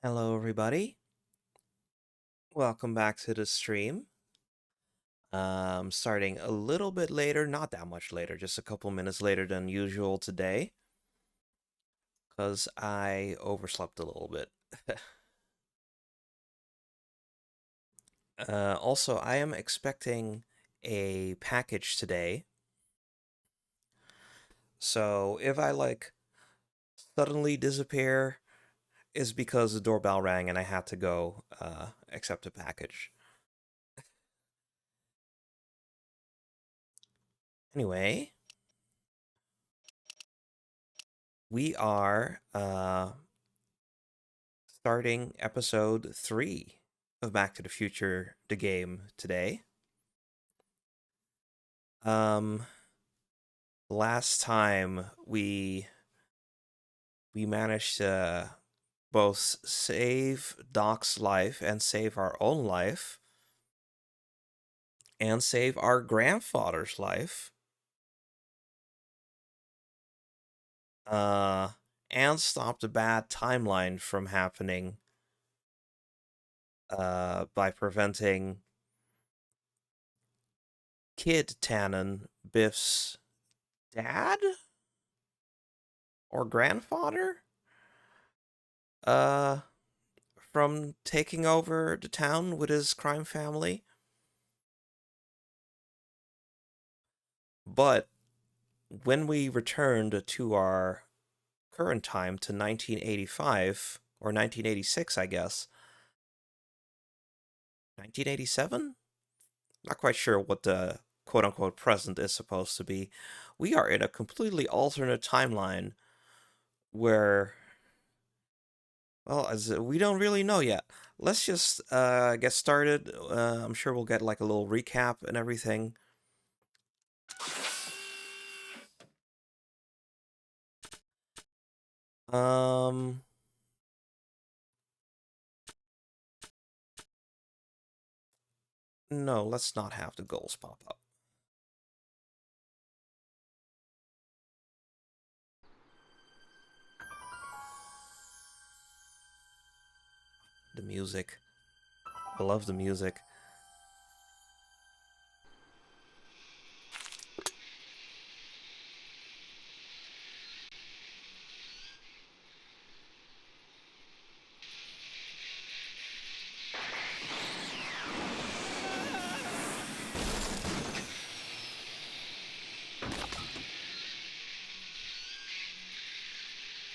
Hello, everybody. Welcome back to the stream. Starting a little bit later, not that much later, just a couple minutes later than usual today, because I overslept a little bit. Also, I am expecting a package today, so if I suddenly disappear, is because the doorbell rang and I had to go accept a package. Anyway, we are starting episode 3 of Back to the Future, the game, today. Um, Last time we managed to both save Doc's life and save our own life and save our grandfather's life. Uh, and stop the bad timeline from happening by preventing Kid Tannen, Biff's dad or grandfather, uh, from taking over the town with his crime family. But when we returned to our current time to 1985 or 1986, I guess. 1987? Not quite sure what the quote unquote present is supposed to be. We are in a completely alternate timeline where, well, as we don't really know yet. Let's just get started. I'm sure we'll get like a little recap and everything. Um, no, let's not have the goals pop up. The music. I love the music.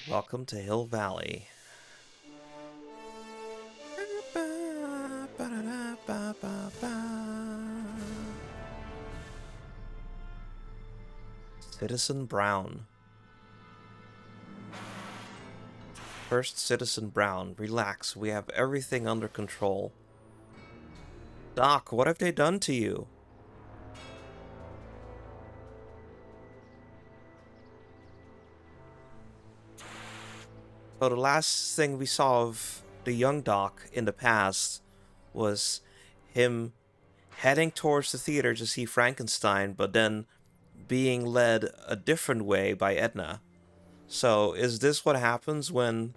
Welcome to Hill Valley. Citizen Brown. First Citizen Brown, relax, we have everything under control. Doc, what have they done to you? So the last thing we saw of the young Doc in the past was him heading towards the theater to see Frankenstein, but then being led a different way by Edna. So is this what happens when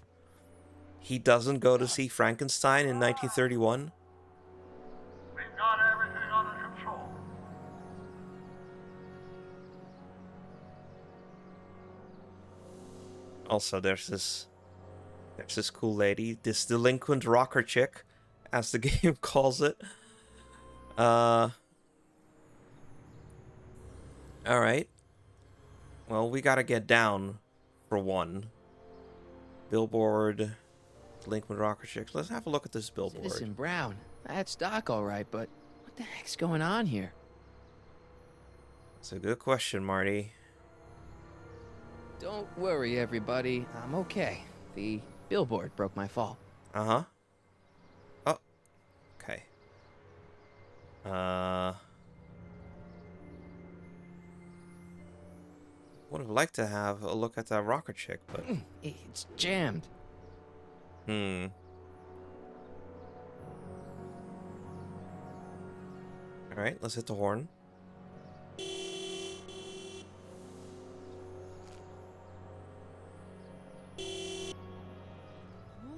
he doesn't go to see Frankenstein in 1931? We've got everything under control. Also, there's this cool lady, this delinquent rocker chick, as the game calls it. All right. Well, we gotta get down for one. Billboard, delinquent rocker chicks. Let's have a look at this billboard. Citizen Brown. That's Doc, all right, but what the heck's going on here? It's a good question, Marty. Don't worry, everybody. I'm okay. The billboard broke my fall. Uh-huh. Oh, okay. Would have liked to have a look at that rocker chick, but... It's jammed. Alright, let's hit the horn.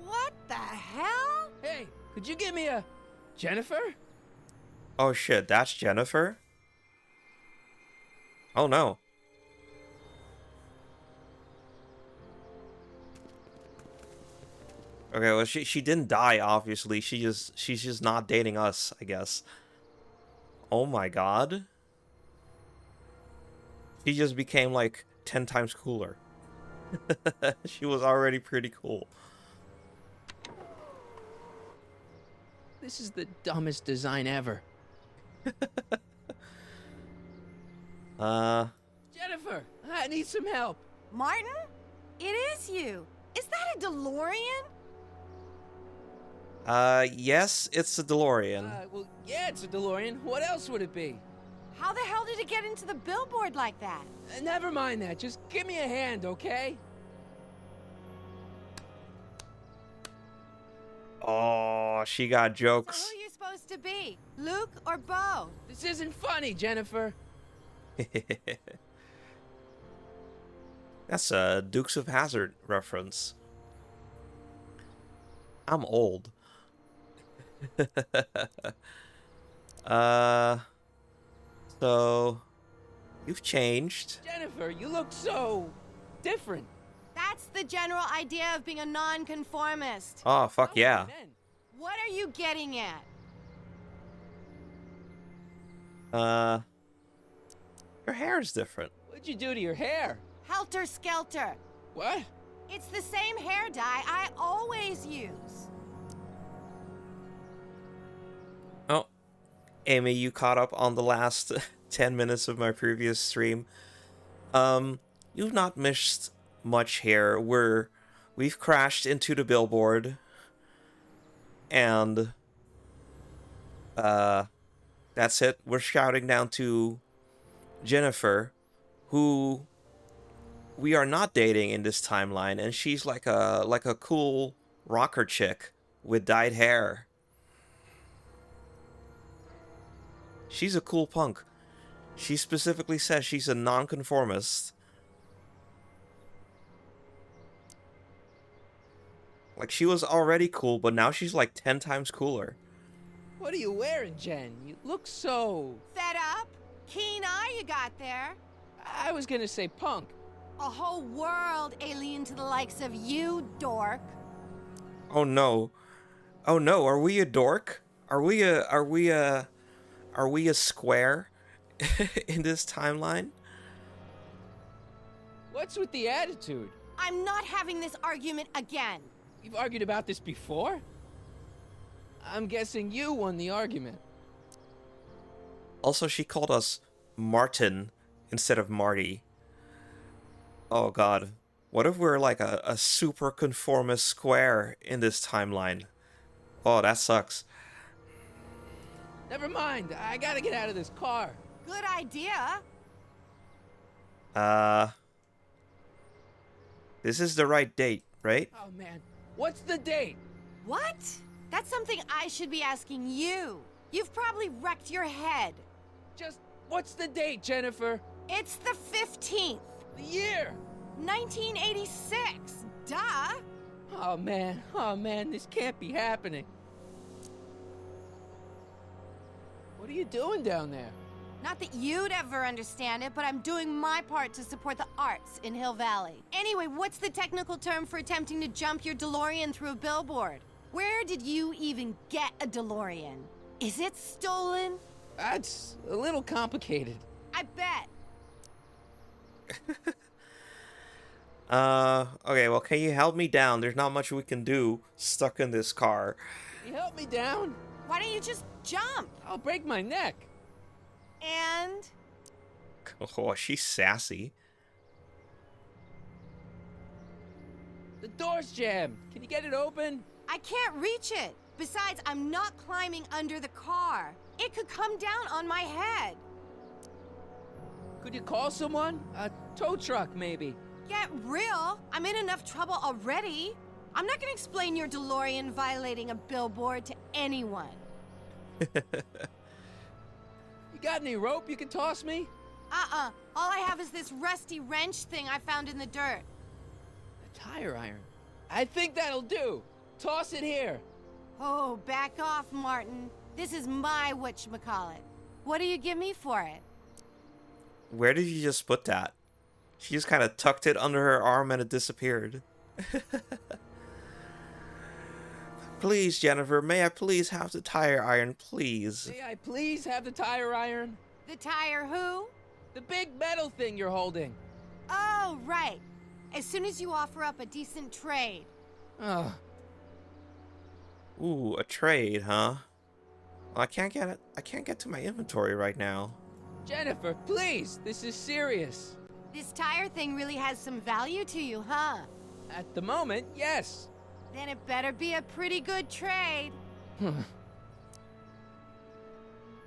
What the Could you give me a Jennifer? Oh shit, that's Jennifer? Oh no. Okay, well she didn't die, obviously. She's just not dating us, I guess. Oh my god. She just became like 10 times cooler. She was already pretty cool. This is the dumbest design ever. Jennifer, I need some help. Martin? It is you. Is that a DeLorean? Yes, it's a DeLorean. Well, yeah, it's a DeLorean. What else would it be? How the hell did it get into the billboard like that? Never mind that. Just give me a hand, okay? Oh, she got So jokes. who are you supposed to be? Luke or Bo? This isn't funny, Jennifer. That's a Dukes of Hazzard reference. I'm old. So you've changed. Jennifer, you look so different. That's the general idea of being a nonconformist. Oh, fuck yeah. Amen. What are you getting at? Your hair is different. What'd you do to your hair? Helter Skelter. What? It's the same hair dye I always use. Oh, Amy, you caught up on the last 10 minutes of my previous stream. You've not missed much here. We've crashed into the billboard, and that's it. We're shouting down to Jennifer, who we are not dating in this timeline, and she's like a cool rocker chick with dyed hair. She's a cool punk. She specifically says she's a nonconformist. Like, she was already cool, but now she's like 10 times cooler. What are you wearing, Jen? You look so... Fed up? Keen eye you got there. I was gonna say punk. A whole world alien to the likes of you, dork. Oh no. Oh no, are we a dork? Are we a square in this timeline? What's with the attitude? I'm not having this argument again. You've argued about this before? I'm guessing you won the argument. Also, she called us Martin instead of Marty. Oh god. What if we're like a super conformist square in this timeline? Oh, that sucks. Never mind. I gotta get out of this car. Good idea. This is the right date, right? Oh, man. What's the date? What? That's something I should be asking you. You've probably wrecked your head. Just, what's the date, Jennifer? It's the 15th, The year? 1986. Duh. Oh, man, this can't be happening. What are you doing down there? Not that you'd ever understand it, but I'm doing my part to support the arts in Hill Valley. Anyway, what's the technical term for attempting to jump your DeLorean through a billboard? Where did you even get a DeLorean? Is it stolen? That's a little complicated. I bet. Okay, well, can you help me down? There's not much we can do stuck in this car. Can you help me down? Why don't you just jump? I'll break my neck. And Oh, she's sassy. The door's jammed. Can you get it open? I can't reach it. Besides, I'm not climbing under the car. It could come down on my head. Could you call someone? A tow truck, maybe. Get real. I'm in enough trouble already. I'm not gonna explain your DeLorean violating a billboard to anyone. You got any rope you can toss me? All I have is this rusty wrench thing I found in the dirt. A tire iron. I think that'll do. Toss it here. Oh, back off, Martin. This is my whatchamacallit. What do you give me for it? Where did you just put that? She just kind of tucked it under her arm and it disappeared. Please, Jennifer, may I please have the tire iron, please? May I please have the tire iron? The tire who? The big metal thing you're holding. Oh, right. As soon as you offer up a decent trade. Ugh. Ooh, a trade, huh? Well, I can't get it. I can't get to my inventory right now. Jennifer, please, this is serious. This tire thing really has some value to you, huh? At the moment, yes. Then it better be a pretty good trade.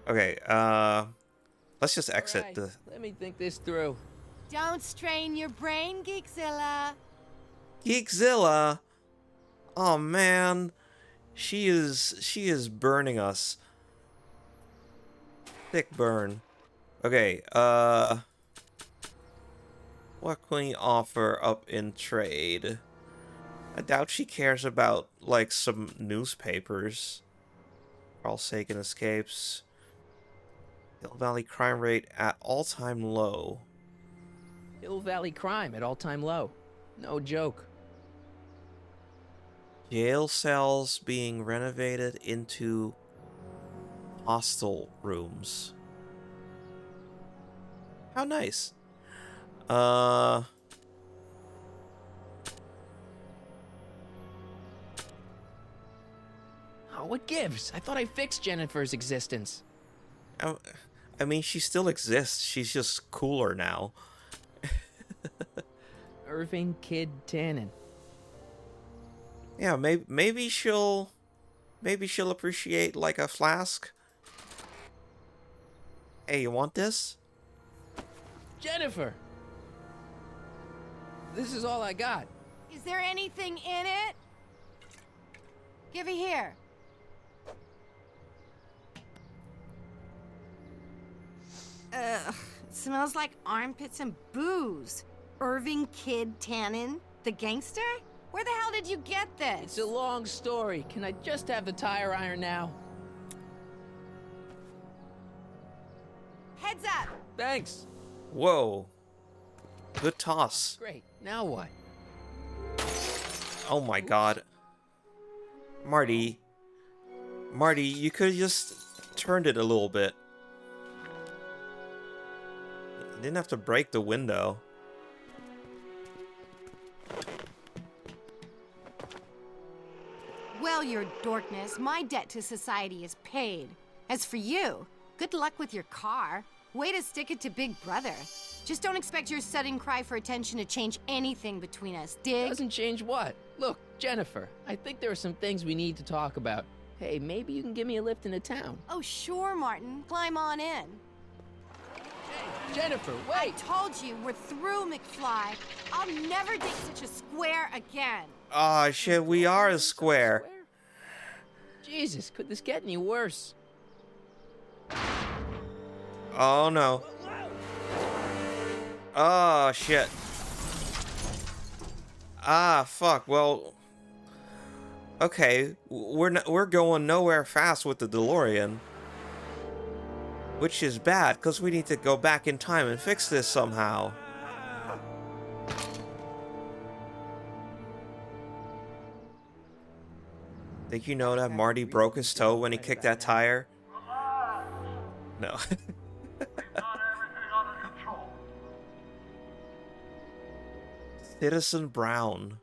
Okay, let's just exit All right, the... let me think this through. Don't strain your brain, Geekzilla. Geekzilla! Oh man, she is burning us. Thick burn. Okay, what can we offer up in trade? I doubt she cares about, like, some newspapers. Carl Sagan escapes. Hill Valley crime rate at all-time low. Hill Valley crime at all-time low. No joke. Jail cells being renovated into hostel rooms. How nice. Oh, what gives? I thought I fixed Jennifer's existence. I mean, she still exists. She's just cooler now. Irving Kid Tannen. Yeah, maybe she'll appreciate, like, a flask. Hey, you want this? Jennifer! This is all I got. Is there anything in it? Give it here. Ugh, it smells like armpits and booze. Irving Kid Tannen, the gangster? Where the hell did you get this? It's a long story. Can I just have the tire iron now? Heads up! Thanks. Whoa. Good toss. Great. Now what? Oh my god. Marty, you could have just turned it a little bit. You didn't have to break the window. Well, your dorkness, my debt to society is paid. As for you, good luck with your car. Way to stick it to Big Brother. Just don't expect your sudden cry for attention to change anything between us, dig? Doesn't change what? Look, Jennifer, I think there are some things we need to talk about. Hey, maybe you can give me a lift into town. Oh, sure, Martin. Climb on in. Hey, Jennifer, I wait! told you, we're through, McFly. I'll never date such a square again. Aw, shit, we are a square. Jesus, could this get any worse? Oh no. Oh shit. Ah, fuck. Well, okay, we're going nowhere fast with the DeLorean, which is bad because we need to go back in time and fix this somehow. Did you know that Marty broke his toe when he kicked that tire? No. We've got everything under control. Citizen Brown.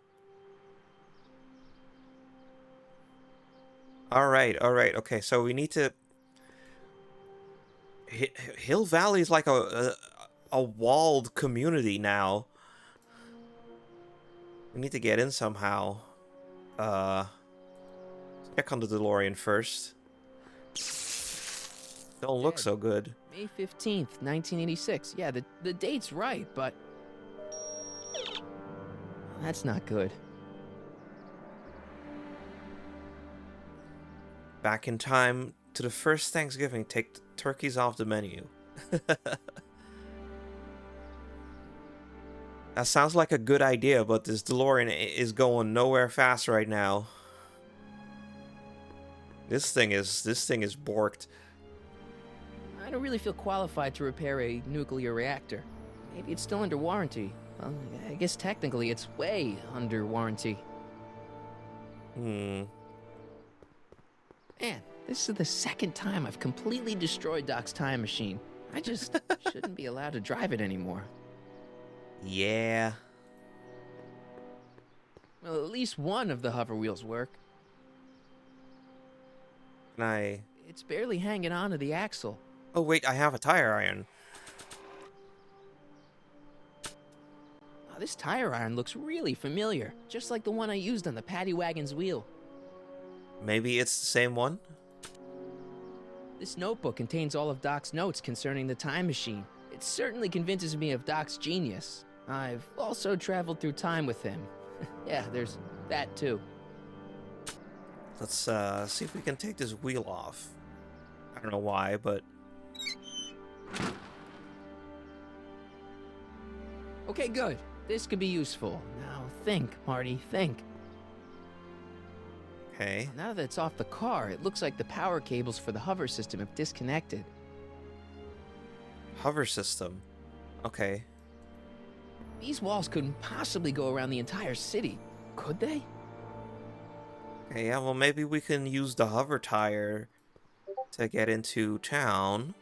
Alright, okay, so we need to... Hill Valley is like a walled community now. We need to get in somehow. Check on the DeLorean first. Don't look so good. May 15th, 1986. Yeah, the date's right, but... That's not good. Back in time to the first Thanksgiving. Take turkeys off the menu. That sounds like a good idea, but this DeLorean is going nowhere fast right now. This thing is borked. I don't really feel qualified to repair a nuclear reactor. Maybe it's still under warranty. Well, I guess technically it's way under warranty. Hmm. Man, this is the second time I've completely destroyed Doc's time machine. I just shouldn't be allowed to drive it anymore. Yeah. Well, at least one of the hover wheels work. Can I... It's barely hanging on to the axle. Oh wait, I have a tire iron. Oh, this tire iron looks really familiar, just like the one I used on the paddy wagon's wheel. Maybe it's the same one? This notebook contains all of Doc's notes concerning the time machine. It certainly convinces me of Doc's genius. I've also traveled through time with him. Yeah, there's that too. Let's see if we can take this wheel off. I don't know why, but... Okay, good. This could be useful. Now think, Marty, think. Okay. Now that it's off the car, it looks like the power cables for the hover system have disconnected. Hover system. Okay. These walls couldn't possibly go around the entire city, could they? Okay, yeah, well maybe we can use the hover tire to get into town.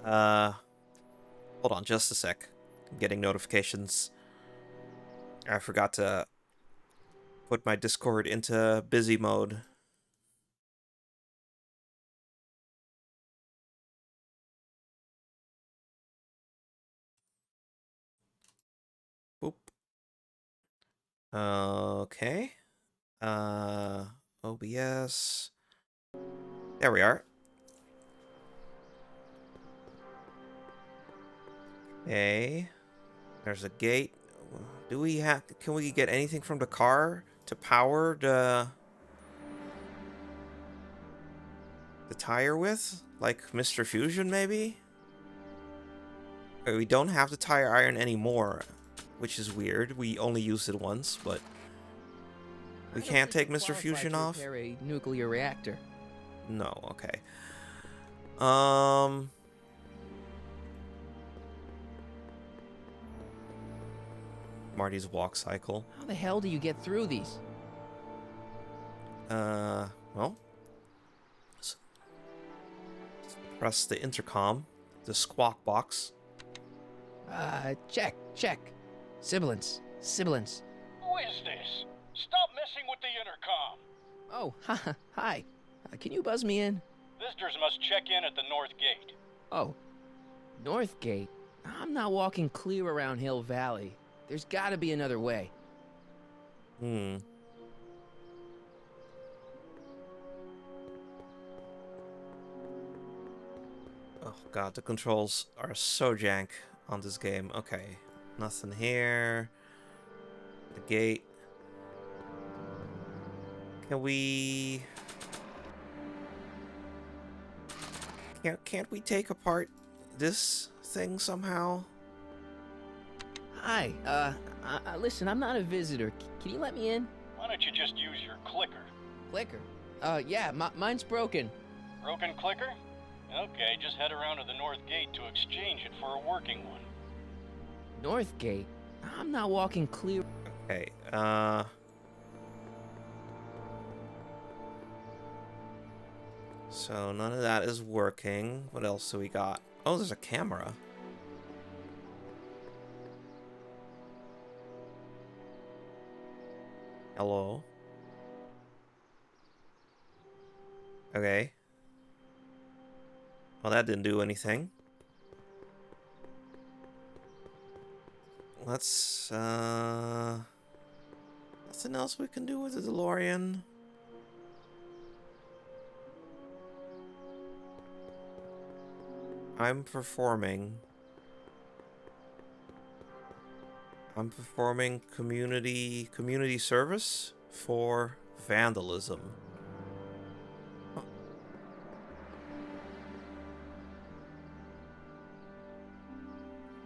Hold on just a sec. I'm getting notifications. I forgot to put my Discord into busy mode. Boop. Okay. OBS. There we are. Okay. There's a gate. Do we have... Can we get anything from the car to power the tire with? Like Mr. Fusion, maybe? Okay, we don't have the tire iron anymore, which is weird. We only used it once, but... We can't take Mr. Fusion off? Repair a nuclear reactor. No, okay. Marty's walk cycle. How the hell do you get through these? Well... Press the intercom. The squawk box. Check. Sibilance. Who is this? Stop messing with the intercom. Oh, hi. Can you buzz me in? Visitors must check in at the north gate. Oh, North Gate? I'm not walking clear around Hill Valley. There's gotta be another way. Hmm. Oh god, the controls are so jank on this game. Okay, nothing here. The gate. Can we... Can't we take apart this thing somehow? Hi, listen, I'm not a visitor. Can you let me in? Why don't you just use your clicker? Clicker? Yeah, mine's broken. Broken clicker? Okay, just head around to the north gate to exchange it for a working one. North Gate? I'm not walking clear. Okay, so none of that is working. What else do we got? Oh, there's a camera. Hello? Okay. Well, that didn't do anything. Let's, nothing else we can do with the DeLorean? I'm performing community service for vandalism. Huh.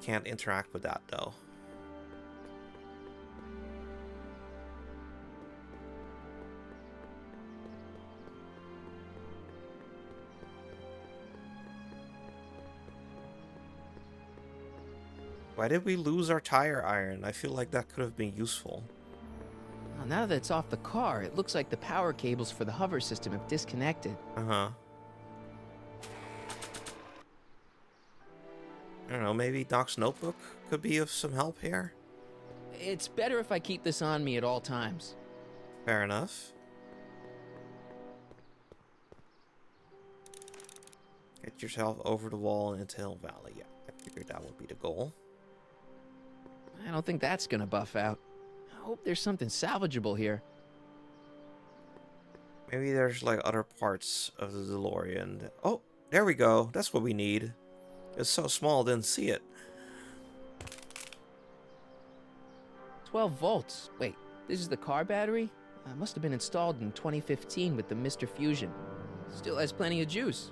Can't interact with that though. Why did we lose our tire iron? I feel like that could have been useful. Well, now that it's off the car, it looks like the power cables for the hover system have disconnected. Uh-huh. I don't know, maybe Doc's notebook could be of some help here? It's better if I keep this on me at all times. Fair enough. Get yourself over the wall and into Hill Valley. Yeah, I figured that would be the goal. I don't think that's gonna buff out. I hope there's something salvageable here. Maybe there's like other parts of the DeLorean. Oh, there we go. That's what we need. It's so small, didn't see it. 12 volts. Wait, this is the car battery? Must have been installed in 2015 with the Mr. Fusion. Still has plenty of juice.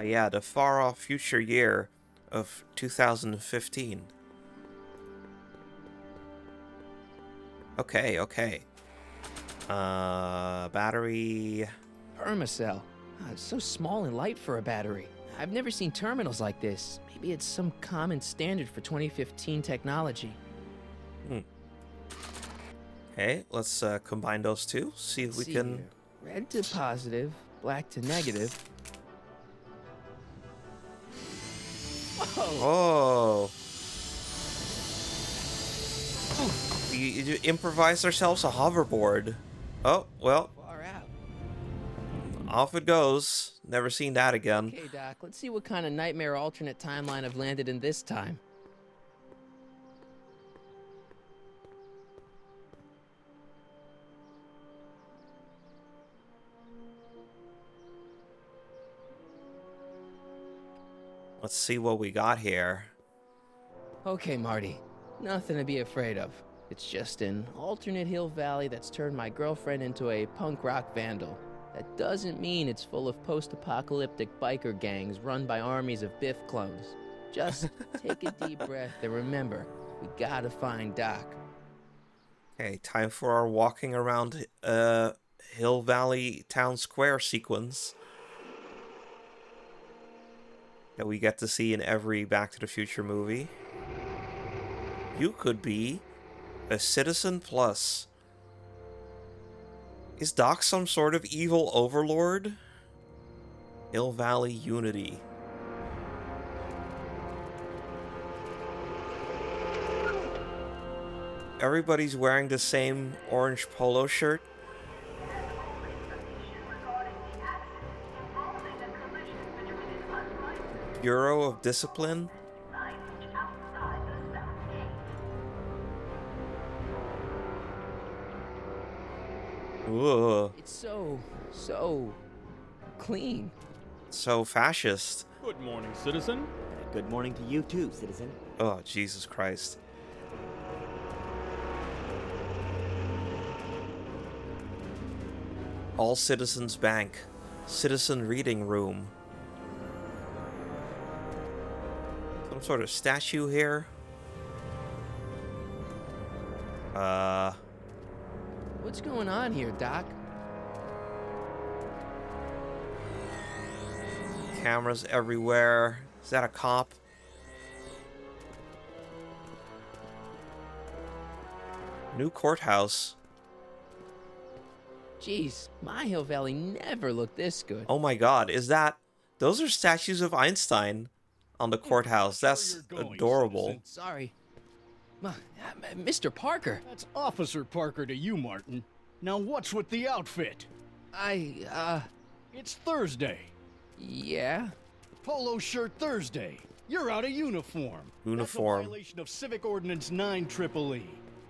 Yeah, the far-off future year of 2015. Okay. Battery... Permacell. It's so small and light for a battery. I've never seen terminals like this. Maybe it's some common standard for 2015 technology. Okay, let's combine those two. See if we can... Here. Red to positive, black to negative. Whoa! Oh! You improvised ourselves a hoverboard. Oh, well, Far out. off it goes. Never seen that again. Okay, Doc, let's see what kind of nightmare alternate timeline I've landed in this time. Let's see what we got here. Okay, Marty. Nothing to be afraid of. It's just an alternate Hill Valley that's turned my girlfriend into a punk rock vandal. That doesn't mean it's full of post-apocalyptic biker gangs run by armies of Biff clones. Just take a deep breath and remember, we gotta find Doc. Okay, time for our walking around Hill Valley Town Square sequence that we get to see in every Back to the Future movie. You could be a Citizen Plus. Is Doc some sort of evil overlord? Hill Valley Unity. Everybody's wearing the same orange polo shirt. Bureau of Discipline. Ugh. It's so clean. So fascist. Good morning, citizen. Good morning to you too, citizen. Oh, Jesus Christ. All Citizens Bank. Citizen Reading Room. Some sort of statue here. What's going on here, Doc? Cameras everywhere. Is that a cop? New courthouse. Jeez, my Hill Valley never looked this good. Oh my god, is that... Those are statues of Einstein on the courthouse. That's Sure you're going, adorable. citizen. Sorry. Mr. Parker, That's Officer Parker to you, Martin. Now what's with the outfit? It's Thursday. Yeah? Polo shirt Thursday. You're out of uniform. Uniform. That's a violation of Civic Ordinance 9 EEE.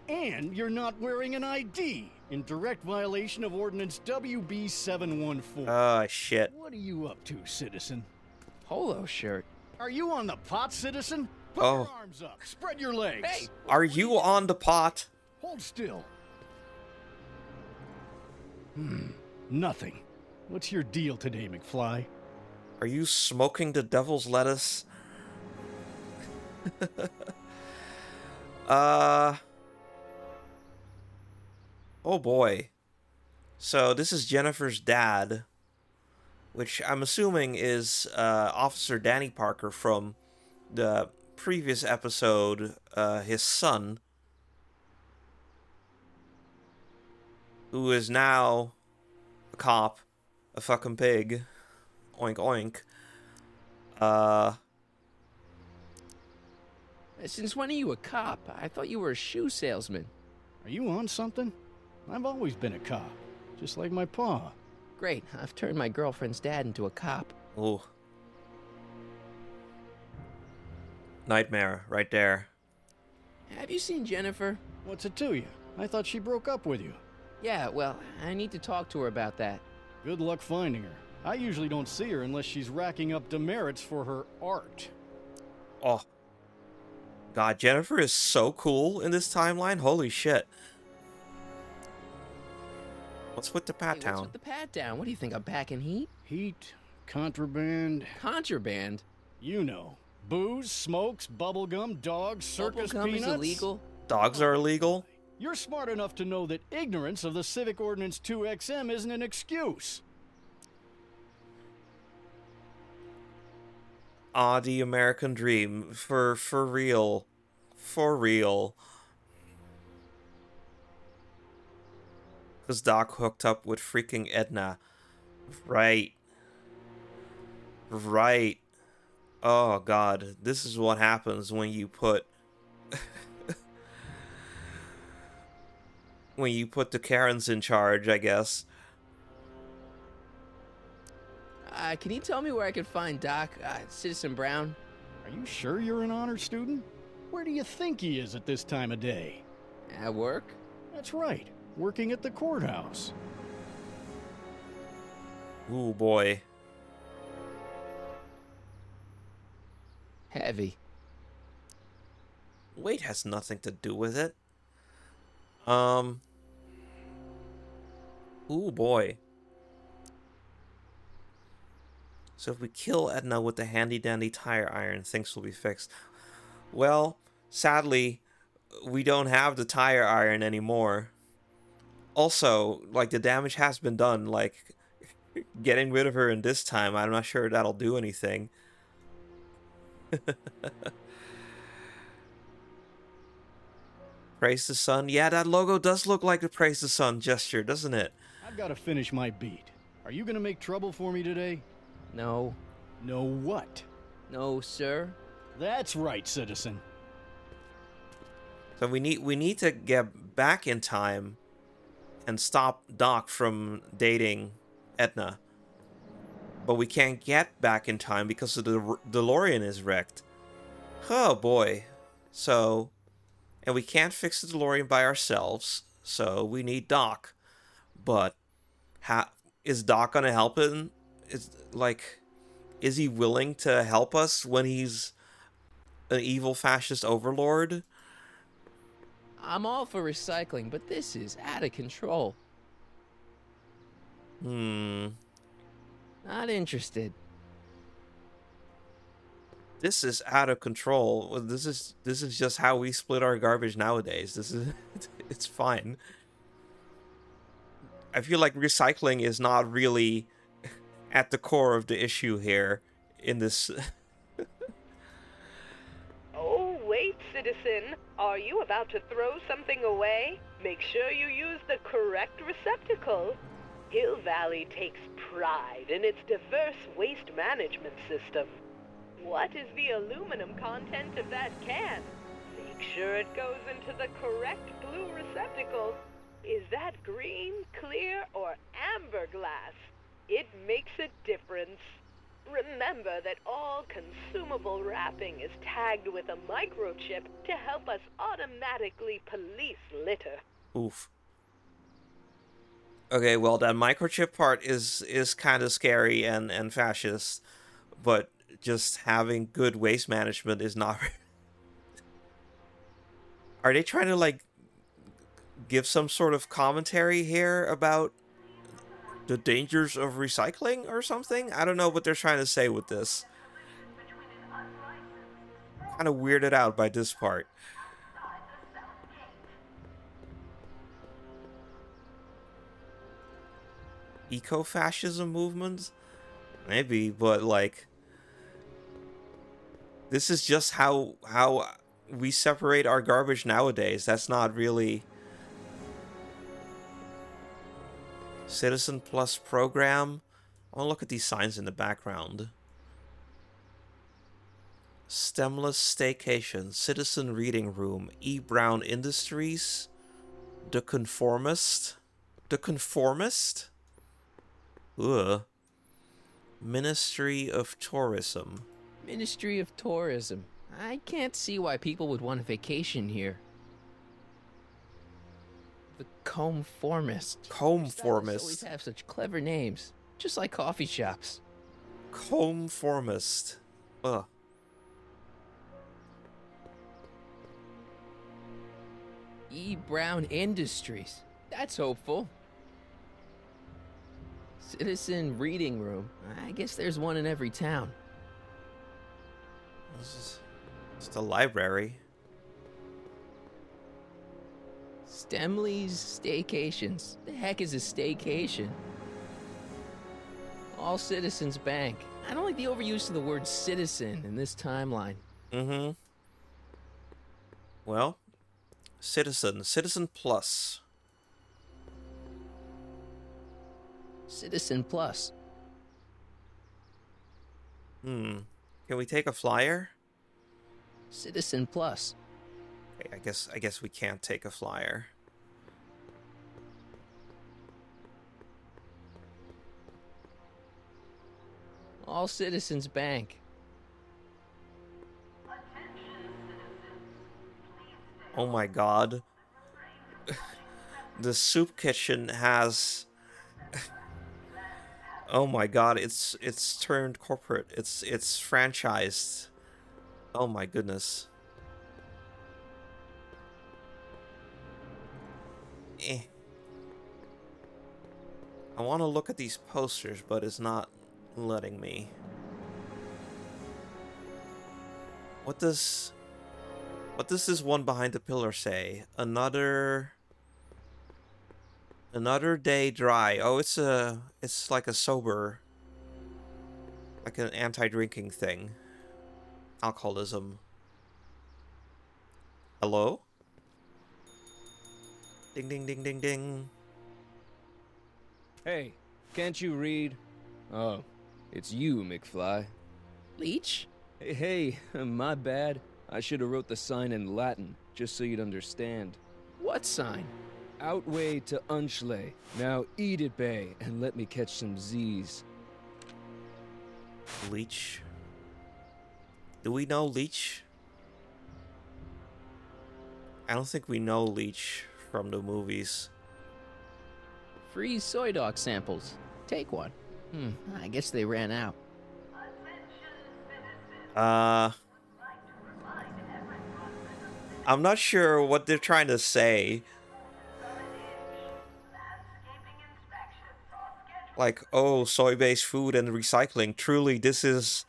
And you're not wearing an ID, in direct violation of Ordinance WB 714. Ah, shit. What are you up to, citizen? Polo shirt. Are you on the pot, citizen? Put Oh. your arms up. Spread your legs. Hey! Are you on the pot? Hold still. Nothing. What's your deal today, McFly? Are you smoking the devil's lettuce? Oh boy. So this is Jennifer's dad, which I'm assuming is Officer Danny Parker from the previous episode, his son, who is now a cop, a fucking pig, oink oink. Since when are you a cop? I thought you were a shoe salesman. Are you on something? I've always been a cop, just like my pa. Great, I've turned my girlfriend's dad into a cop. Ooh. Nightmare, right there. Have you seen Jennifer? What's it to you? I thought she broke up with you. Yeah, well, I need to talk to her about that. Good luck finding her. I usually don't see her unless she's racking up demerits for her art. Oh. God, Jennifer is so cool in this timeline. Holy shit. What's with the pat Hey, down? what's with the pat down? What do you think, I'm packing heat? Heat, contraband, Contraband? you know. Booze, smokes, bubblegum, dogs, circus Bubblegum peanuts. is illegal? Dogs are illegal? You're smart enough to know that ignorance of the Civic Ordinance 2XM isn't an excuse. Ah, the American dream. For real. For real. Because Doc hooked up with freaking Edna. Right. Right. Oh, God. This is what happens when you put... when you put the Karens in charge, I guess. Can you tell me where I can find Doc, Citizen Brown? Are you sure you're an honor student? Where do you think he is at this time of day? At work? That's right, working at the courthouse. Ooh, boy. Heavy. Weight has nothing to do with it. Ooh, boy. So if we kill Edna with the handy-dandy tire iron, things will be fixed. Well, sadly, we don't have the tire iron anymore. Also, like, the damage has been done. Like, getting rid of her in this time, I'm not sure that'll do anything. Praise the sun. Yeah, that logo does look like the Praise the Sun gesture, doesn't it? I've got to finish my beat. Are you gonna make trouble for me today? No. No what? No, sir. That's right, citizen. So we need to get back in time and stop Doc from dating Edna. But we can't get back in time because the DeLorean is wrecked. Oh boy. So, and we can't fix the DeLorean by ourselves, so we need Doc. But is Doc gonna help him? Is he willing to help us when he's an evil fascist overlord? I'm all for recycling, but this is out of control. Not interested. This is out of control. Well, this is just how we split our garbage nowadays. It's fine. I feel like recycling is not really at the core of the issue here in this. Oh, wait, citizen. Are you about to throw something away? Make sure you use the correct receptacle. Hill Valley takes pride in its diverse waste management system. What is the aluminum content of that can? Make sure it goes into the correct blue receptacle. Is that green, clear, or amber glass? It makes a difference. Remember that all consumable wrapping is tagged with a microchip to help us automatically police litter. Oof. Okay, well, that microchip part is kind of scary and fascist, but just having good waste management is not. Are they trying to, like, give some sort of commentary here about the dangers of recycling or something? I don't know what they're trying to say with this. Kind of weirded out by this part. Eco-fascism movement? Maybe, but like... This is just how we separate our garbage nowadays. That's not really Citizen Plus program. I want to look at these signs in the background. Stemless Staycation, Citizen Reading Room, E. Brown Industries, The Conformist. The Conformist? Ugh. Ministry of Tourism. Ministry of Tourism. I can't see why people would want a vacation here. The Comformist. Comformist. Always have such clever names, just like coffee shops. Comformist. Ugh. E. Brown Industries. That's hopeful. Citizen Reading Room. I guess there's one in every town. It's the library. Stemley's Staycations. The heck is a staycation? All Citizens Bank. I don't like the overuse of the word citizen in this timeline. Mm-hmm. Well, Citizen Plus. Citizen Plus. Can we take a flyer? Citizen Plus. Okay, I guess we can't take a flyer. All Citizens Bank. Oh my god. The soup kitchen has oh my god, it's turned corporate. It's franchised. Oh my goodness. I want to look at these posters, but it's not letting me. What does this one behind the pillar say? Another day dry. Oh, it's like a sober, like an anti-drinking thing. Alcoholism. Hello? Ding ding ding ding ding. Hey, can't you read? Oh, it's you, McFly. Leech? Hey, my bad. I should have wrote the sign in Latin, just so you'd understand. What sign? Outway to Unchley. Now eat it, Bay, and let me catch some Z's. Leech. Do we know Leech? I don't think we know Leech from the movies. Free soy dog samples. Take one. I guess they ran out. I'm not sure what they're trying to say. Like, oh, soy-based food and recycling. Truly, this is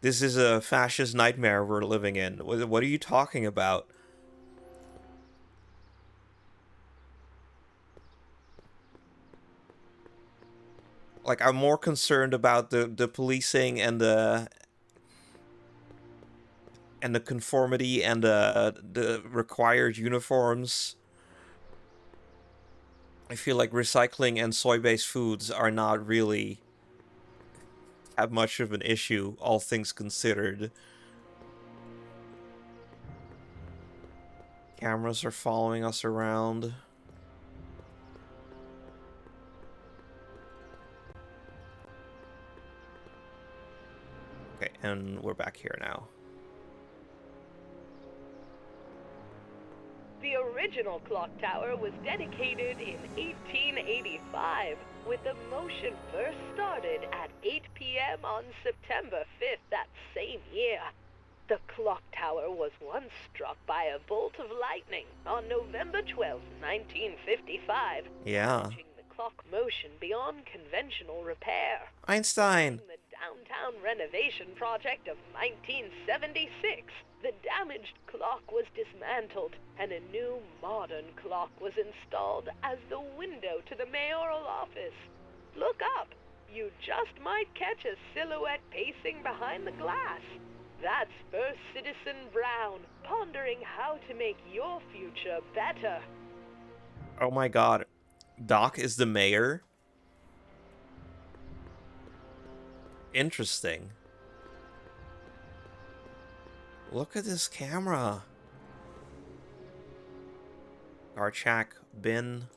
a fascist nightmare we're living in. What are you talking about? Like, I'm more concerned about the policing and the conformity and the required uniforms. I feel like recycling and soy-based foods are not really have much of an issue, all things considered. Cameras are following us around. Okay, and we're back here now. The original clock tower was dedicated in 1885, with the motion first started at 8 p.m. on September 5th that same year. The clock tower was once struck by a bolt of lightning on November 12, 1955. Yeah. Pushing the clock motion beyond conventional repair. Einstein! The downtown renovation project of 1976. The damaged clock was dismantled, and a new modern clock was installed as the window to the mayoral office. Look up. You just might catch a silhouette pacing behind the glass. That's First Citizen Brown, pondering how to make your future better. Oh my god. Doc is the mayor? Interesting. Look at this camera. Garchak, bin.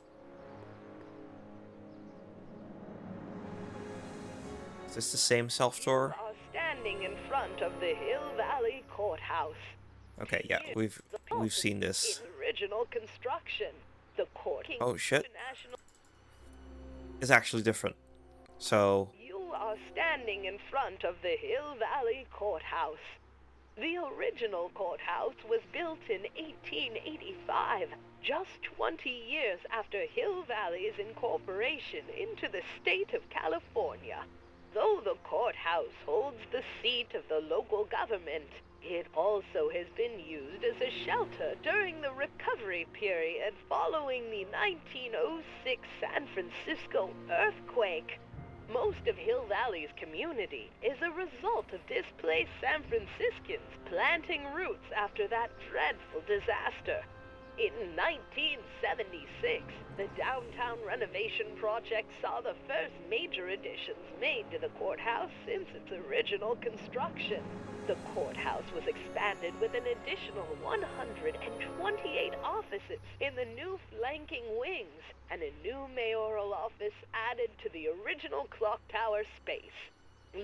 Is this the same self-tour? You are standing in front of the Hill Valley Courthouse. Okay, yeah, we've seen this. In original construction. The court. Oh shit. International. It's actually different. So, You are standing in front of the Hill Valley Courthouse. The original courthouse was built in 1885, just 20 years after Hill Valley's incorporation into the state of California. Though the courthouse holds the seat of the local government, it also has been used as a shelter during the recovery period following the 1906 San Francisco earthquake. Most of Hill Valley's community is a result of displaced San Franciscans planting roots after that dreadful disaster. In 1976, the downtown renovation project saw the first major additions made to the courthouse since its original construction. The courthouse was expanded with an additional 128 offices in the new flanking wings, and a new mayoral office added to the original clock tower space.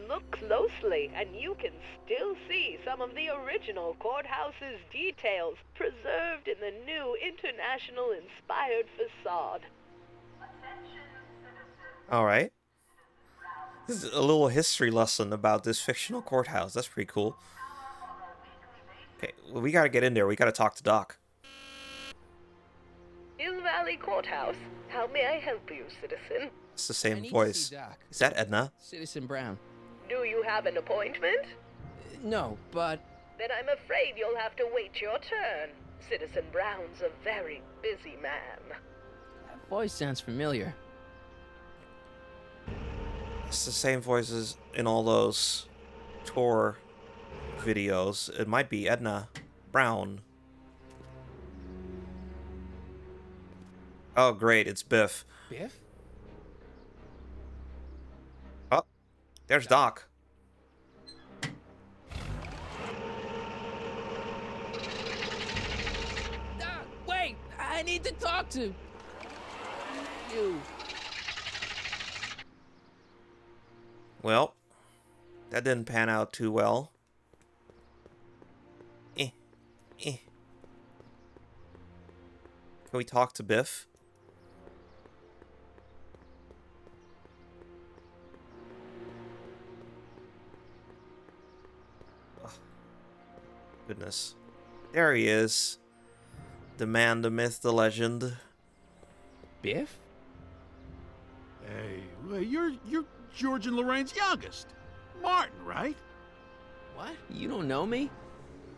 Look closely, and you can still see some of the original courthouse's details preserved in the new international-inspired facade. alright. This is a little history lesson about this fictional courthouse. That's pretty cool. Okay, well, we gotta get in there. We gotta talk to Doc. Hill Valley Courthouse. How may I help you, citizen? It's the I same need to voice. see Doc. Is that Edna? Citizen Brown. Do you have an appointment? No, but Then I'm afraid you'll have to wait your turn. Citizen Brown's a very busy man. that voice sounds familiar. It's the same voices in all those tour videos. It might be Edna Brown. Oh, great, it's Biff. Biff? Oh, there's Doc. Doc, wait! I need to talk to you. Well, that didn't pan out too well. Can we talk to Biff? Oh, goodness. There he is. The man, the myth, the legend. Biff? Hey, well, you're George and Lorraine's youngest. Martin, right? What? You don't know me?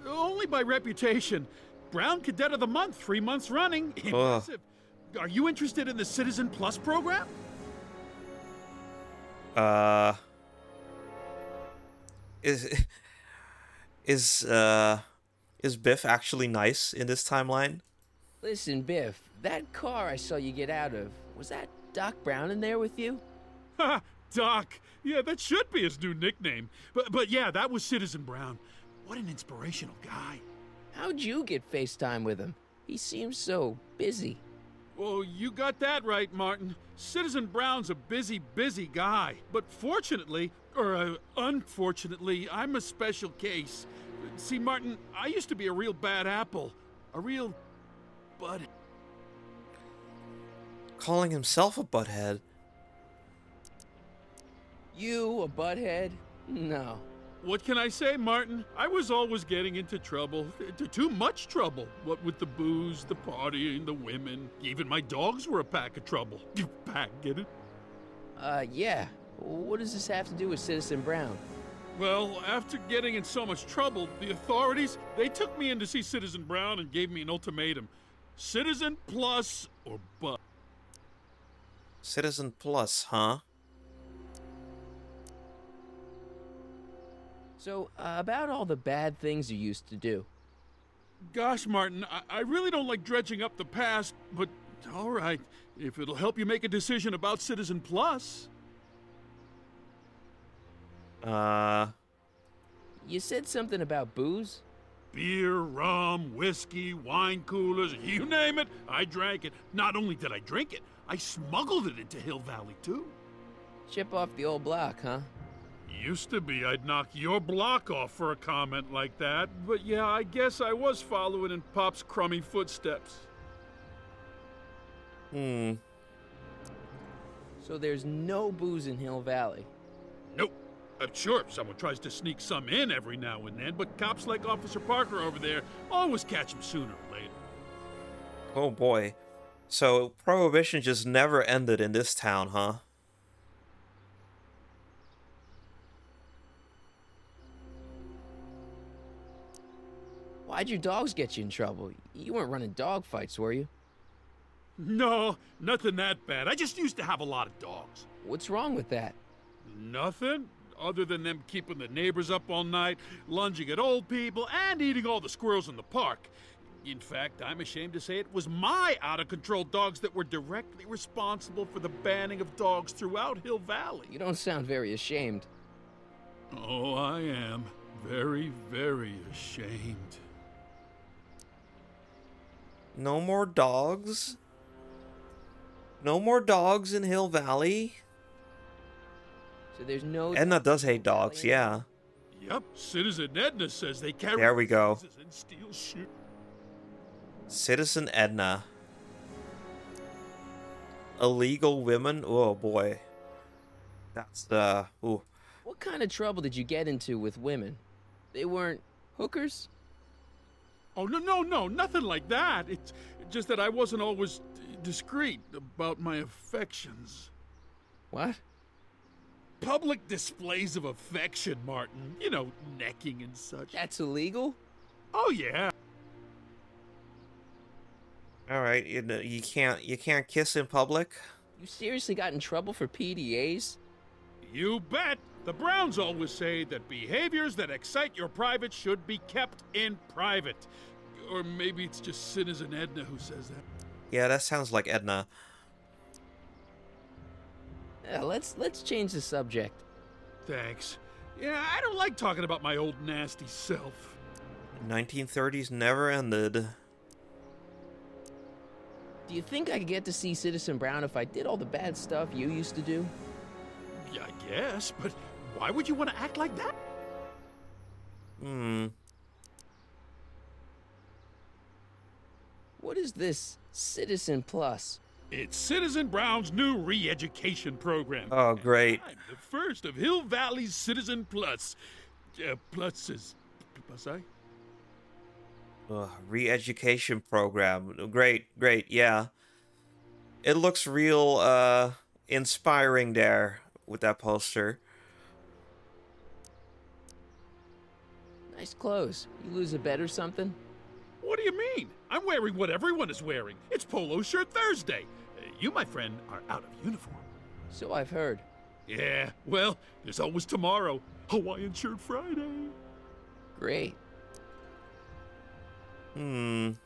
Only by reputation. Brown Cadet of the Month, 3 months running. Impressive. Are you interested in the Citizen Plus program? Is Biff actually nice in this timeline? Listen, Biff, that car I saw you get out of, was that Doc Brown in there with you? Ha! Doc. Yeah, that should be his new nickname. But yeah, that was Citizen Brown. What an inspirational guy. How'd you get FaceTime with him? He seems so busy. Well, you got that right, Martin. Citizen Brown's a busy, busy guy. But fortunately, or unfortunately, I'm a special case. See, Martin, I used to be a real bad apple. A real butt. Calling himself a butthead. You, a butthead? No. What can I say, Martin? I was always getting into trouble. Too much trouble. What with the booze, the partying, the women. Even my dogs were a pack of trouble. Pack, get it? Yeah. What does this have to do with Citizen Brown? Well, after getting in so much trouble, the authorities, they took me in to see Citizen Brown and gave me an ultimatum. Citizen Plus or bust. Citizen Plus, huh? So, about all the bad things you used to do. Gosh, Martin, I really don't like dredging up the past, but all right, if it'll help you make a decision about Citizen Plus. You said something about booze? Beer, rum, whiskey, wine coolers, you name it, I drank it. Not only did I drink it, I smuggled it into Hill Valley, too. Chip off the old block, huh? Used to be I'd knock your block off for a comment like that, but yeah, I guess I was following in Pop's crummy footsteps. Hmm. So there's no booze in Hill Valley. Nope. Sure, someone tries to sneak some in every now and then, but cops like Officer Parker over there always catch him sooner or later. Oh boy. So Prohibition just never ended in this town, huh? Why'd your dogs get you in trouble? You weren't running dog fights, were you? No, nothing that bad. I just used to have a lot of dogs. What's wrong with that? Nothing, other than them keeping the neighbors up all night, lunging at old people, and eating all the squirrels in the park. In fact, I'm ashamed to say it was my out-of-control dogs that were directly responsible for the banning of dogs throughout Hill Valley. You don't sound very ashamed. Oh, I am. Very, very ashamed. No more dogs? No more dogs in Hill Valley? So there's no... Edna does hate dogs, yeah. Yep, Citizen Edna says they carry... There we go. ...and steal shit. Citizen Edna. Illegal women? Oh boy. That's the... Ooh. What kind of trouble did you get into with women? They weren't hookers? Oh, no, nothing like that. It's just that I wasn't always discreet about my affections. What? Public displays of affection, Martin. You know, necking and such. That's illegal? Oh, yeah. Alright, you can't kiss in public? You seriously got in trouble for PDAs? You bet. The Browns always say that behaviors that excite your private should be kept in private. Or maybe it's just Citizen Edna who says that. Yeah, that sounds like Edna. Let's change the subject. Thanks. Yeah, I don't like talking about my old nasty self. 1930s never ended. Do you think I could get to see Citizen Brown if I did all the bad stuff you used to do? Yeah, I guess, but why would you want to act like that? What is this Citizen Plus? It's Citizen Brown's new re-education program. Oh, great. I'm the first of Hill Valley's Citizen Plus. Plus is... Plus I? Re-education program. Great, yeah. It looks real, inspiring there with that poster. Nice clothes. You lose a bet or something? What do you mean? I'm wearing what everyone is wearing. It's Polo Shirt Thursday. You, my friend, are out of uniform. So I've heard. Yeah, well, there's always tomorrow. Hawaiian Shirt Friday. Great. So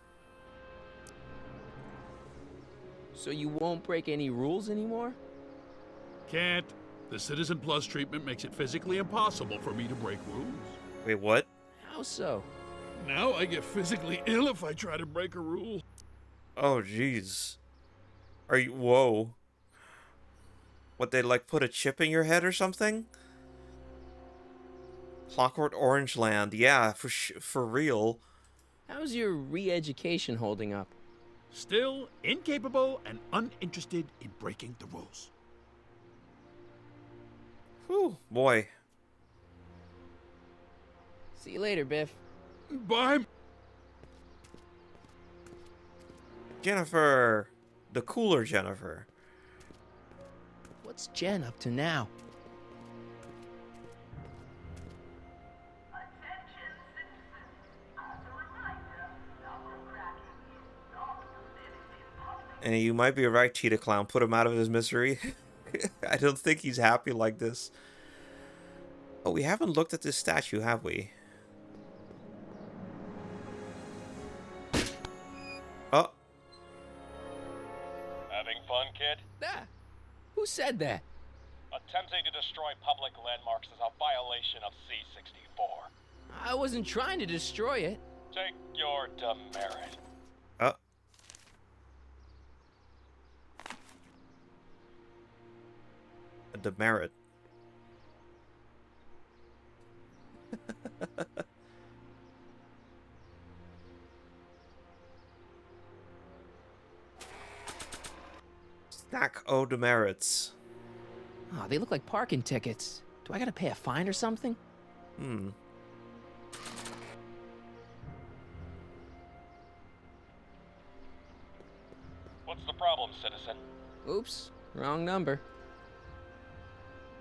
you won't break any rules anymore? Can't. The Citizen Plus treatment makes it physically impossible for me to break rules. Wait, what? How so? Now I get physically ill if I try to break a rule. Oh, jeez. Are you... Whoa. What, they, like, put a chip in your head or something? Clockwork Orange Land. Yeah, for real. How's your re-education holding up? Still incapable and uninterested in breaking the rules. Whew, boy. See you later, Biff. Bye. Jennifer. The cooler Jennifer. What's Jen up to now? And you might be right, Cheetah Clown. Put him out of his misery. I don't think he's happy like this. Oh, we haven't looked at this statue, have we? Oh, Having fun, kid? Ah, who said that? Attempting to destroy public landmarks is a violation of C-64. I wasn't trying to destroy it. Take your demerit. oh. A demerit. Stack O demerits. Oh, they look like parking tickets. Do I gotta pay a fine or something? Hmm. What's the problem, citizen? Oops, wrong number.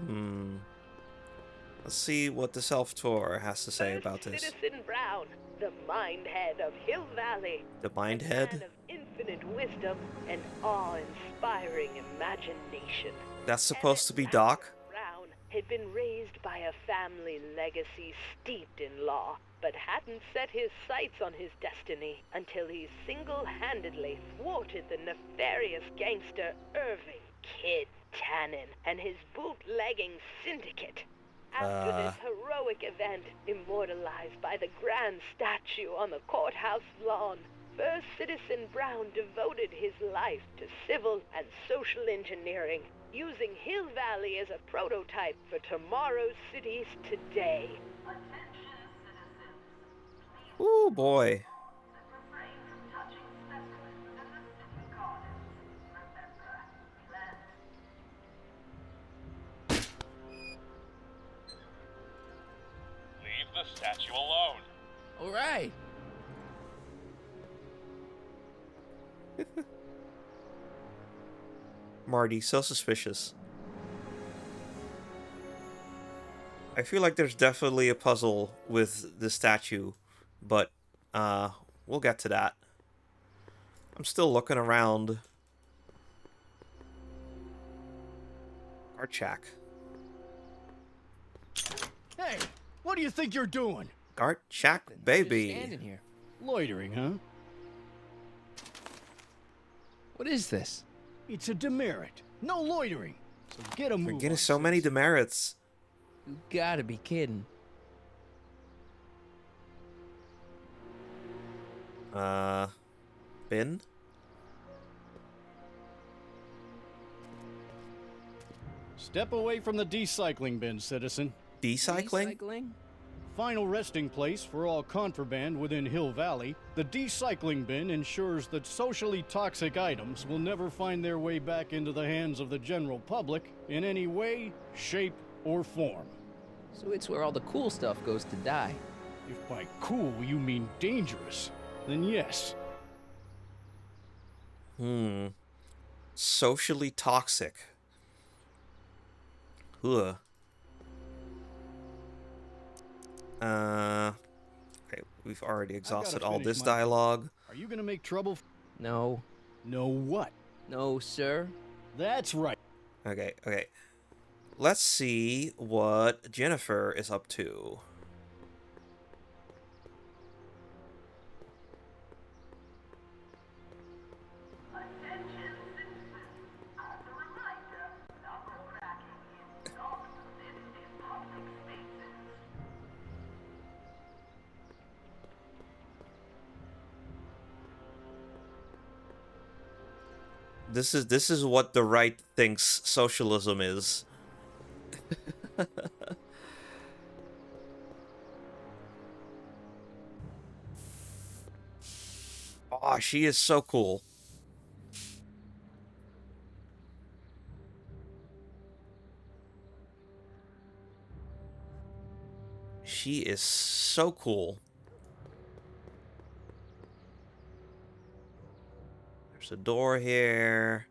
Hmm. Let's see what the self-tour has to say about this. Citizen Brown, the mind head of Hill Valley. The mind Man head? of infinite wisdom and awe-inspiring imagination. That's supposed to be Doc? Brown had been raised by a family legacy steeped in law, but hadn't set his sights on his destiny until he single-handedly thwarted the nefarious gangster Irving Kid Tannen and his bootlegging syndicate. After this heroic event, immortalized by the grand statue on the courthouse lawn, First Citizen Brown devoted his life to civil and social engineering, using Hill Valley as a prototype for tomorrow's cities today. Ooh, boy. Leave the statue alone. All right. Marty, so suspicious. I feel like there's definitely a puzzle with the statue, but we'll get to that. I'm still looking around. Garchak. Hey, what do you think you're doing? Garchak, Just baby. standing here. Loitering, huh? What is this? It's a demerit. No loitering. So get a move We're on, getting so many citizen. demerits. You gotta be kidding. Bin? Step away from the decycling bin, citizen. Decycling? Recycling? Final resting place for all contraband within Hill Valley, the decycling bin ensures that socially toxic items will never find their way back into the hands of the general public in any way, shape, or form. So it's where all the cool stuff goes to die. If by cool you mean dangerous, then yes. Socially toxic. Ugh. Okay, we've already exhausted all finish this my- dialogue. Are you gonna make trouble? No. No what? No, sir. That's right. Okay. Let's see what Jennifer is up to. This is what the right thinks socialism is. Oh, she is so cool. She is so cool. There's a door here.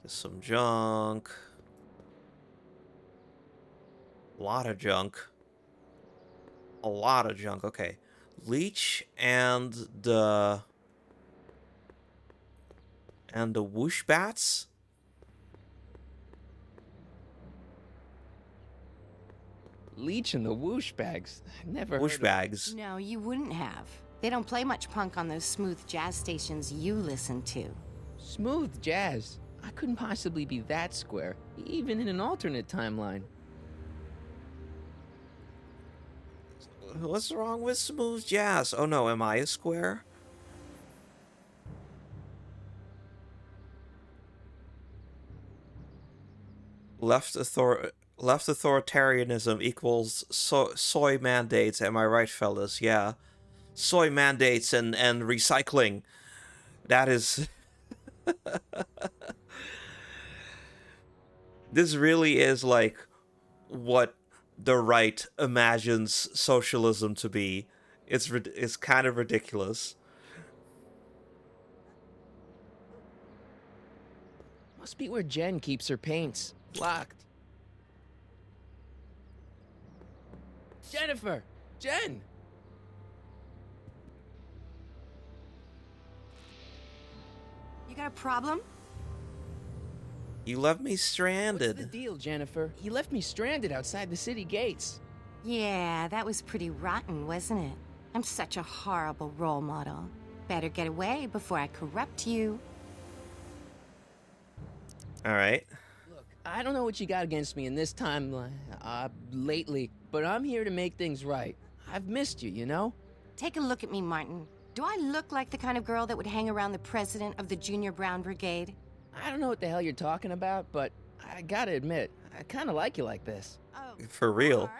There's some junk. A lot of junk. A lot of junk. Okay. Leech and the whoosh bats. Leech and the whoosh bags. I never Whoosh heard of... bags. No, you wouldn't have. They don't play much punk on those smooth jazz stations you listen to. Smooth jazz. I couldn't possibly be that square, even in an alternate timeline. What's wrong with smooth jazz? Oh no, am I a square? Left authoritarianism equals soy mandates. Am I right, fellas? Yeah. Soy mandates and recycling. That is... This really is like what the right imagines socialism to be. It's kind of ridiculous. Must be where Jen keeps her paints. Locked. Jennifer! Jen! You got a problem? You left me What's the stranded. deal, Jennifer? You left me stranded outside the city gates. Yeah, that was pretty rotten, wasn't it? I'm such a horrible role model. Better get away before I corrupt you. Alright. Look, I don't know what you got against me in this timeline, lately, but I'm here to make things right. I've missed you, you know? Take a look at me, Martin. Do I look like the kind of girl that would hang around the president of the Junior Brown Brigade? I don't know what the hell you're talking about, but I gotta admit, I kinda like you like this. Oh, For real.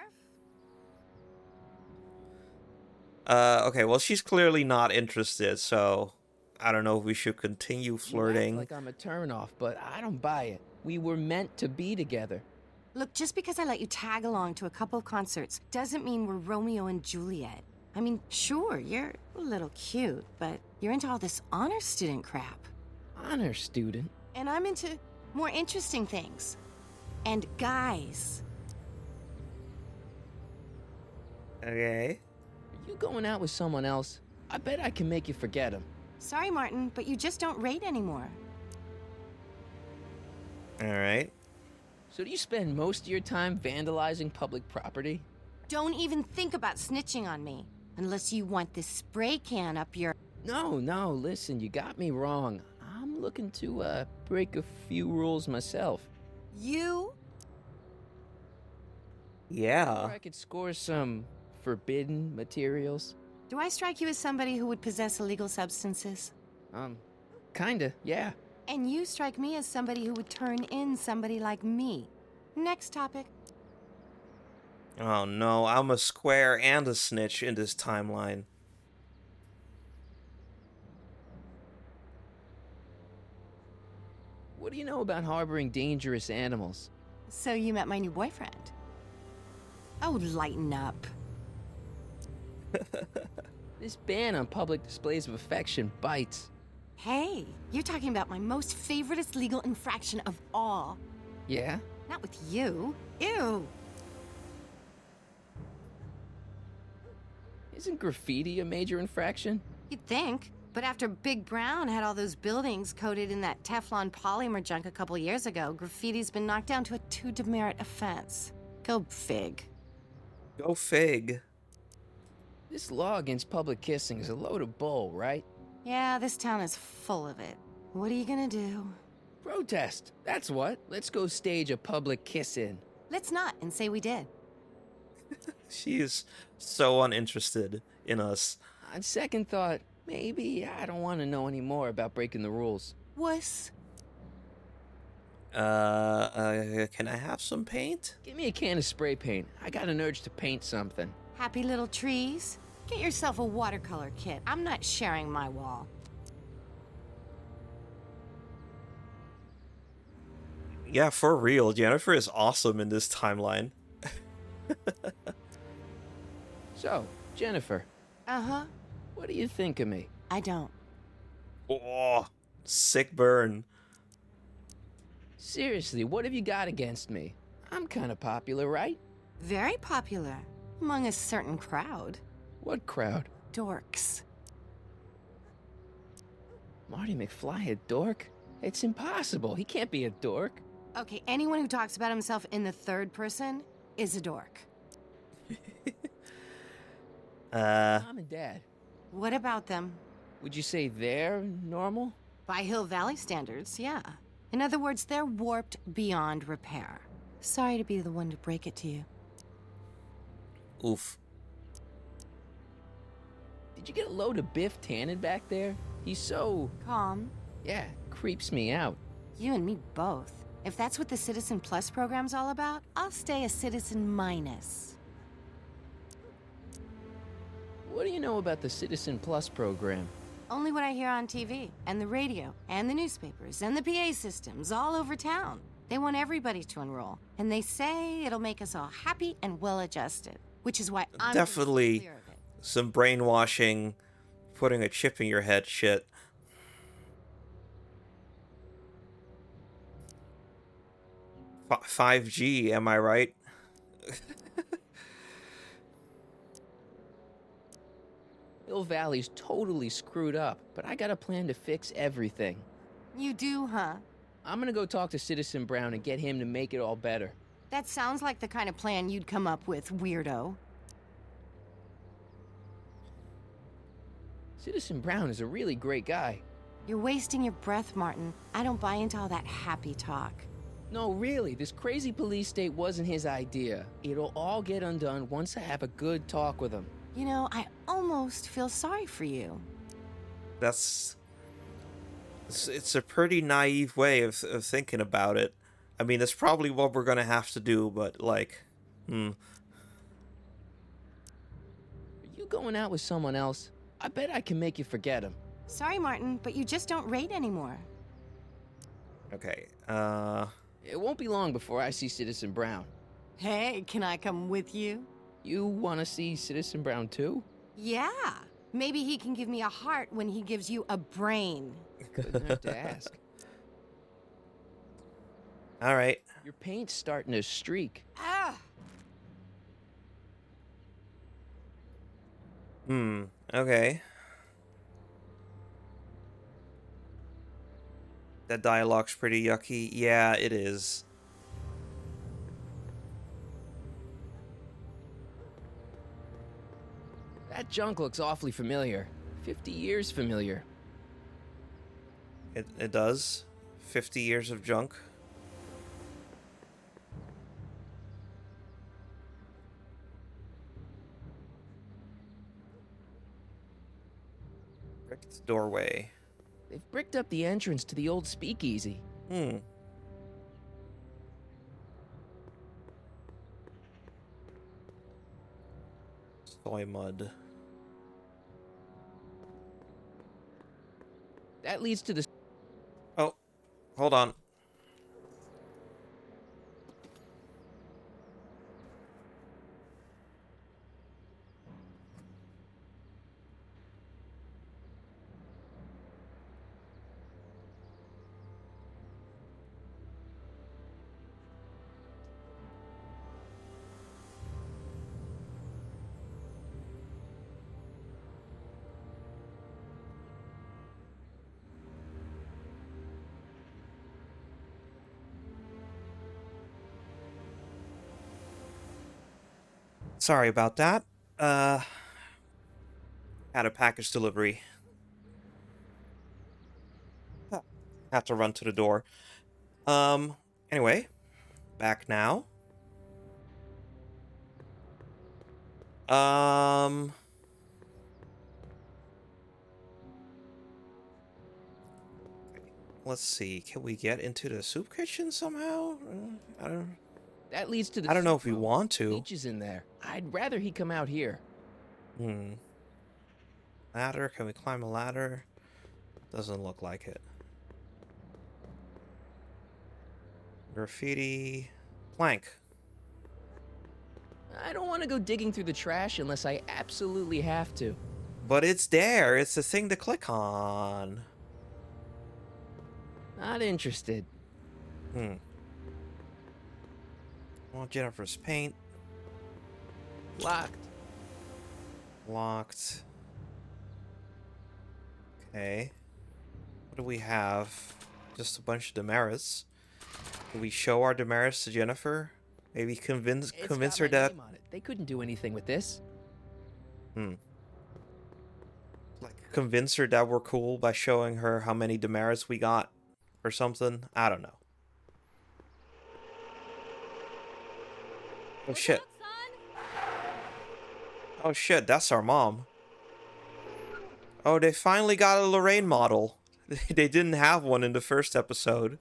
Marv? Okay, well, she's clearly not interested, so I don't know if we should continue flirting. You act like I'm a turnoff, but I don't buy it. We were meant to be together. Look, just because I let you tag along to a couple of concerts doesn't mean we're Romeo and Juliet. I mean, sure, you're a little cute, but you're into all this honor student crap. Honor student? And I'm into more interesting things. And guys. Okay. Are you going out with someone else? I bet I can make you forget him. Sorry, Martin, but you just don't rate anymore. Alright. So do you spend most of your time vandalizing public property? Don't even think about snitching on me. Unless you want this spray can up your... No, listen, you got me wrong. I'm looking to, break a few rules myself. You? Yeah. Or I could score some forbidden materials. Do I strike you as somebody who would possess illegal substances? Kinda, yeah. And you strike me as somebody who would turn in somebody like me. Next topic. Oh no, I'm a square and a snitch in this timeline. What do you know about harboring dangerous animals? So you met my new boyfriend. Oh, lighten up. This ban on public displays of affection bites. Hey, you're talking about my most favoriteest legal infraction of all. Yeah? Not with you. Ew. Isn't graffiti a major infraction? You'd think. But after Big Brown had all those buildings coated in that Teflon polymer junk a couple years ago, graffiti's been knocked down to a 2 demerit offense. Go fig. Go fig. This law against public kissing is a load of bull, right? Yeah, this town is full of it. What are you gonna do? Protest. That's what. Let's go stage a public kiss-in. Let's not and say we did. She is so uninterested in us. On second thought, maybe I don't want to know any more about breaking the rules. Wuss. Can I have some paint? Give me a can of spray paint. I got an urge to paint something. Happy little trees? Get yourself a watercolor kit. I'm not sharing my wall. Yeah, for real. Jennifer is awesome in this timeline. So, Jennifer, Uh-huh. what do you think of me? I don't. Oh, sick burn. Seriously, what have you got against me? I'm kind of popular, right? Very popular. Among a certain crowd. What crowd? Dorks. Marty McFly a dork? It's impossible. He can't be a dork. Okay, anyone who talks about himself in the third person is a dork. Mom and Dad. What about them? Would you say they're normal? By Hill Valley standards, yeah. In other words, they're warped beyond repair. Sorry to be the one to break it to you. Oof. Did you get a load of Biff Tannen back there? He's so... Calm. yeah, creeps me out. You and me both. If that's what the Citizen Plus program's all about, I'll stay a Citizen Minus. What do you know about the Citizen Plus program? Only what I hear on TV, and the radio, and the newspapers, and the PA systems all over town. They want everybody to enroll, and they say it'll make us all happy and well-adjusted, which is why I'm Definitely clear of it. some brainwashing, putting a chip in your head shit. F 5G, am I right? Hill Valley's totally screwed up, but I got a plan to fix everything. You do, huh? I'm gonna go talk to Citizen Brown and get him to make it all better. That sounds like the kind of plan you'd come up with, weirdo. Citizen Brown is a really great guy. You're wasting your breath, Martin. I don't buy into all that happy talk. No, really, this crazy police state wasn't his idea. It'll all get undone once I have a good talk with him. You know, I almost feel sorry for you. That's... It's a pretty naive way of thinking about it. I mean, that's probably what we're gonna have to do, but, like... Are you going out with someone else? I bet I can make you forget him. Sorry, Martin, but you just don't rate anymore. Okay, It won't be long before I see Citizen Brown. Hey, can I come with you? You want to see Citizen Brown too? Yeah. Maybe he can give me a heart when he gives you a brain. Couldn't have to ask. alright. Your paint's starting to streak. Ah! Okay. That dialogue's pretty yucky. Yeah, it is. That junk looks awfully familiar. 50 years familiar. It does. 50 years of junk. Bricked doorway. They've bricked up the entrance to the old speakeasy. Soy mud. That leads to the... Oh, hold on. Sorry about that. Had a package delivery. Had to run to the door. Anyway, back now. Let's see. Can we get into the soup kitchen somehow? I don't. That leads to the... I don't know soup if we room. want to. Peach is in there. I'd rather he come out here. Ladder? Can we climb a ladder? Doesn't look like it. Graffiti. Plank. I don't want to go digging through the trash unless I absolutely have to. But it's there. It's the thing to click on. Not interested. Well, Jennifer's paint. Locked. Locked. Okay. What do we have? Just a bunch of demerits. Can we show our demerits to Jennifer? Maybe convince It's her got my that... name on it. They couldn't do anything with this. Like, convince her that we're cool by showing her how many demerits we got or something. I don't know. Oh shit. Oh shit, that's our mom. Oh, they finally got a Lorraine model. They didn't have one in the first episode.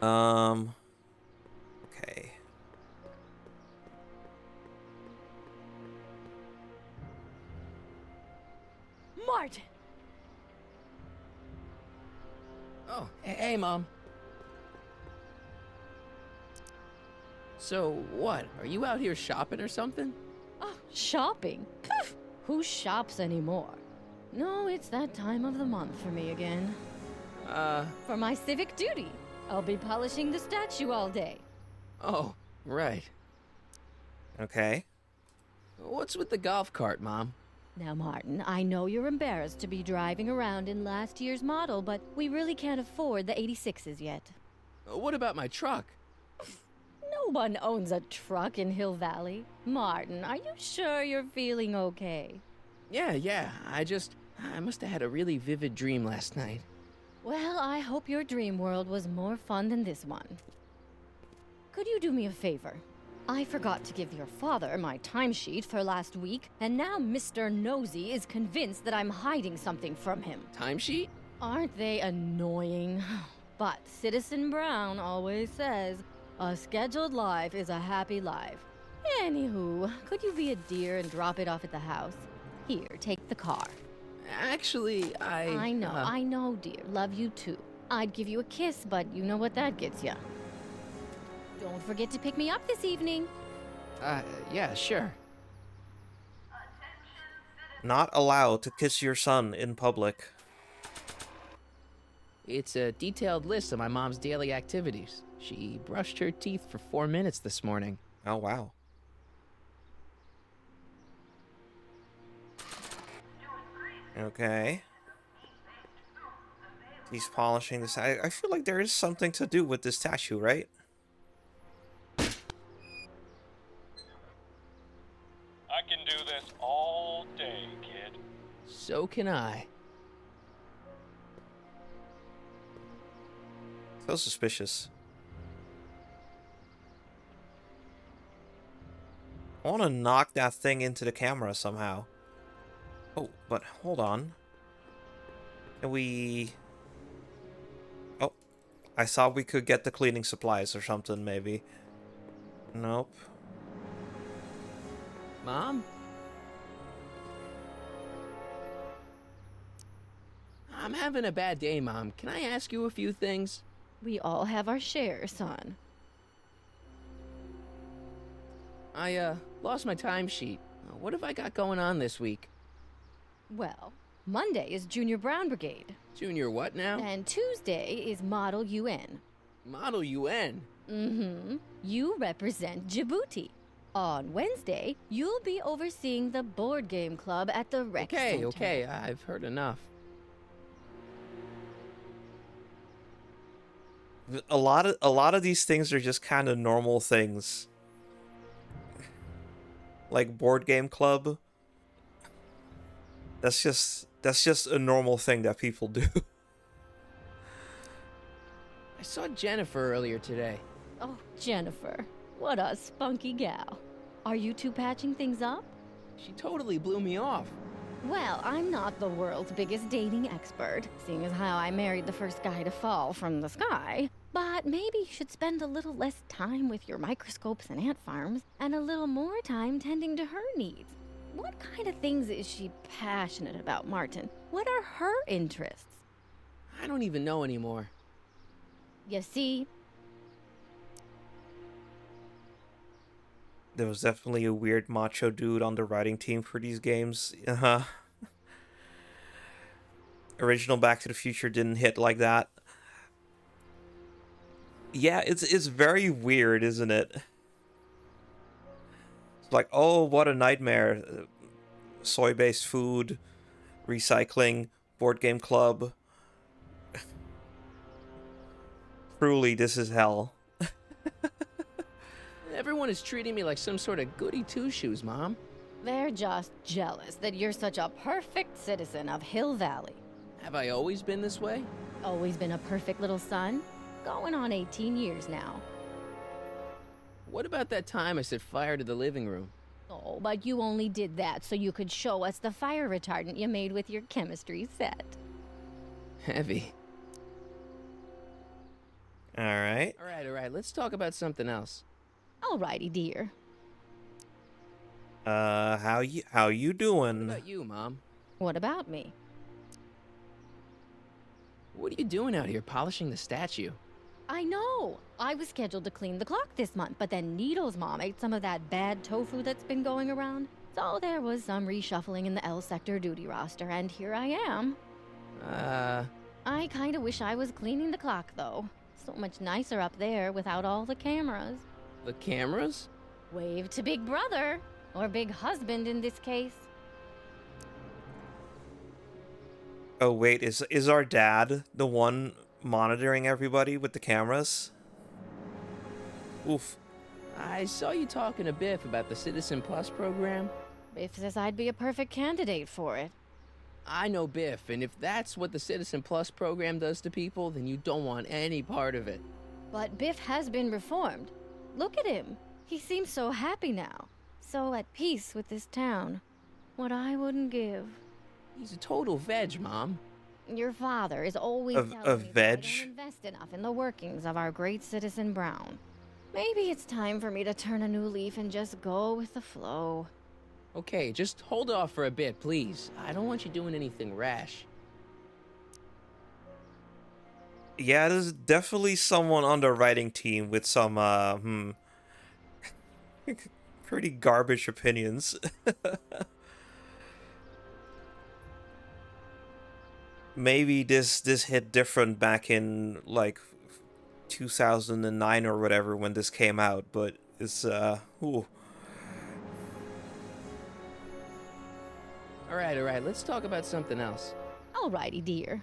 Okay. Martin! Oh, hey, Mom. So, what? Are you out here shopping or something? Oh, shopping? Poof! Who shops anymore? No, it's that time of the month for me again. For my civic duty. I'll be polishing the statue all day. Oh, right. Okay. What's with the golf cart, Mom? Now, Martin, I know you're embarrassed to be driving around in last year's model, but we really can't afford the 86s yet. What about my truck? No one owns a truck in Hill Valley. Martin, are you sure you're feeling okay? Yeah. I must have had a really vivid dream last night. Well, I hope your dream world was more fun than this one. Could you do me a favor? I forgot to give your father my timesheet for last week, and now Mr. Nosy is convinced that I'm hiding something from him. Timesheet? Aren't they annoying? But Citizen Brown always says, a scheduled life is a happy life. Anywho, could you be a dear and drop it off at the house? Here, take the car. Actually, I know, dear. Love you too. I'd give you a kiss, but you know what that gets ya. Don't forget to pick me up this evening. Yeah, sure. Not allowed to kiss your son in public. It's a detailed list of my mom's daily activities. She brushed her teeth for 4 minutes this morning. Oh, wow. Okay. He's polishing this. I feel like there is something to do with this statue, right? I can do this all day, kid. So can I. So suspicious. I want to knock that thing into the camera somehow. Oh, but hold on. Can we... Oh, I thought we could get the cleaning supplies or something, maybe. Nope. Mom? I'm having a bad day, Mom. Can I ask you a few things? We all have our share, son. I, lost my timesheet. What have I got going on this week? Well, Monday is Junior Brown Brigade. Junior what now? And Tuesday is Model UN. Model UN? Mm-hmm. You represent Djibouti. On Wednesday, you'll be overseeing the board game club at the rec center. Okay, I've heard enough. A lot of these things are just kind of normal things. Like board game club. That's just a normal thing that people do. I saw Jennifer earlier today. Oh, Jennifer. What a spunky gal. Are you two patching things up? She totally blew me off. Well, I'm not the world's biggest dating expert, seeing as how I married the first guy to fall from the sky. But maybe you should spend a little less time with your microscopes and ant farms, and a little more time tending to her needs. What kind of things is she passionate about, Martin? What are her interests? I don't even know anymore. You see? There was definitely a weird macho dude on the writing team for these games. Uh-huh. Original Back to the Future didn't hit like that. Yeah, it's very weird, isn't it? It's like, oh, what a nightmare. Soy-based food, recycling, board game club. Truly, this is hell. Everyone is treating me like some sort of goody two-shoes, Mom. They're just jealous that you're such a perfect citizen of Hill Valley. Have I always been this way? Always been a perfect little son. Going on 18 years now. What about that time I set fire to the living room? Oh, but you only did that so you could show us the fire retardant you made with your chemistry set. Heavy. All right. All right, let's talk about something else. Alrighty, dear. How you What doing? about you, Mom? What about me? What are you doing out here polishing the statue? I know. I was scheduled to clean the clock this month, but then Needle's mom ate some of that bad tofu that's been going around. So there was some reshuffling in the L sector duty roster, and here I am. I kinda wish I was cleaning the clock, though. So much nicer up there without all the cameras. The cameras? Wave to Big Brother, or Big Husband in this case. Oh wait, is our dad the one monitoring everybody with the cameras? Oof. I saw you talking to Biff about the Citizen Plus program. Biff says I'd be a perfect candidate for it. I know Biff, and if that's what the Citizen Plus program does to people, then you don't want any part of it. But Biff has been reformed. Look at him. He seems so happy now. So at peace with this town. What I wouldn't give. He's a total veg, Mom. Your father is always A telling me that I veg? don't invest enough in the workings of our great citizen Brown. Maybe it's time for me to turn a new leaf and just go with the flow. Okay, just hold off for a bit, please. I don't want you doing anything rash. Yeah, there's definitely someone on the writing team with some pretty garbage opinions. Maybe this hit different back in like 2009 or whatever when this came out, but it's ooh. All right, let's talk about something else. Alrighty, dear.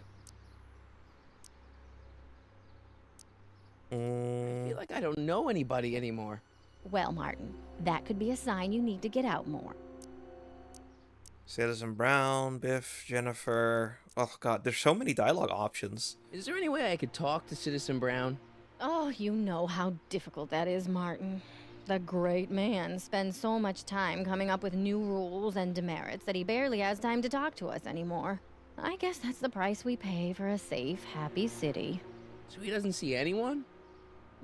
I feel like I don't know anybody anymore. Well, Martin, that could be a sign you need to get out more. Citizen Brown, Biff, Jennifer. Oh god, there's so many dialogue options. Is there any way I could talk to Citizen Brown? Oh, you know how difficult that is, Martin. The great man spends so much time coming up with new rules and demerits that he barely has time to talk to us anymore. I guess that's the price we pay for a safe, happy city. So he doesn't see anyone?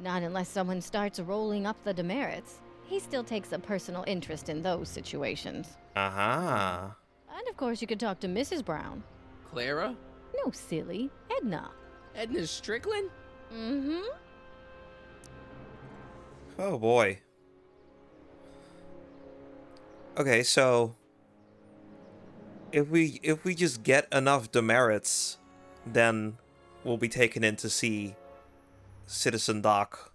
Not unless someone starts rolling up the demerits. He still takes a personal interest in those situations. Uh-huh. And of course you could talk to Mrs. Brown. Clara? No, silly. Edna. Edna Strickland? Mm-hmm. Oh boy. Okay, so if we just get enough demerits, then we'll be taken in to see Citizen Doc.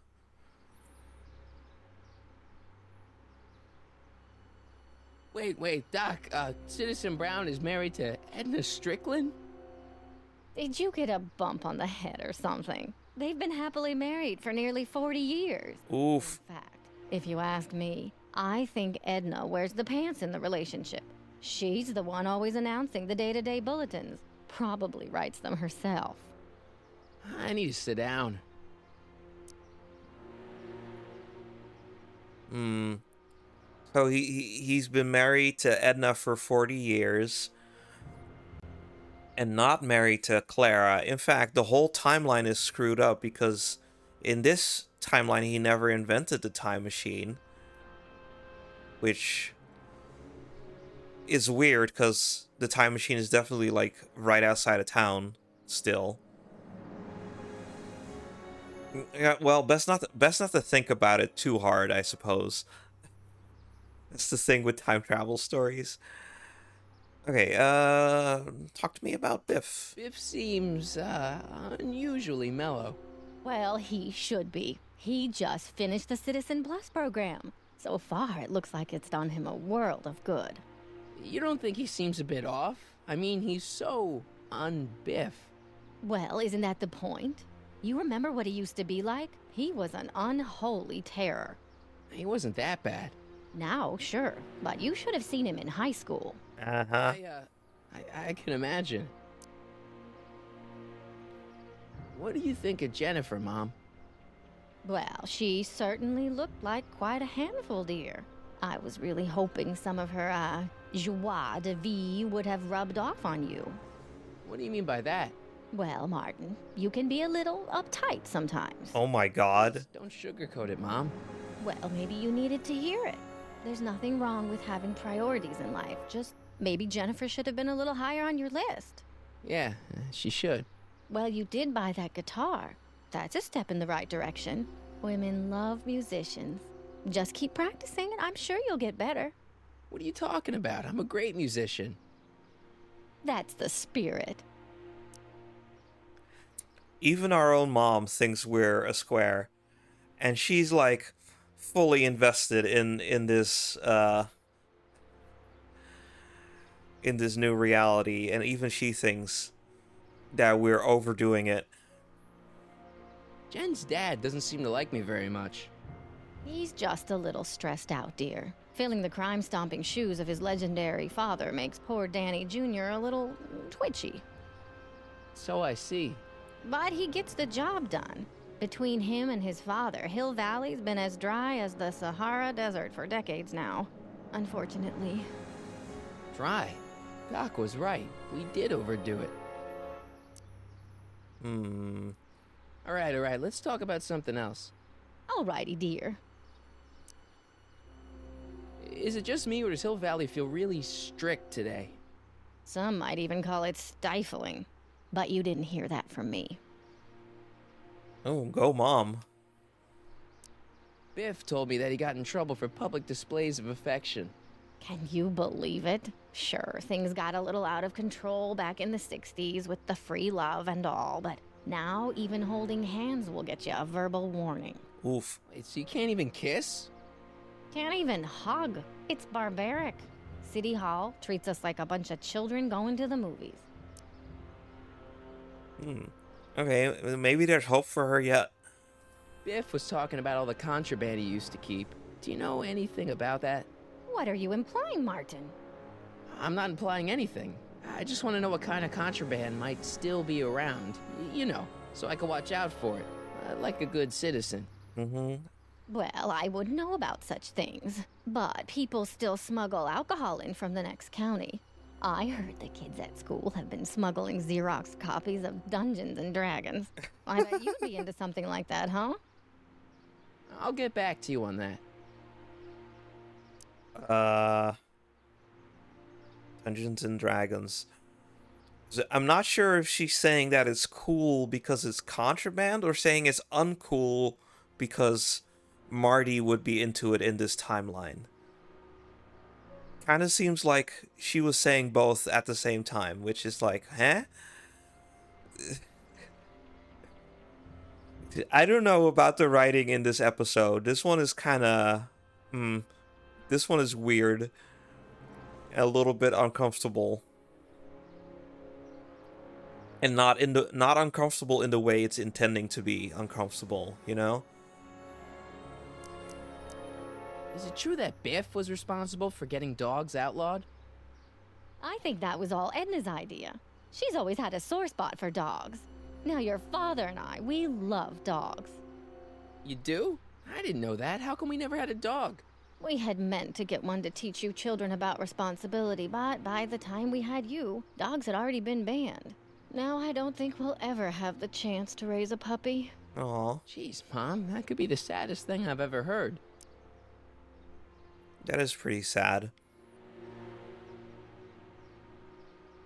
Wait, Doc, Citizen Brown is married to Edna Strickland? Did you get a bump on the head or something? They've been happily married for nearly 40 years. Oof. In fact, if you ask me, I think Edna wears the pants in the relationship. She's the one always announcing the day-to-day bulletins. Probably writes them herself. I need to sit down. So he's been married to Edna for 40 years and not married to Clara. In fact, the whole timeline is screwed up because in this timeline he never invented the time machine, which is weird because the time machine is definitely like right outside of town still. Yeah, well, best not to think about it too hard, I suppose. That's the thing with time travel stories. Okay, talk to me about Biff. Biff seems, unusually mellow. Well, he should be. He just finished the Citizen Plus program. So far, it looks like it's done him a world of good. You don't think he seems a bit off? I mean, he's so un-Biff. Well, isn't that the point? You remember what he used to be like? He was an unholy terror. He wasn't that bad. Now, sure, but you should have seen him in high school. Uh-huh. I can imagine. What do you think of Jennifer, Mom? Well, she certainly looked like quite a handful, dear. I was really hoping some of her, joie de vivre would have rubbed off on you. What do you mean by that? Well, Martin, you can be a little uptight sometimes. Oh my god. Just don't sugarcoat it, Mom. Well, maybe you needed to hear it. There's nothing wrong with having priorities in life. Just maybe Jennifer should have been a little higher on your list. Yeah, she should. Well, you did buy that guitar. That's a step in the right direction. Women love musicians. Just keep practicing and I'm sure you'll get better. What are you talking about? I'm a great musician. That's the spirit. Even our own mom thinks we're a square. And she's like fully invested in this new reality, and even she thinks that we're overdoing it. Jen's dad doesn't seem to like me very much. He's just a little stressed out, dear. Filling the crime-stomping shoes of his legendary father makes poor Danny Jr. a little twitchy. So I see. But he gets the job done. Between him and his father, Hill Valley's been as dry as the Sahara Desert for decades now. Unfortunately. Dry. Doc was right. We did overdo it. All right, let's talk about something else. Alrighty, dear. Is it just me, or does Hill Valley feel really strict today? Some might even call it stifling. But you didn't hear that from me. Oh, go mom. Biff told me that he got in trouble for public displays of affection. Can you believe it? Sure, things got a little out of control back in the 60s with the free love and all, but now even holding hands will get you a verbal warning. Oof. Wait, so you can't even kiss? Can't even hug. It's barbaric. City Hall treats us like a bunch of children going to the movies. Okay, maybe there's hope for her yet. Biff was talking about all the contraband he used to keep. Do you know anything about that? What are you implying, Martin? I'm not implying anything. I just want to know what kind of contraband might still be around. You know, so I can watch out for it. Like a good citizen. Well, I wouldn't know about such things. But people still smuggle alcohol in from the next county. I heard the kids at school have been smuggling Xerox copies of Dungeons and Dragons. I bet you'd be into something like that, huh? I'll get back to you on that. Dungeons and Dragons. I'm not sure if she's saying that it's cool because it's contraband, or saying it's uncool because Marty would be into it in this timeline. Kind of seems like she was saying both at the same time, which is like, huh? I don't know about the writing in this episode. This one is kind of, this one is weird. A little bit uncomfortable. And not uncomfortable in the way it's intending to be uncomfortable, you know? Is it true that Biff was responsible for getting dogs outlawed? I think that was all Edna's idea. She's always had a sore spot for dogs. Now your father and I, we love dogs. You do? I didn't know that. How come we never had a dog? We had meant to get one to teach you children about responsibility, but by the time we had you, dogs had already been banned. Now I don't think we'll ever have the chance to raise a puppy. Aw. Jeez, Mom, that could be the saddest thing I've ever heard. That is pretty sad.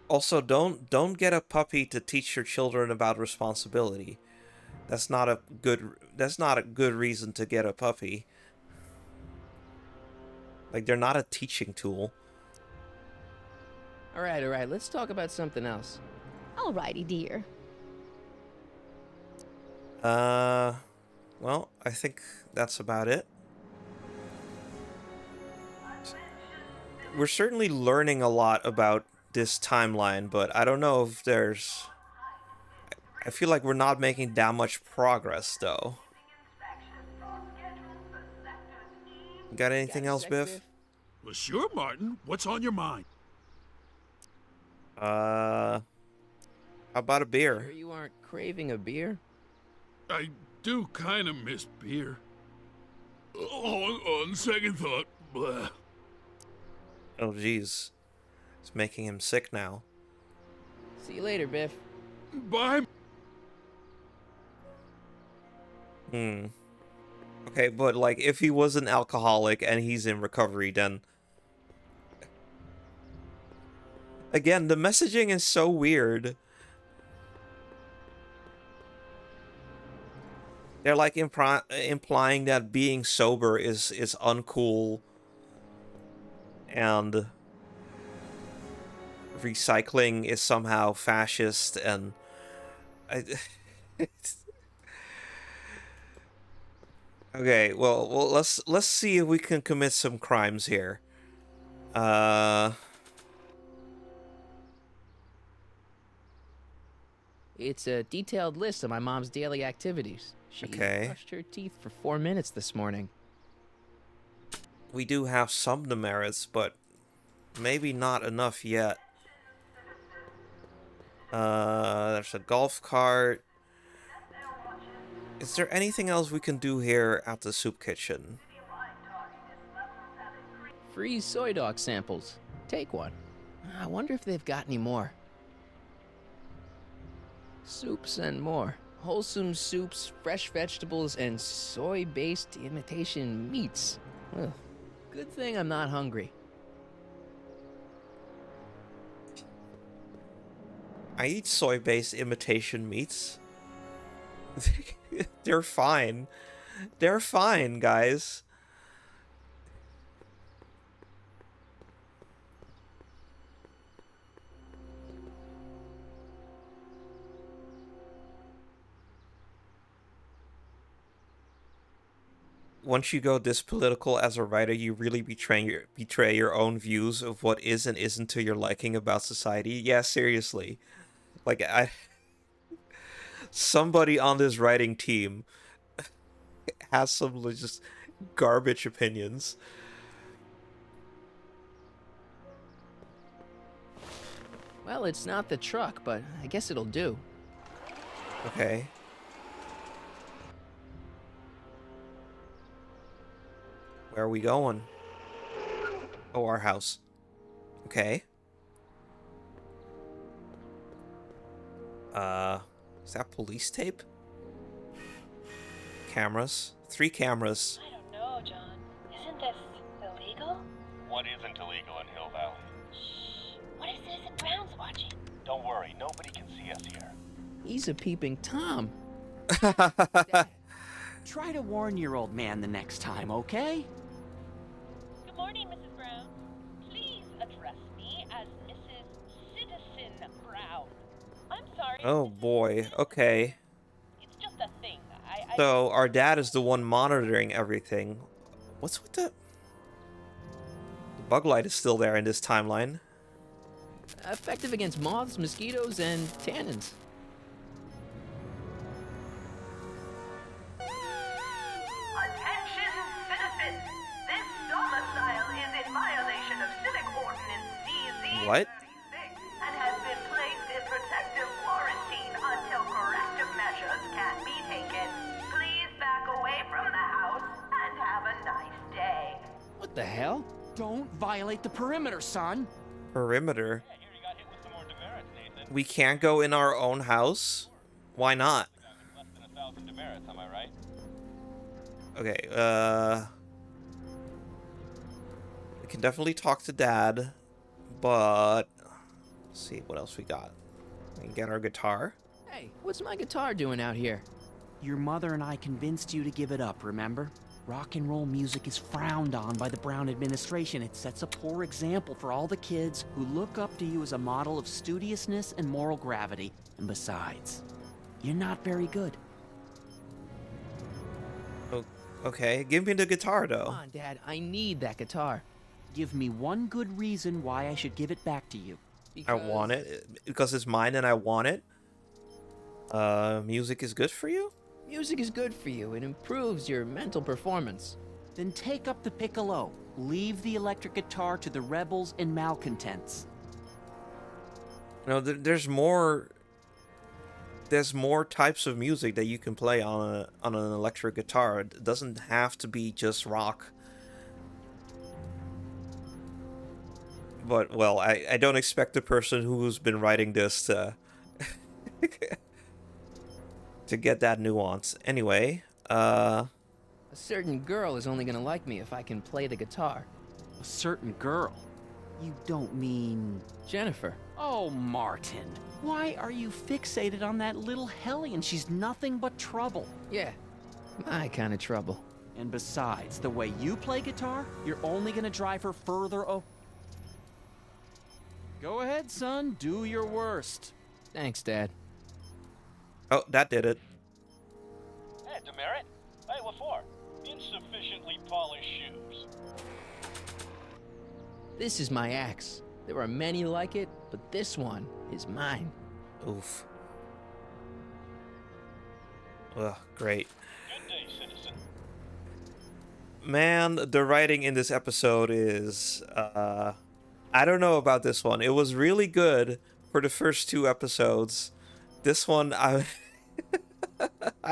Also, don't get a puppy to teach your children about responsibility. That's not a good reason to get a puppy. Like, they're not a teaching tool. All right, let's talk about something else. Alrighty, dear. Well, I think that's about it. We're certainly learning a lot about this timeline, but I don't know if there's... I feel like we're not making that much progress, though. Got anything else, Biff? Well, sure, Martin. What's on your mind? How about a beer? Sure you aren't craving a beer? I do kind of miss beer. On second thought, blah. Oh, jeez. It's making him sick now. See you later, Biff. Bye. Okay, but like, if he was an alcoholic and he's in recovery, then... Again, the messaging is so weird. They're like implying that being sober is uncool. And recycling is somehow fascist, and... Okay, well, let's see if we can commit some crimes here. It's a detailed list of my mom's daily activities. She brushed her teeth for 4 minutes this morning. We do have some demerits, but maybe not enough yet. There's a golf cart. Is there anything else we can do here at the soup kitchen? Free soy dog samples. Take one. I wonder if they've got any more. Soups and more. Wholesome soups, fresh vegetables, and soy-based imitation meats. Ugh. Good thing I'm not hungry. I eat soy-based imitation meats. They're fine. They're fine, guys. Once you go this political as a writer, you really betray your own views of what is and isn't to your liking about society. Yeah, seriously. Like, somebody on this writing team has some just garbage opinions. Well, it's not the truck, but I guess it'll do. Okay. Where are we going? Oh, our house. Okay. Is that police tape? Cameras. 3 cameras. I don't know, John. Isn't this illegal? What isn't illegal in Hill Valley? Shh. What if Citizen Brown's watching? Don't worry, nobody can see us here. He's a peeping Tom. Try to warn your old man the next time, okay? Good morning, Mrs. Brown. Please address me as Mrs. Citizen Brown. I'm sorry. Oh boy, okay. It's just a thing. So, our dad is the one monitoring everything. What's with the... The bug light is still there in this timeline. Effective against moths, mosquitoes, and tannins. Attention, citizens! This domicile is in violation of Civic Ordinance CZ What? 36 and has been placed in protective quarantine until corrective measures can be taken. Please back away from the house and have a nice day. What the hell? Don't violate the perimeter, son. Perimeter. Yeah, here you got hit with some more demerits, Nathan. We can't go in our own house? Why not? Less than 1,000 demerits, am I right? Okay, we can definitely talk to Dad, but... Let's see what else we got. We can get our guitar. Hey, what's my guitar doing out here? Your mother and I convinced you to give it up, remember? Rock and roll music is frowned on by the Brown administration. It sets a poor example for all the kids who look up to you as a model of studiousness and moral gravity. And besides, you're not very good. Oh, okay, give me the guitar, Come though. on, Dad, I need that guitar. Give me one good reason why I should give it back to you. I want it, because it's mine and I want it. Music is good for you? Music is good for you. It improves your mental performance. Then take up the piccolo. Leave the electric guitar to the rebels and malcontents. No, there's more. There's more types of music that you can play on an electric guitar. It doesn't have to be just rock. But well, I don't expect the person who's been writing this to to get that nuance. Anyway, A certain girl is only gonna like me if I can play the guitar. A certain girl? You don't mean... Jennifer. Oh, Martin. Why are you fixated on that little hellion? She's nothing but trouble. Yeah, my kind of trouble. And besides, the way you play guitar, you're only gonna drive her further Go ahead, son. Do your worst. Thanks, Dad. oh, that did it. Hey, demerit. Hey, what for? Insufficiently polished shoes. This is my axe. There are many like it, but this one is mine. Oof. Ugh, great. Good day, citizen. Man, the writing in this episode is, I don't know about this one. It was really good for the first 2 episodes. This one, I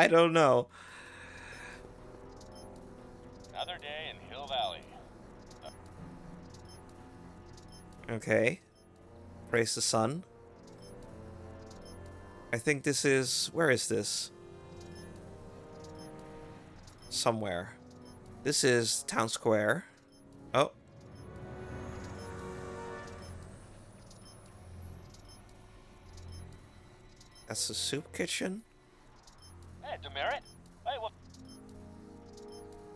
don't know. Another day in Hill Valley. Okay. Praise the sun. I think this is... Where is this? Somewhere. This is Town Square. Oh. That's the soup kitchen. Hey, demerit. Hey, what?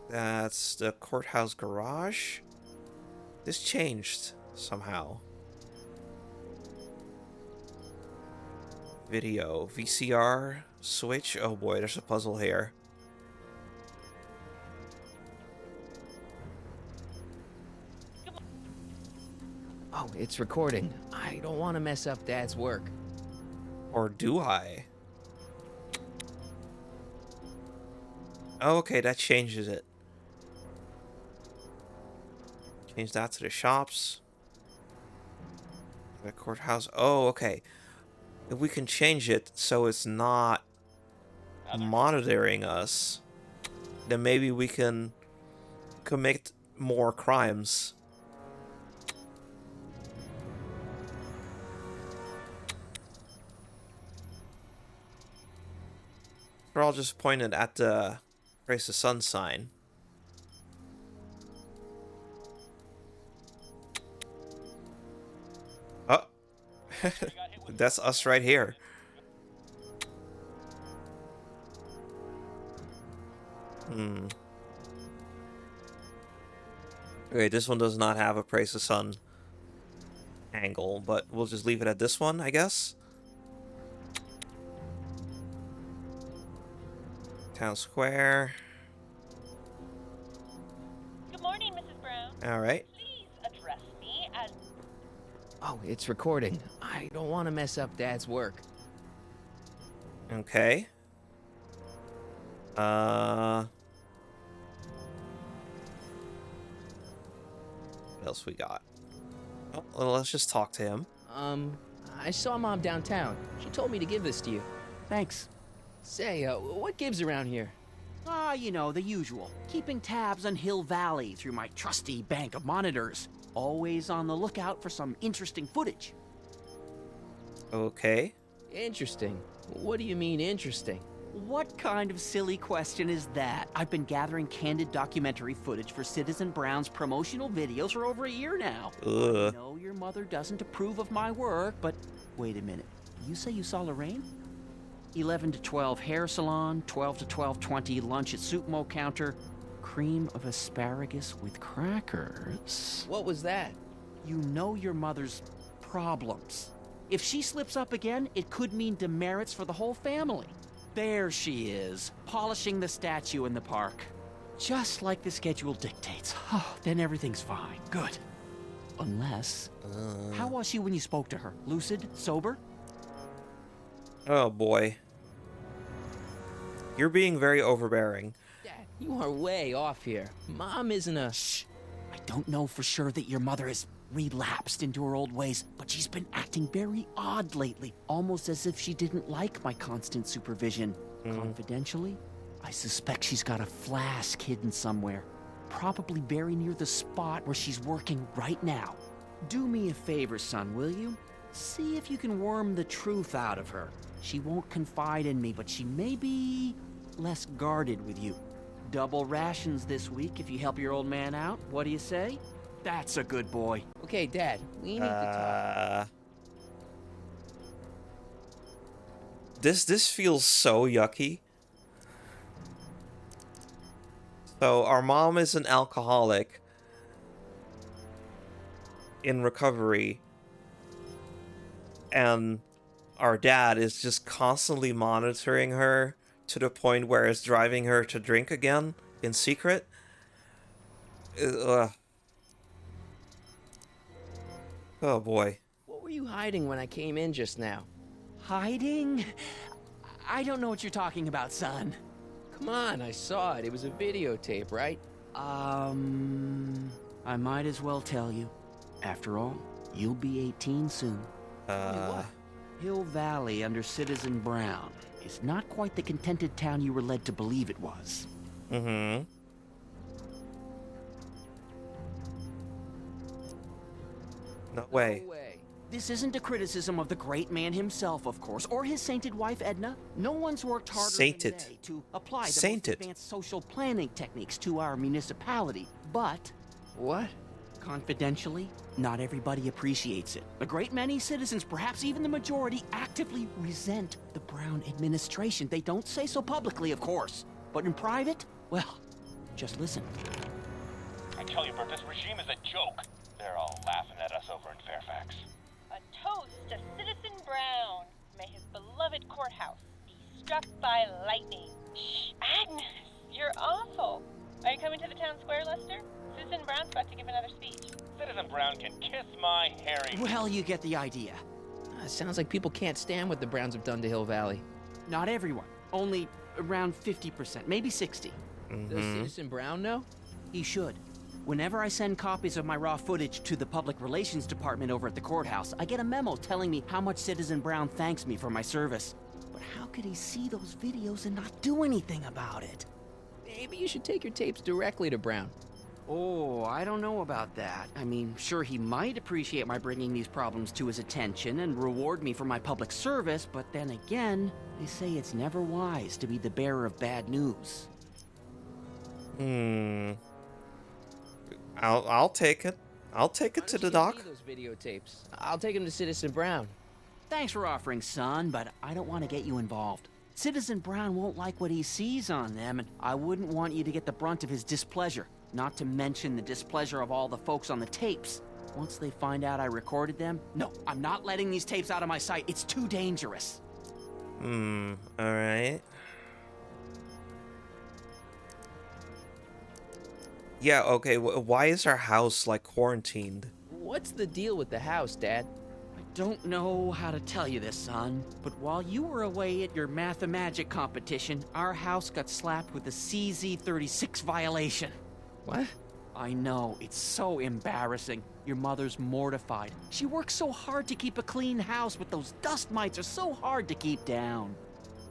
That's the courthouse garage. This changed somehow. Video. VCR. Switch. Oh boy, there's a puzzle here. Oh, it's recording. I don't want to mess up Dad's work. Or do I? Oh, okay, that changes it. Change that to the shops. The courthouse. Oh, okay. If we can change it so it's not monitoring us, then maybe we can commit more crimes. We're all just pointed at the Praise the Sun sign. Oh. That's us right here. Okay, this one does not have a Praise the Sun angle, but we'll just leave it at this one, I guess. Town Square. Good morning, Mrs. Brown. Alright. Please address me as... Oh, it's recording. I don't want to mess up Dad's work. Okay. What else we got? Oh, well, let's just talk to him. I saw Mom downtown. She told me to give this to you. Thanks. Say, what gives around here? Ah, you know, the usual. Keeping tabs on Hill Valley through my trusty bank of monitors. Always on the lookout for some interesting footage. Okay. Interesting. What do you mean, interesting? What kind of silly question is that? I've been gathering candid documentary footage for Citizen Brown's promotional videos for over a year now. Ugh. I know your mother doesn't approve of my work, but wait a minute. You say you saw Lorraine? 11 to 12 hair salon, 12 to 12:20 lunch at soup mo counter, cream of asparagus with crackers. What was that? You know your mother's problems. If she slips up again, it could mean demerits for the whole family. There she is, polishing the statue in the park. Just like the schedule dictates. Oh, then everything's fine. Good. Unless... How was she when you spoke to her? Lucid? Sober? Oh boy. You're being very overbearing. Dad, You are way off here. Mom isn't a... Shh. I don't know for sure that your mother has relapsed into her old ways, but she's been acting very odd lately, almost as if she didn't like my constant supervision. Confidentially, I suspect she's got a flask hidden somewhere, probably very near the spot where she's working right now. Do me a favor, son, will you? See if you can worm the truth out of her. She won't confide in me, but she may be less guarded with you. Double rations this week if you help your old man out. What do you say? That's a good boy. Okay, Dad, we need to talk. This feels so yucky. So our mom is an alcoholic in recovery, and our dad is just constantly monitoring her to the point where it's driving her to drink again in secret. Oh boy. What were you hiding when I came in just now? Hiding? I don't know what you're talking about, son. Come on, I saw it. It was a videotape, right? I might as well tell you. After all, you'll be 18 soon. What? Hill Valley under Citizen Brown is not quite the contented town you were led to believe it was. Mm-hmm. No way. No way. This isn't a criticism of the great man himself, of course, or his sainted wife, Edna. No one's worked harder Sainted. than they to apply the Sainted. most advanced social planning techniques to our municipality. But, What? confidentially, not everybody appreciates it. A great many citizens, perhaps even the majority, actively resent the Brown administration. They don't say so publicly, of course. But in private, well, just listen. I tell you, Bert, this regime is a joke. They're all laughing at us over in Fairfax. A toast to Citizen Brown. May his beloved courthouse be struck by lightning. Shh, Agnes, you're awful. Are you coming to the town square, Lester? Citizen Brown's about to give another speech. Citizen Brown can kiss my hairy... Well, you get the idea. Sounds like people can't stand what the Browns have done to Hill Valley. Not everyone. Only around 50%, maybe 60. Does Citizen Brown know? He should. Whenever I send copies of my raw footage to the Public Relations Department over at the courthouse, I get a memo telling me how much Citizen Brown thanks me for my service. But how could he see those videos and not do anything about it? Maybe you should take your tapes directly to Brown. Oh, I don't know about that. I mean, sure, he might appreciate my bringing these problems to his attention and reward me for my public service, but then again, they say it's never wise to be the bearer of bad news. I'll take it. I'll take it to the doc. Those videotapes. I'll take them to Citizen Brown. Thanks for offering, son, but I don't want to get you involved. Citizen Brown won't like what he sees on them, and I wouldn't want you to get the brunt of his displeasure. Not to mention the displeasure of all the folks on the tapes. Once they find out I recorded them, no, I'm not letting these tapes out of my sight. It's too dangerous. Alright. Yeah, okay, why is our house, like, quarantined? What's the deal with the house, Dad? I don't know how to tell you this, son, but while you were away at your Math-O-Magic competition, our house got slapped with a CZ36 violation. What? I know, it's so embarrassing. Your mother's mortified. She works so hard to keep a clean house, but those dust mites are so hard to keep down.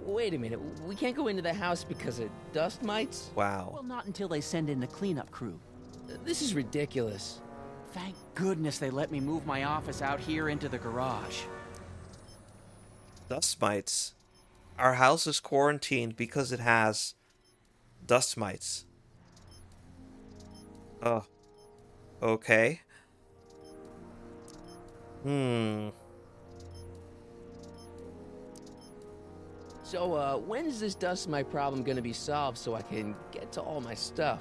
Wait a minute, we can't go into the house because of dust mites? Wow. Well, not until they send in the cleanup crew. This is ridiculous. Thank goodness they let me move my office out here into the garage. Dust mites. Our house is quarantined because it has dust mites. Oh. Okay. So, when's this dust mite problem gonna be solved so I can get to all my stuff?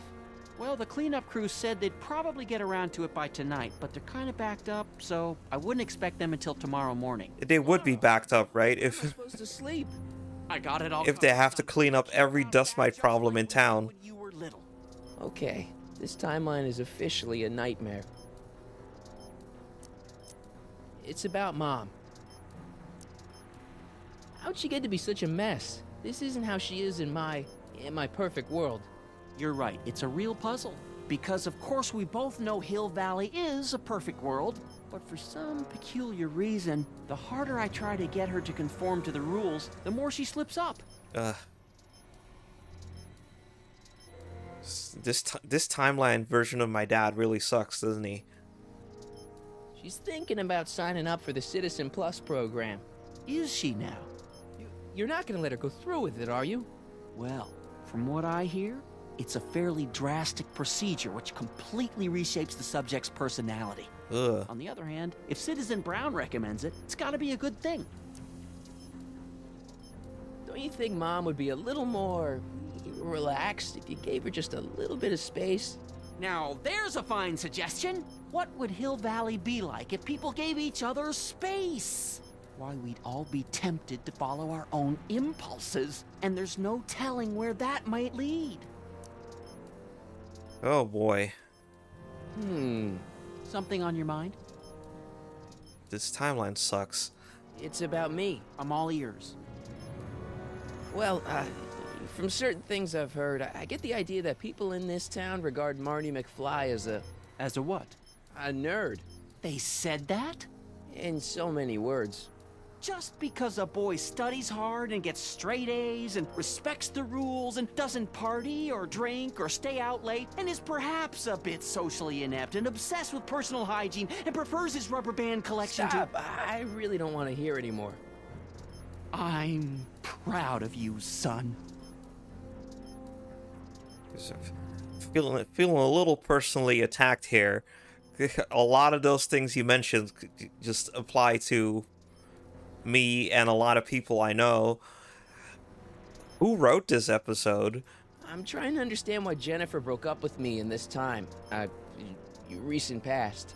Well, the cleanup crew said they'd probably get around to it by tonight, but they're kind of backed up, so I wouldn't expect them until tomorrow morning. They would be backed up, right? I'm supposed to sleep. I got it all. If they have to clean up every dust mite problem in town. When you were little. Okay, this timeline is officially a nightmare. It's about Mom. How'd she get to be such a mess? This isn't how she is in my perfect world. You're right, it's a real puzzle. Because of course we both know Hill Valley is a perfect world, but for some peculiar reason, the harder I try to get her to conform to the rules, the more she slips up. This timeline version of my dad really sucks, doesn't he? She's thinking about signing up for the Citizen Plus program. Is she now? You're not gonna let her go through with it, are you? Well, from what I hear, it's a fairly drastic procedure which completely reshapes the subject's personality. Ugh. On the other hand, if Citizen Brown recommends it, it's gotta be a good thing. Don't you think Mom would be a little more relaxed if you gave her just a little bit of space? Now, there's a fine suggestion. What would Hill Valley be like if people gave each other space? Why, we'd all be tempted to follow our own impulses, and there's no telling where that might lead. Oh boy. Something on your mind? This timeline sucks. It's about me. I'm all ears. Well, from certain things I've heard, I get the idea that people in this town regard Marty McFly as a... As a what? A nerd. They said that? In so many words. Just because a boy studies hard and gets straight A's and respects the rules and doesn't party or drink or stay out late and is perhaps a bit socially inept and obsessed with personal hygiene and prefers his rubber band collection Stop. I really don't want to hear anymore. I'm proud of you, son. Feeling a little personally attacked here. A lot of those things you mentioned just apply to me and a lot of people I know. Who wrote this episode? I'm trying to understand why Jennifer broke up with me in this time. Recent past.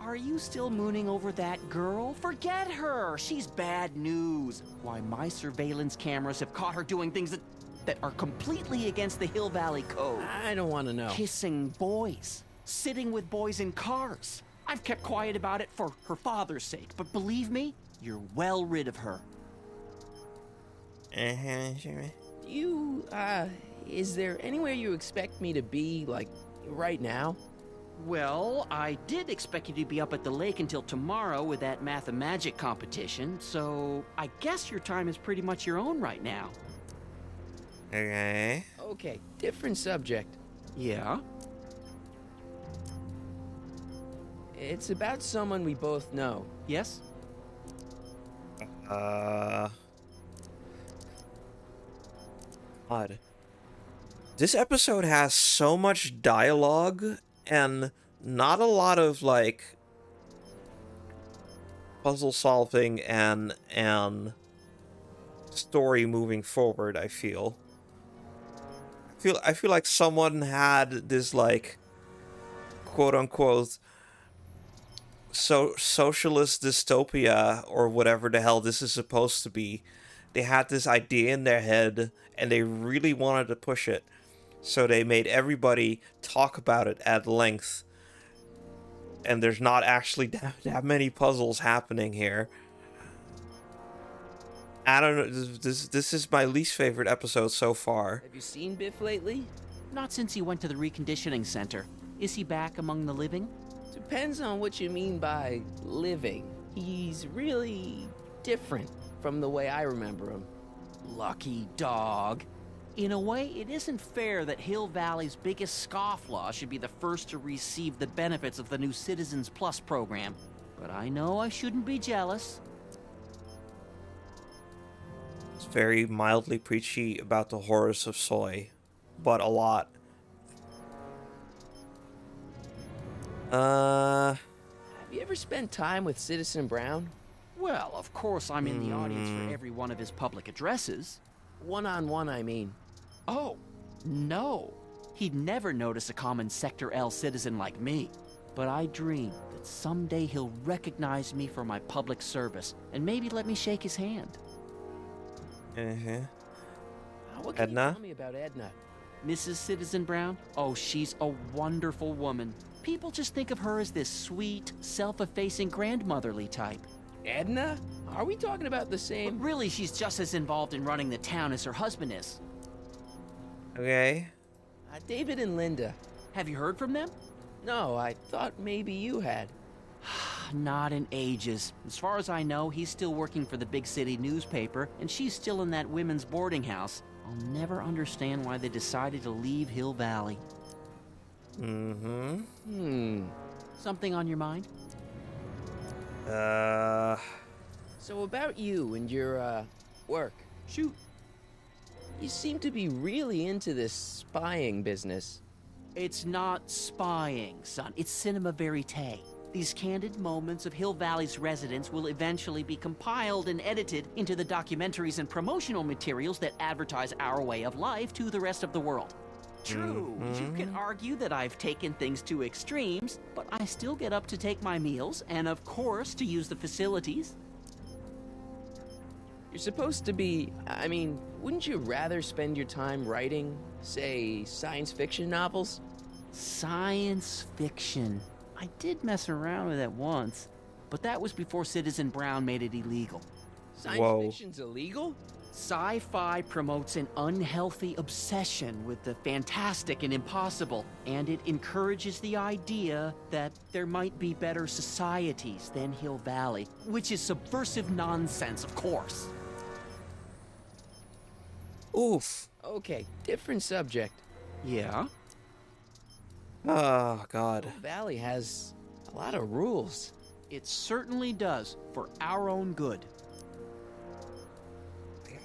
Are you still mooning over that girl? Forget her! She's bad news. Why, my surveillance cameras have caught her doing things that are completely against the Hill Valley Code. I don't want to know. Kissing boys. Sitting with boys in cars. I've kept quiet about it for her father's sake, but believe me, you're well rid of her. Is there anywhere you expect me to be, like, right now? Well, I did expect you to be up at the lake until tomorrow with that math-magic competition, so I guess your time is pretty much your own right now. Okay. Okay, different subject. Yeah? It's about someone we both know. Yes? Odd. This episode has so much dialogue and not a lot of, like, puzzle solving and story moving forward, I feel. I feel like someone had this, like, quote unquote socialist dystopia or whatever the hell this is supposed to be. They had this idea in their head and they really wanted to push it. So they made everybody talk about it at length. And there's not actually that many puzzles happening here. I don't know, this is my least favorite episode so far. Have you seen Biff lately? Not since he went to the reconditioning center. Is he back among the living? Depends on what you mean by living. He's really different from the way I remember him. Lucky dog. In a way, it isn't fair that Hill Valley's biggest scofflaw should be the first to receive the benefits of the new Citizens Plus program. But I know I shouldn't be jealous. It's very mildly preachy about the horrors of soy, but a lot. Have you ever spent time with Citizen Brown? Well, of course I'm in the audience for every one of his public addresses. One-on-one, I mean. Oh, no. He'd never notice a common Sector L citizen like me. But I dream that someday he'll recognize me for my public service and maybe let me shake his hand. What can Edna? you tell me about Edna? Mrs. Citizen Brown? Oh, she's a wonderful woman. People just think of her as this sweet, self-effacing grandmotherly type. Edna? Are we talking about the same? But really, she's just as involved in running the town as her husband is. Okay. David and Linda. Have you heard from them? No, I thought maybe you had. Not in ages. As far as I know, he's still working for the big city newspaper, and she's still in that women's boarding house. I'll never understand why they decided to leave Hill Valley. Something on your mind? So about you and your, work. Shoot. You seem to be really into this spying business. It's not spying, son. It's cinema verite. These candid moments of Hill Valley's residents will eventually be compiled and edited into the documentaries and promotional materials that advertise our way of life to the rest of the world. True, you can argue that I've taken things to extremes, but I still get up to take my meals, and of course to use the facilities. You're supposed to be... I mean, wouldn't you rather spend your time writing, say, science fiction novels? Science fiction. I did mess around with it once, but that was before Citizen Brown made it illegal. Science fiction's illegal? Sci-fi promotes an unhealthy obsession with the fantastic and impossible, and it encourages the idea that there might be better societies than Hill Valley, which is subversive nonsense, of course. Oof. Okay, different subject. Yeah? Oh, God. Hill Valley has a lot of rules. It certainly does, for our own good.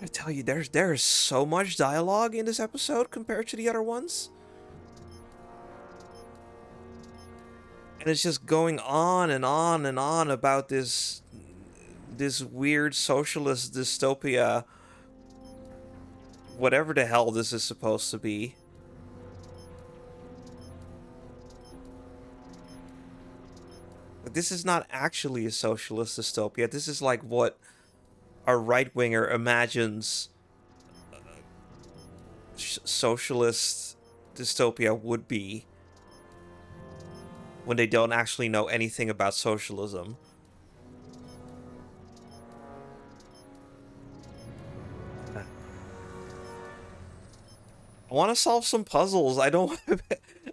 I tell you, there's so much dialogue in this episode compared to the other ones. And it's just going on and on and on about this weird socialist dystopia. Whatever the hell this is supposed to be. But this is not actually a socialist dystopia. This is like what a right-winger imagines socialist dystopia would be when they don't actually know anything about socialism. I want to solve some puzzles. I don't.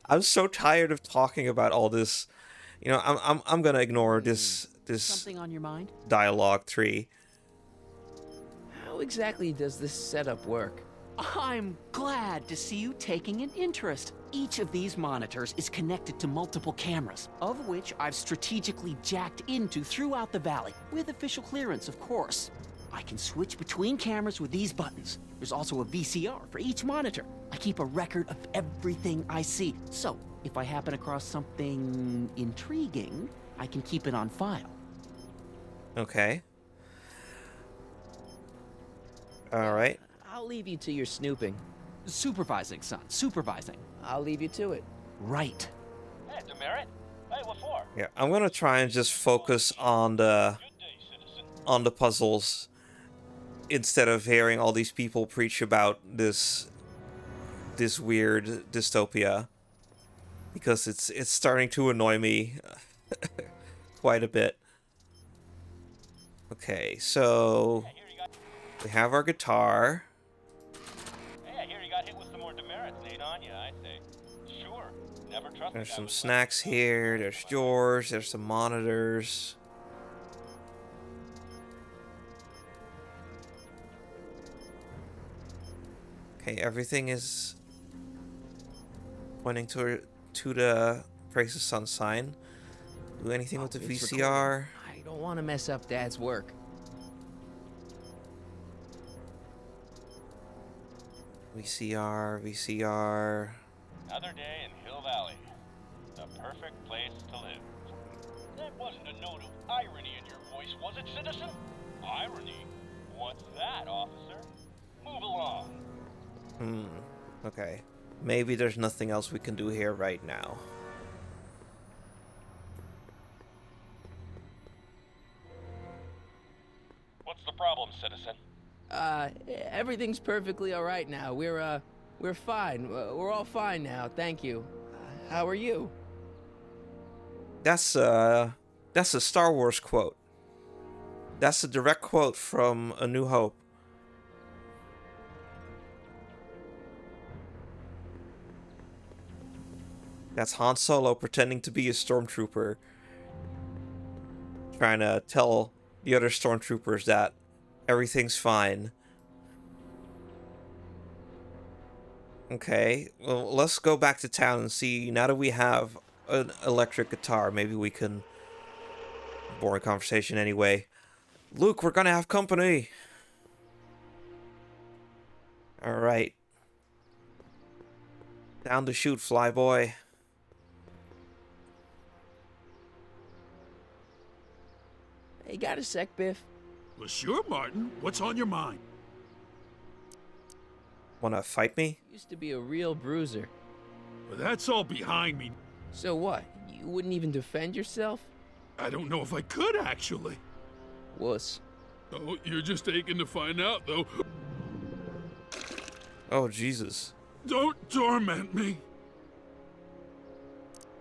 I'm so tired of talking about all this. You know, I'm gonna ignore this Something on your mind? dialogue tree. How exactly does this setup work? I'm glad to see you taking an interest. Each of these monitors is connected to multiple cameras, of which I've strategically jacked into throughout the valley, with official clearance, of course. I can switch between cameras with these buttons. There's also a VCR for each monitor. I keep a record of everything I see, so if I happen across something intriguing, I can keep it on file. Okay. Alright. I'll leave you to your snooping. Supervising, son, supervising. I'll leave you to it. Right. Hey, Demerit. Hey, what for? Yeah, I'm gonna try and just focus on the puzzles instead of hearing all these people preach about this weird dystopia, because it's starting to annoy me quite a bit. Okay, so we have our guitar. Hey, I hear you got hit with some more demerits laid on you, I say. Sure. Never trust There's some snacks here, there's drawers, there's some monitors. Okay, everything is pointing to the Praise the Sun sign. Do anything with the VCR? I don't want to mess up Dad's work. VCR. Another day in Hill Valley. The perfect place to live. That wasn't a note of irony in your voice, was it, citizen? Irony? What's that, officer? Move along. Okay. Maybe there's nothing else we can do here right now. What's the problem, citizen? Everything's perfectly all right now. We're fine. We're all fine now. Thank you. How are you? That's a Star Wars quote. That's a direct quote from A New Hope. That's Han Solo pretending to be a stormtrooper, trying to tell the other stormtroopers that everything's fine. Okay, well, let's go back to town and see, now that we have an electric guitar, maybe we can... Boring conversation anyway. Luke, we're gonna have company! Alright. Down to shoot, flyboy. Hey, got a sec, Biff? Well, sure, Martin. What's on your mind? Wanna fight me? Used to be a real bruiser. Well, that's all behind me. So what? You wouldn't even defend yourself? I don't know if I could, actually. Wuss. Oh, you're just aching to find out, though. Oh, Jesus. Don't torment me.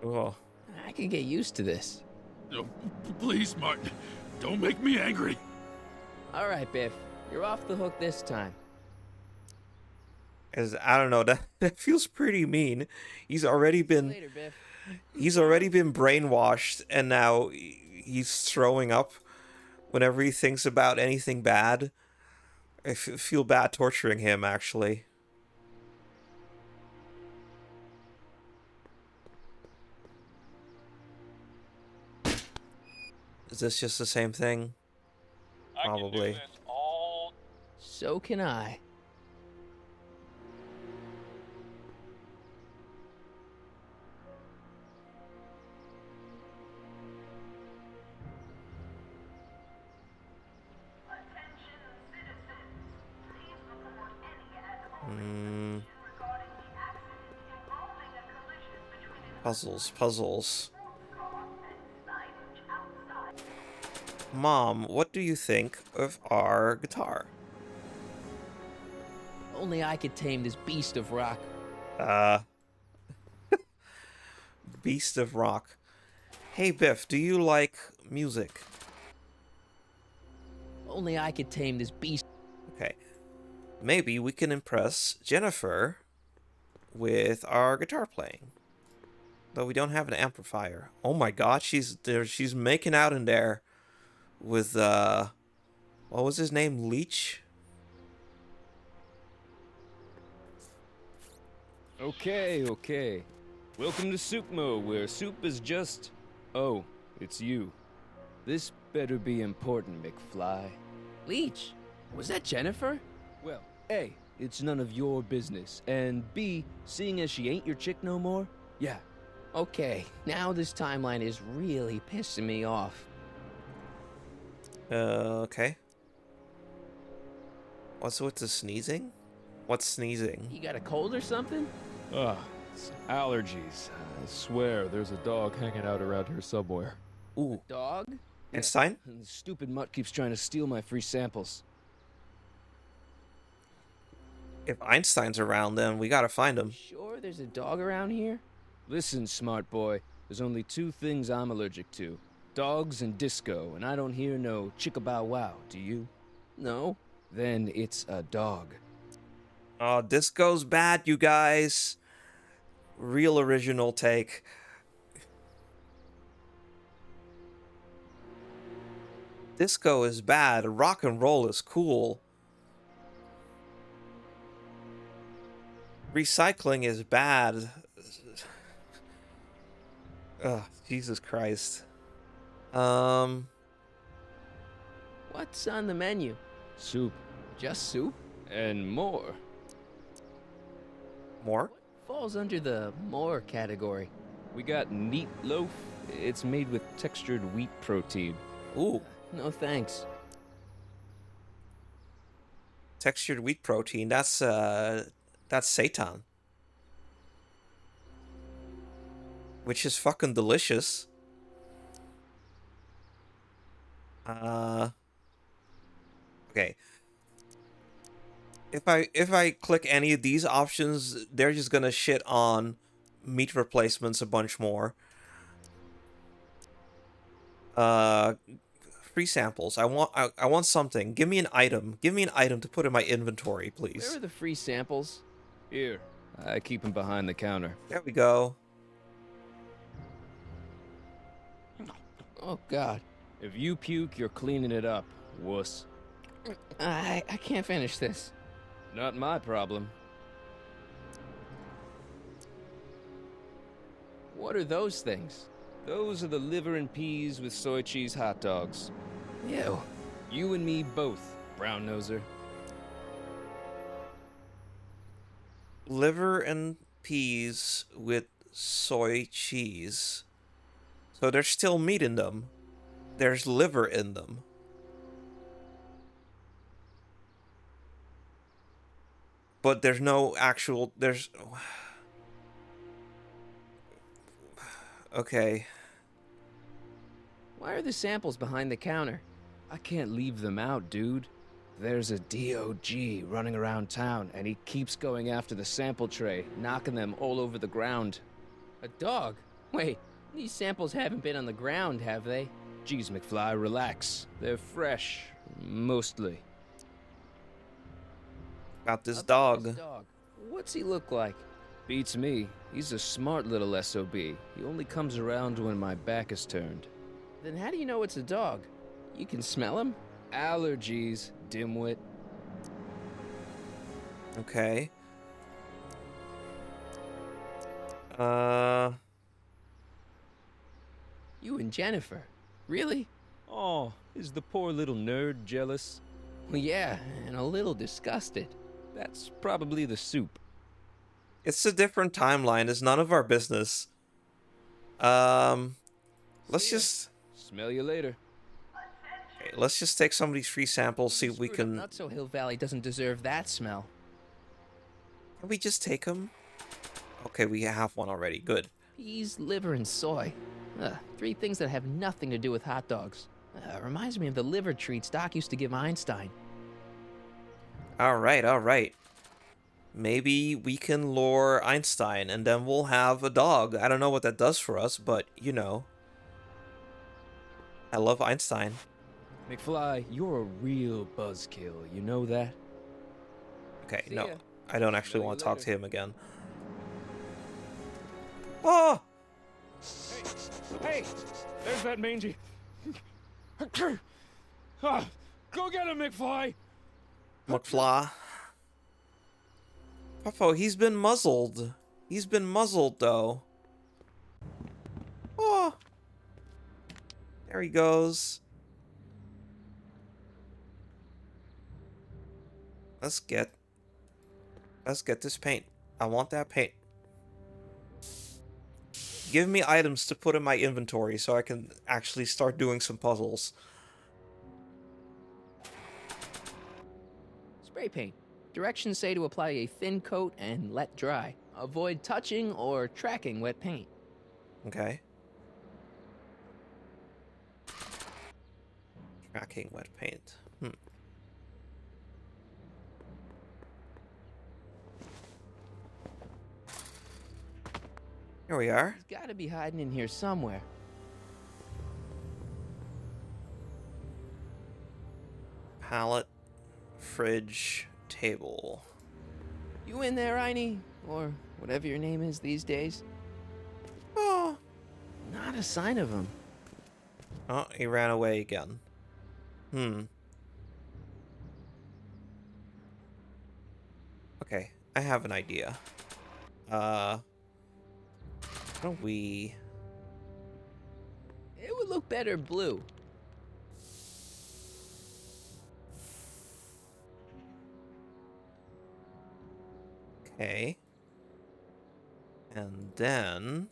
Oh. I can get used to this. No, please, Martin. Don't make me angry. All right, Biff. You're off the hook this time. As I don't know, that feels pretty mean. He's already been Later, Biff. He's already been brainwashed, and now he's throwing up whenever he thinks about anything bad. I feel bad torturing him, actually. Is this just the same thing? Probably. I can do this all... So can I. Puzzles. Mom, what do you think of our guitar? Only I could tame this beast of rock. Beast of rock. Hey, Biff, do you like music? Only I could tame this beast. Okay. Maybe we can impress Jennifer with our guitar playing. Though we don't have an amplifier. Oh my god, she's making out in there with what was his name? Leech? Okay. Welcome to Soupmo, where soup is just... Oh, it's you. This better be important, McFly. Leech, was that Jennifer? Well, A, it's none of your business, and B, seeing as she ain't your chick no more, yeah. Okay, now this timeline is really pissing me off. Okay. What's with the sneezing? What's sneezing? You got a cold or something? Ugh, it's allergies. I swear there's a dog hanging out around here somewhere. Ooh. Dog? Einstein? And the stupid mutt keeps trying to steal my free samples. If Einstein's around, then we gotta find him. Sure there's a dog around here? Listen, smart boy, there's only two things I'm allergic to. Dogs and disco, and I don't hear no chicka-bow-wow, do you? No. Then it's a dog. Oh, disco's bad, you guys. Real original take. Disco is bad. Rock and roll is cool. Recycling is bad. Ugh, Jesus Christ. What's on the menu? Soup. Just soup? And more. More? Falls under the more category. We got neat loaf. It's made with textured wheat protein. Ooh. No thanks. Textured wheat protein. That's Seitan. Which is fucking delicious. Okay. If I click any of these options, they're just gonna shit on meat replacements a bunch more. Free samples. I want something. Give me an item. Give me an item to put in my inventory, please. Where are the free samples? Here, I keep them behind the counter. There we go. Oh, God. If you puke, you're cleaning it up, wuss. I can't finish this. Not my problem. What are those things? Those are the liver and peas with soy cheese hot dogs. Ew. You and me both, brown noser. Liver and peas with soy cheese. So there's still meat in them. There's liver in them. But there's no actual... There's... Okay. Why are the samples behind the counter? I can't leave them out, dude. There's a DOG running around town, and he keeps going after the sample tray, knocking them all over the ground. A dog? Wait, these samples haven't been on the ground, have they? Geez, McFly, relax. They're fresh. Mostly. About this About dog. this dog. What's he look like? Beats me. He's a smart little SOB. He only comes around when my back is turned. Then how do you know it's a dog? You can smell him? Allergies, dimwit. Okay. You and Jennifer. Really? Oh, is the poor little nerd jealous? Well, yeah, and a little disgusted. That's probably the soup. It's a different timeline. It's none of our business. Let's just... Smell you later. Okay, let's just take some of these free samples, see if we Screwed up can... Not so Hill Valley doesn't deserve that smell. Can we just take them? Okay, we have one already. Good. Peas, liver, and soy. Three things that have nothing to do with hot dogs. Reminds me of the liver treats Doc used to give Einstein. Alright, alright. Maybe we can lure Einstein, and then we'll have a dog. I don't know what that does for us, but, you know. I love Einstein. McFly, you're a real buzzkill, you know that? Okay, See no. ya. I don't actually Smell you want to talk to later. him again. Oh! Hey, there's that mangy. Go get him, McFly! McFly. Puffo, he's been muzzled. He's been muzzled, though. Oh! There he goes. Let's get this paint. I want that paint. Give me items to put in my inventory so I can actually start doing some puzzles. Spray paint. Directions say to apply a thin coat and let dry. Avoid touching or tracking wet paint. Okay. Tracking wet paint. Here we are. He's gotta be hiding in here somewhere. Pallet, fridge, table. You in there, Einie? Or whatever your name is these days? Oh. Not a sign of him. Oh, he ran away again. Okay, I have an idea. How do we... It would look better blue. Okay. And then...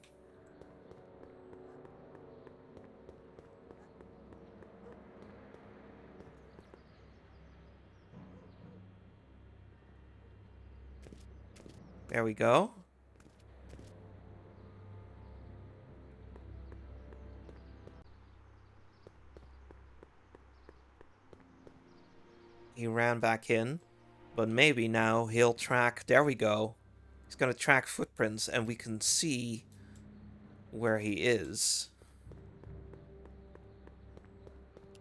There we go. He ran back in, but maybe now he'll track... There we go. He's gonna track footprints, and we can see where he is.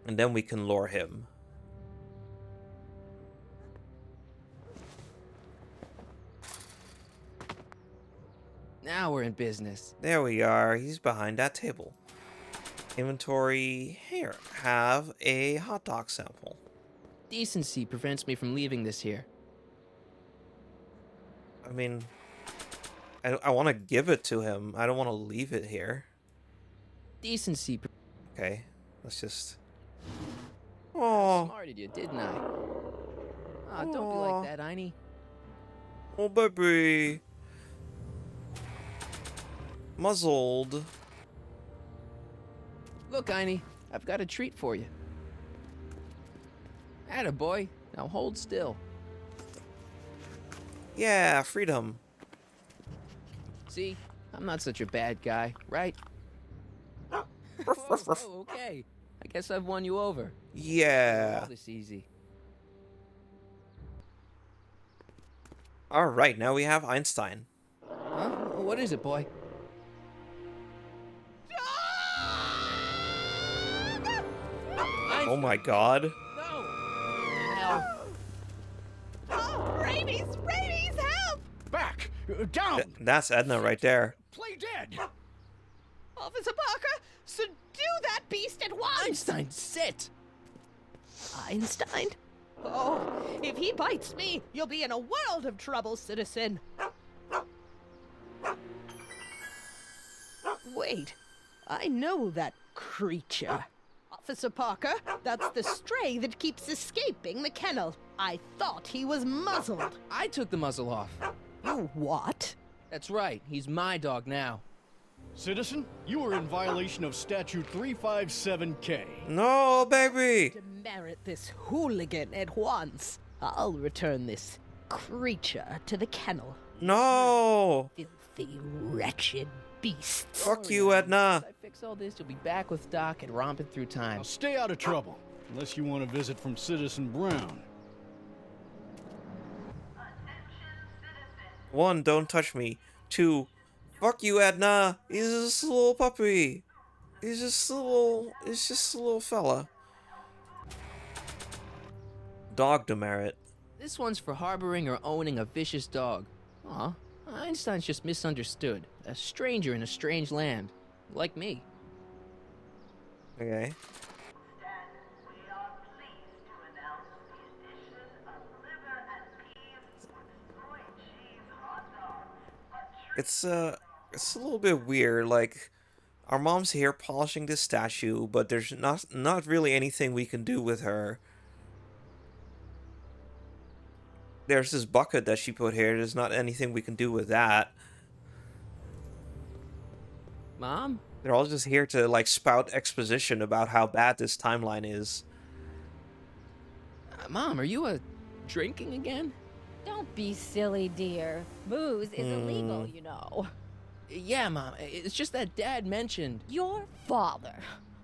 And then we can lure him. Now we're in business. There we are. He's behind that table. Inventory. Here, have a hot dog sample. Decency prevents me from leaving this here. I mean, I want to give it to him. I don't want to leave it here. Decency. Okay, let's just... I Oh, smarted you, didn't I? Ah, don't be like that, Einie. oh baby. Muzzled. Look, Einie, I've got a treat for you. Attaboy. Now hold still. Yeah, freedom. See? I'm not such a bad guy, right? Oh, okay. I guess I've won you over. Yeah. All this easy. All right, now we have Einstein. Huh? What is it, boy? Oh my god. No! Hell. Oh, rabies! Rabies, help! Back! Down! That's Edna right there. Play dead! Officer Parker, subdue that beast at once! Einstein, sit! Einstein? Oh, if he bites me, you'll be in a world of trouble, citizen. Wait, I know that creature. Officer Parker, that's the stray that keeps escaping the kennel. I thought he was muzzled. I took the muzzle off. You what? That's right, he's my dog now. Citizen, you are in violation of Statute 357K. No, baby. Demerit this hooligan at once. I'll return this creature to the kennel. No. Filthy, wretched beasts. Fuck you, Edna. Once I fix all this, you'll be back with Doc and romping through time. Now stay out of trouble, unless you want a visit from Citizen Brown. 1, don't touch me. 2, fuck you, Edna. He's just a little puppy. He's just a little fella. Dog demerit. This one's for harboring or owning a vicious dog. Aw, Einstein's just misunderstood. A stranger in a strange land. Like me. Okay. It's a little bit weird. Like, our mom's here polishing this statue, but there's not really anything we can do with her. There's this bucket that she put here. There's not anything we can do with that. Mom? They're all just here to, like, spout exposition about how bad this timeline is. Mom, are you drinking again? Don't be silly, dear. Booze is illegal, you know. Yeah, Mom. It's just that Dad mentioned... Your father.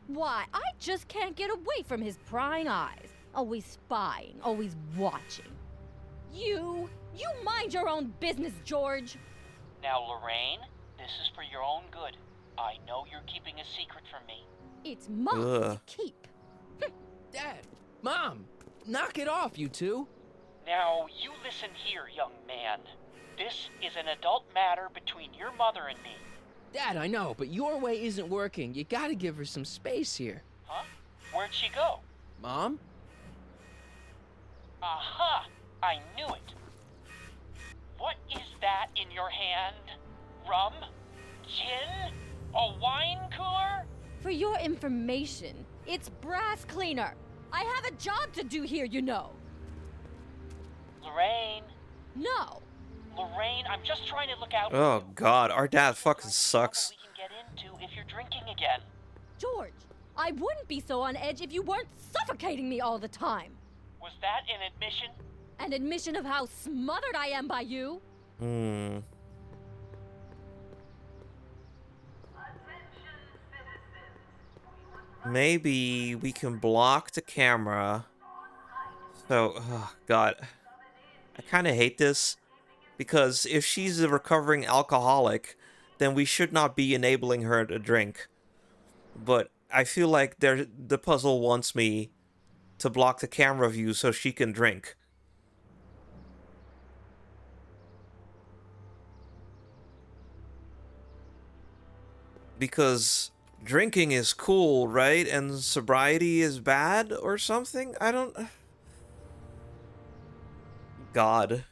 Why, I just can't get away from his prying eyes. Always spying, always watching. You mind your own business, George. Now, Lorraine, this is for your own good. I know you're keeping a secret from me. It's mine to keep. Dad! Mom! Knock it off, you two! Now, you listen here, young man. This is an adult matter between your mother and me. Dad, I know, but your way isn't working. You gotta give her some space here. Huh? Where'd she go? Mom? Aha! I knew it. What is that in your hand? Rum? Gin? A wine cooler? For your information, it's brass cleaner. I have a job to do here, you know. Lorraine. No. Lorraine, I'm just trying to look out. Oh God, our dad fucking sucks. We can get into if you're drinking again. George, I wouldn't be so on edge if you weren't suffocating me all the time. Was that an admission? An admission of how smothered I am by you. Maybe we can block the camera. So, oh God. I kind of hate this. Because if she's a recovering alcoholic, then we should not be enabling her to drink. But I feel like the puzzle wants me to block the camera view so she can drink. Because drinking is cool, right? And sobriety is bad or something? I don't... God.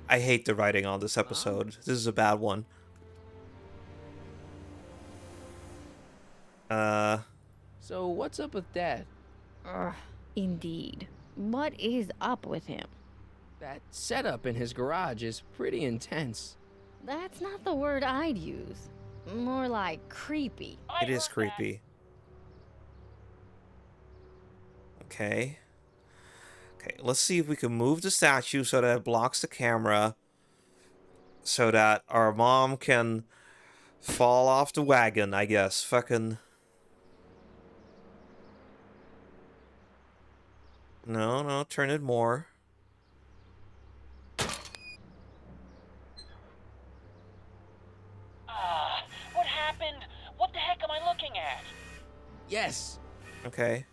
I hate the writing on this episode. This is a bad one. So what's up with Dad? Indeed. What is up with him? That setup in his garage is pretty intense. That's not the word I'd use. More like creepy. It is creepy. Okay. Okay, let's see if we can move the statue so that it blocks the camera. So that our mom can fall off the wagon, I guess. Fucking... No, turn it more. What happened? What the heck am I looking at? Yes. Okay.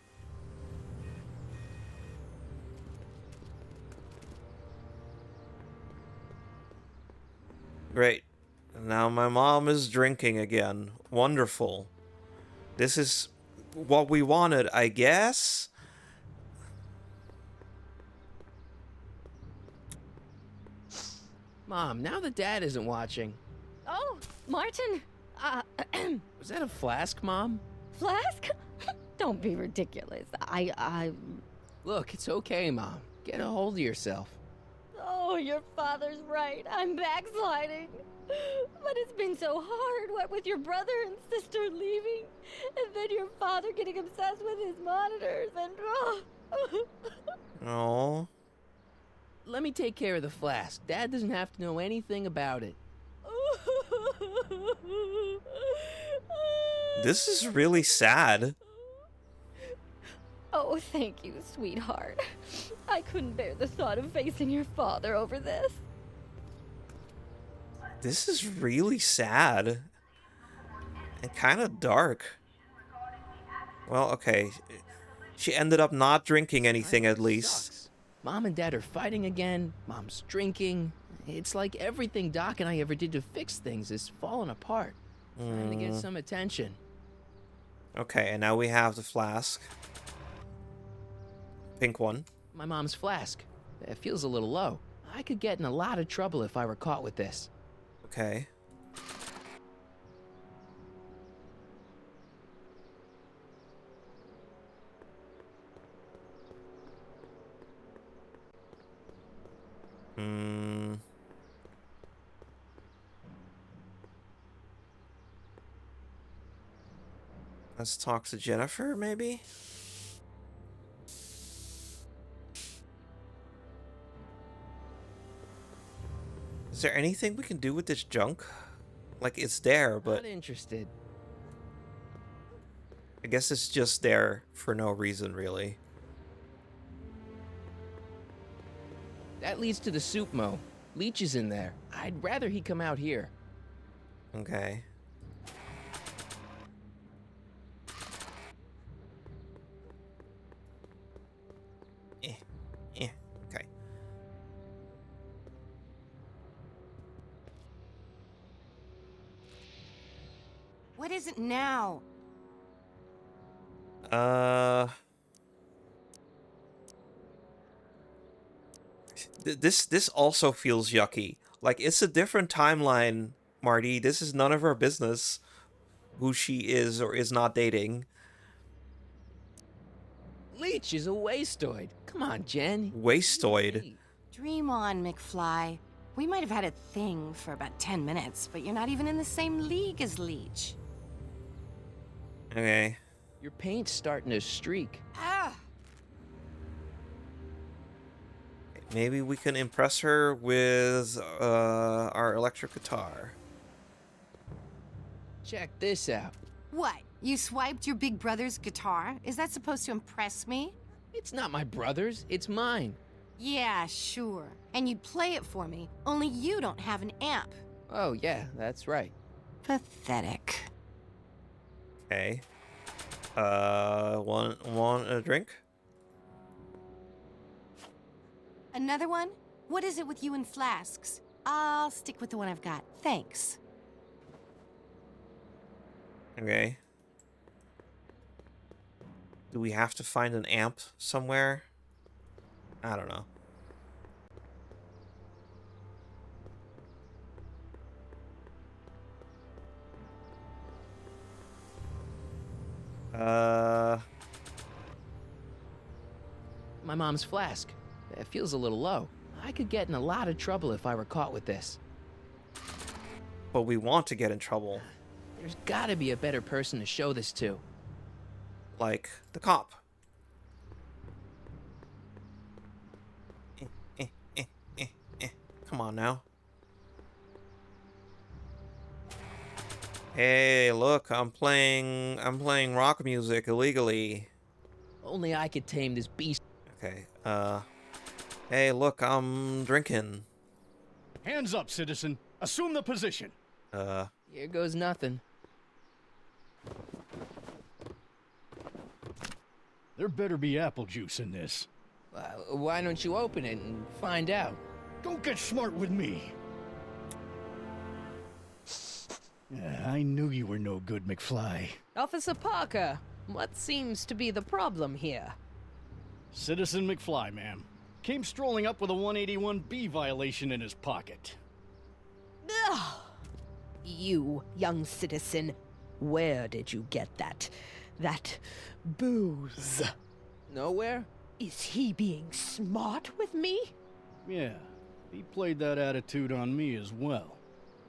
Great. Now my mom is drinking again. Wonderful. This is what we wanted, I guess? Mom, now that Dad isn't watching. Oh, Martin. Was that a flask, Mom? Flask? Don't be ridiculous. Look, it's okay, Mom. Get a hold of yourself. Oh, your father's right. I'm backsliding. But it's been so hard, what with your brother and sister leaving, and then your father getting obsessed with his monitors, and... Oh. Let me take care of the flask. Dad doesn't have to know anything about it. This is really sad. Oh, thank you, sweetheart. I couldn't bear the thought of facing your father over this. This is really sad. And kind of dark. Well, okay. She ended up not drinking anything, at least. Sucks. Mom and Dad are fighting again. Mom's drinking. It's like everything Doc and I ever did to fix things is falling apart. Trying to get some attention. Okay, and now we have the flask. Pink one. My mom's flask. It feels a little low. I could get in a lot of trouble if I were caught with this. Okay. Let's talk to Jennifer, maybe? Is there anything we can do with this junk? Like, it's there, but... Not interested. I guess it's just there for no reason, really. That leads to the soup mo. Leech is in there. I'd rather he come out here. Okay. Okay. What is it now? This also feels yucky. Like, it's a different timeline, Marty. This is none of our business who she is or is not dating. Leech is a wastoid. Come on, Jen. Wastoid? Dream on, McFly. We might have had a thing for about 10 minutes, but you're not even in the same league as Leech. Okay. Your paint's starting to streak. Ah! Maybe we can impress her with our electric guitar. Check this out. What? You swiped your big brother's guitar? Is that supposed to impress me? It's not my brother's, it's mine. Yeah, sure. And you'd play it for me, only you don't have an amp. Oh, yeah, that's right. Pathetic. Okay. Want a drink? Another one? What is it with you and flasks? I'll stick with the one I've got. Thanks. Okay. Do we have to find an amp somewhere? I don't know. My mom's flask. It feels a little low. I could get in a lot of trouble if I were caught with this. But we want to get in trouble. There's gotta be a better person to show this to. Like the cop. Come on now. Hey, look, I'm playing rock music illegally. Only I could tame this beast. Okay, hey, look, I'm drinking. Hands up, citizen. Assume the position. Here goes nothing. There better be apple juice in this. Why don't you open it and find out? Don't get smart with me. I knew you were no good, McFly. Officer Parker, what seems to be the problem here? Citizen McFly, ma'am. Came strolling up with a 181B violation in his pocket. Ugh. You, young citizen, where did you get that booze? Nowhere? Is he being smart with me? Yeah, he played that attitude on me as well.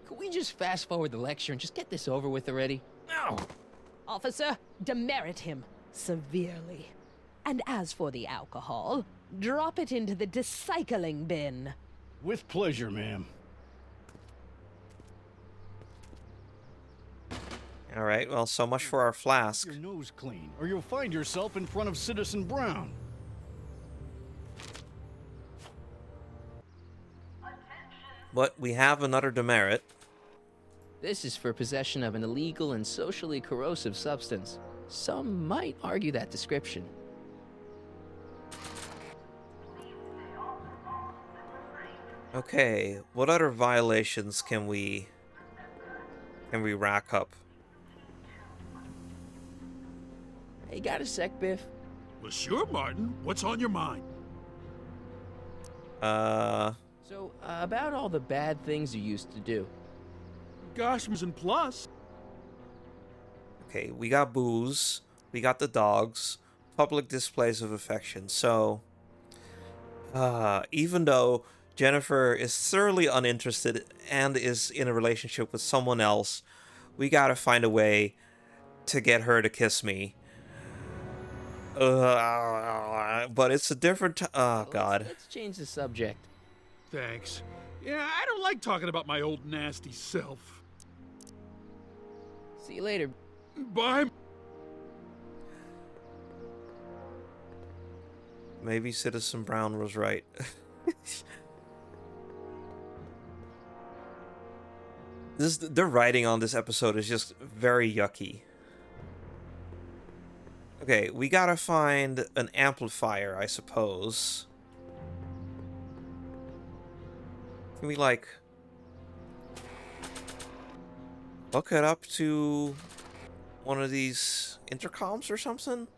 Could we just fast forward the lecture and just get this over with already? No! Officer, demerit him severely. And as for the alcohol, drop it into the recycling bin. With pleasure, ma'am. All right, well, so much for our flask. Your nose clean, or you'll find yourself in front of Citizen Brown. But we have another demerit. This is for possession of an illegal and socially corrosive substance. Some might argue that description. Okay, what other violations can we rack up? Hey, got a sec, Biff? Well, sure, Martin. What's on your mind? So, about all the bad things you used to do. Gosh, and plus. Okay, we got booze, we got the dogs, public displays of affection. So, even though Jennifer is thoroughly uninterested and is in a relationship with someone else, we gotta find a way to get her to kiss me. But it's a different. Oh, God. Let's change the subject. Thanks. Yeah, I don't like talking about my old nasty self. See you later. Bye. Maybe Citizen Brown was right. The writing on this episode is just very yucky. Okay, we gotta find an amplifier, I suppose. Can we, like, hook it up to one of these intercoms or something?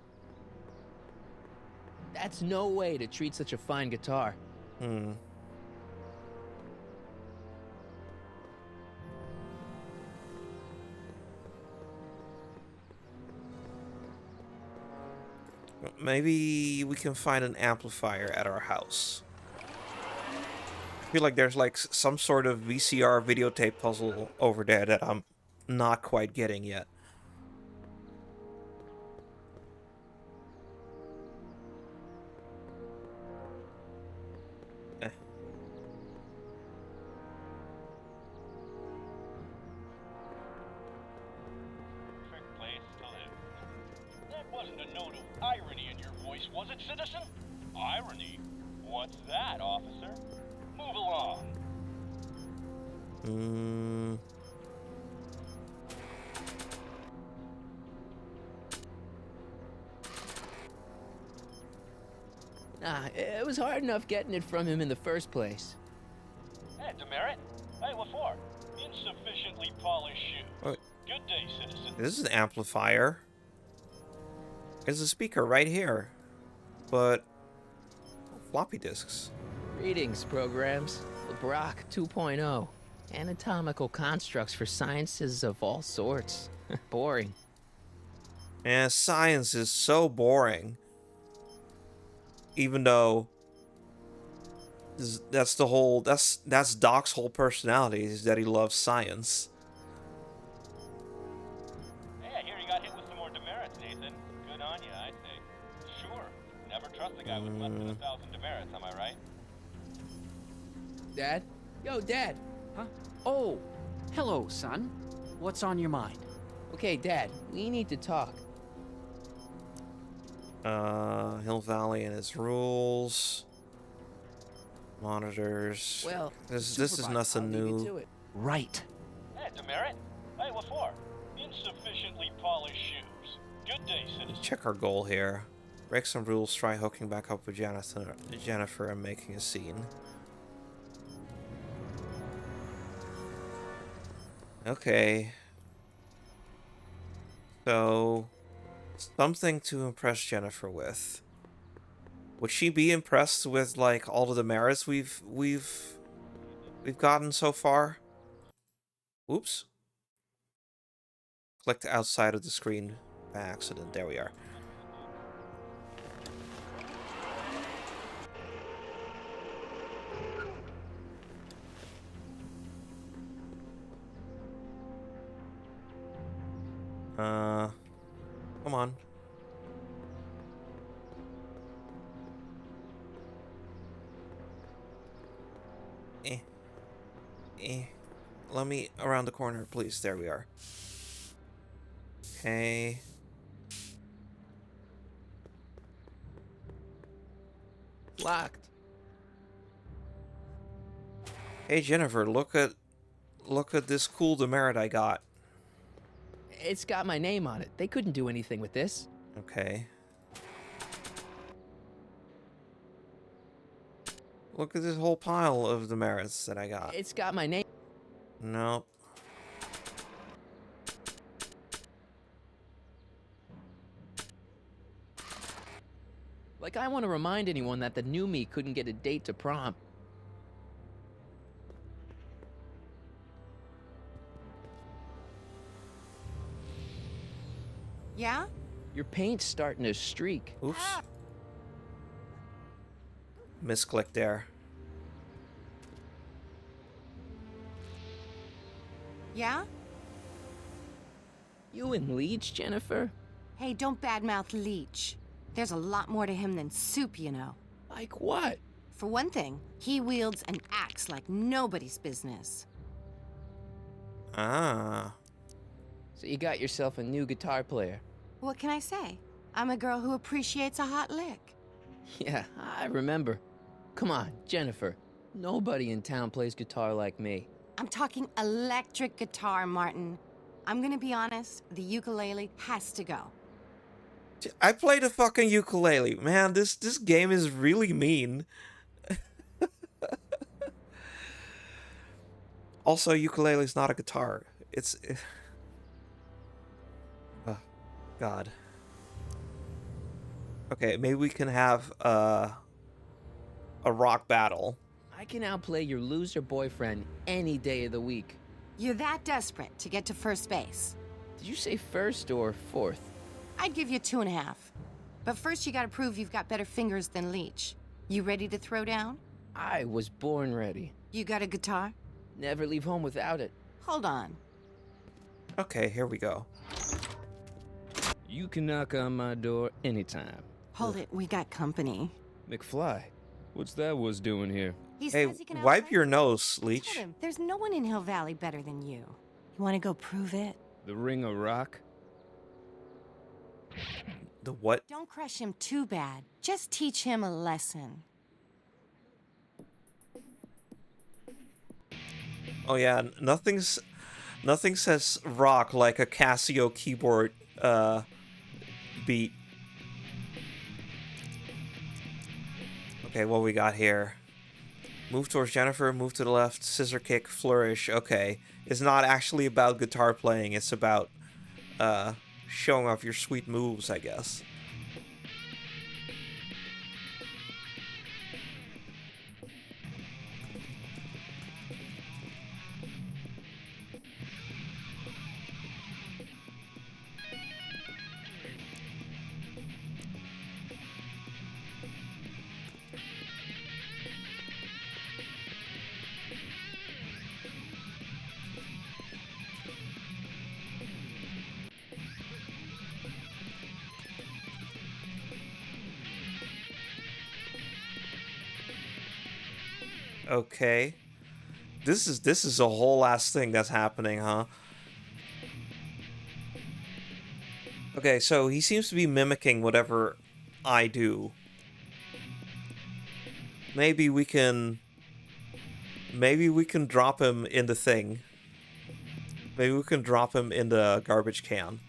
That's no way to treat such a fine guitar. Maybe we can find an amplifier at our house. I feel like there's like some sort of VCR videotape puzzle over there that I'm not quite getting yet. Perfect place to live. That wasn't a note of irony in your voice, was it, citizen? Irony? What's that, officer? Move along. Nah, it was hard enough getting it from him in the first place. Hey, demerit? Hey, what for? Insufficiently polished shoes. Good day, citizen. This is an amplifier. There's a speaker right here. But floppy disks. Greetings, programs. Brock 2.0. Anatomical constructs for sciences of all sorts. Boring. And science is so boring. Even though that's the whole that's Doc's whole personality, is that he loves science. Hey, I hear you got hit with some more demerits, Nathan. Good on you, I say. Sure. Never trust a guy with less than 1,000 demerits, am I right? Dad? Yo, Dad! Huh? Oh, hello, son. What's on your mind? Okay, Dad, we need to talk. Hill Valley and its rules. Monitors. Well, this is nothing new. Right. Hey, demerit? Hey, what for? Insufficiently polished shoes. Good day, citizen. Check our goal here. Break some rules, try hooking back up with Jennifer and making a scene. Okay. So, something to impress Jennifer with. Would she be impressed with like all of the merits we've gotten so far? Oops. Clicked outside of the screen by accident. There we are. Come on. Let me around the corner, please. There we are. Okay. Locked. Hey Jennifer, look at this cool demerit I got. It's got my name on it. They couldn't do anything with this. Okay. Look at this whole pile of demerits that I got. It's got my name. Nope. Like, I want to remind anyone that the new me couldn't get a date to prom. Yeah? Your paint's starting to streak. Oops. Misclick there. Yeah? You and Leech, Jennifer? Hey, don't badmouth Leech. There's a lot more to him than soup, you know. Like what? For one thing, he wields an axe like nobody's business. Ah. So you got yourself a new guitar player. What can I say? I'm a girl who appreciates a hot lick. Yeah, I remember. Come on, Jennifer. Nobody in town plays guitar like me. I'm talking electric guitar, Martin. I'm gonna be honest, the ukulele has to go. I played a fucking ukulele. Man, this game is really mean. Also, ukulele is not a guitar. It's... Oh, God. Okay, maybe we can have a rock battle. I can outplay your loser boyfriend any day of the week. You're that desperate to get to first base. Did you say first or fourth? I'd give you 2.5. But first you gotta prove you've got better fingers than Leech. You ready to throw down? I was born ready. You got a guitar? Never leave home without it. Hold on. Okay, here we go. You can knock on my door anytime. Hold it, we got company. McFly, what's that was doing here? He Hey, says he can wipe outplay your you. nose, Told Leech. him, there's no one in Hill Valley better than you. You wanna go prove it? The Ring of Rock? The what? Don't crush him too bad. Just teach him a lesson. Oh yeah, nothing says rock like a Casio keyboard beat. Okay, what we got here? Move towards Jennifer, move to the left, scissor kick, flourish. Okay. It's not actually about guitar playing, it's about showing off your sweet moves, I guess. Okay. This is a whole ass thing that's happening, huh? Okay, so he seems to be mimicking whatever I do. Maybe we can drop him in the thing. Maybe we can drop him in the garbage can.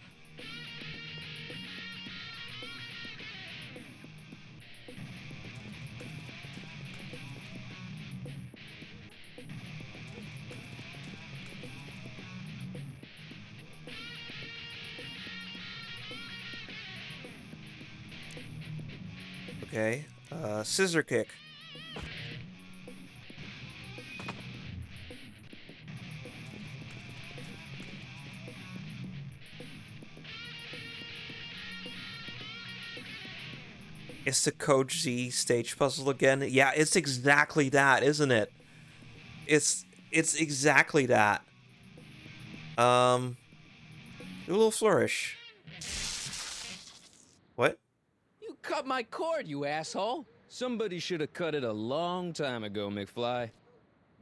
Okay, scissor kick. It's the Code Z stage puzzle again. Yeah, it's exactly that, isn't it? It's exactly that. Do a little flourish. What? You cut my cord, you asshole! Somebody should have cut it a long time ago, McFly.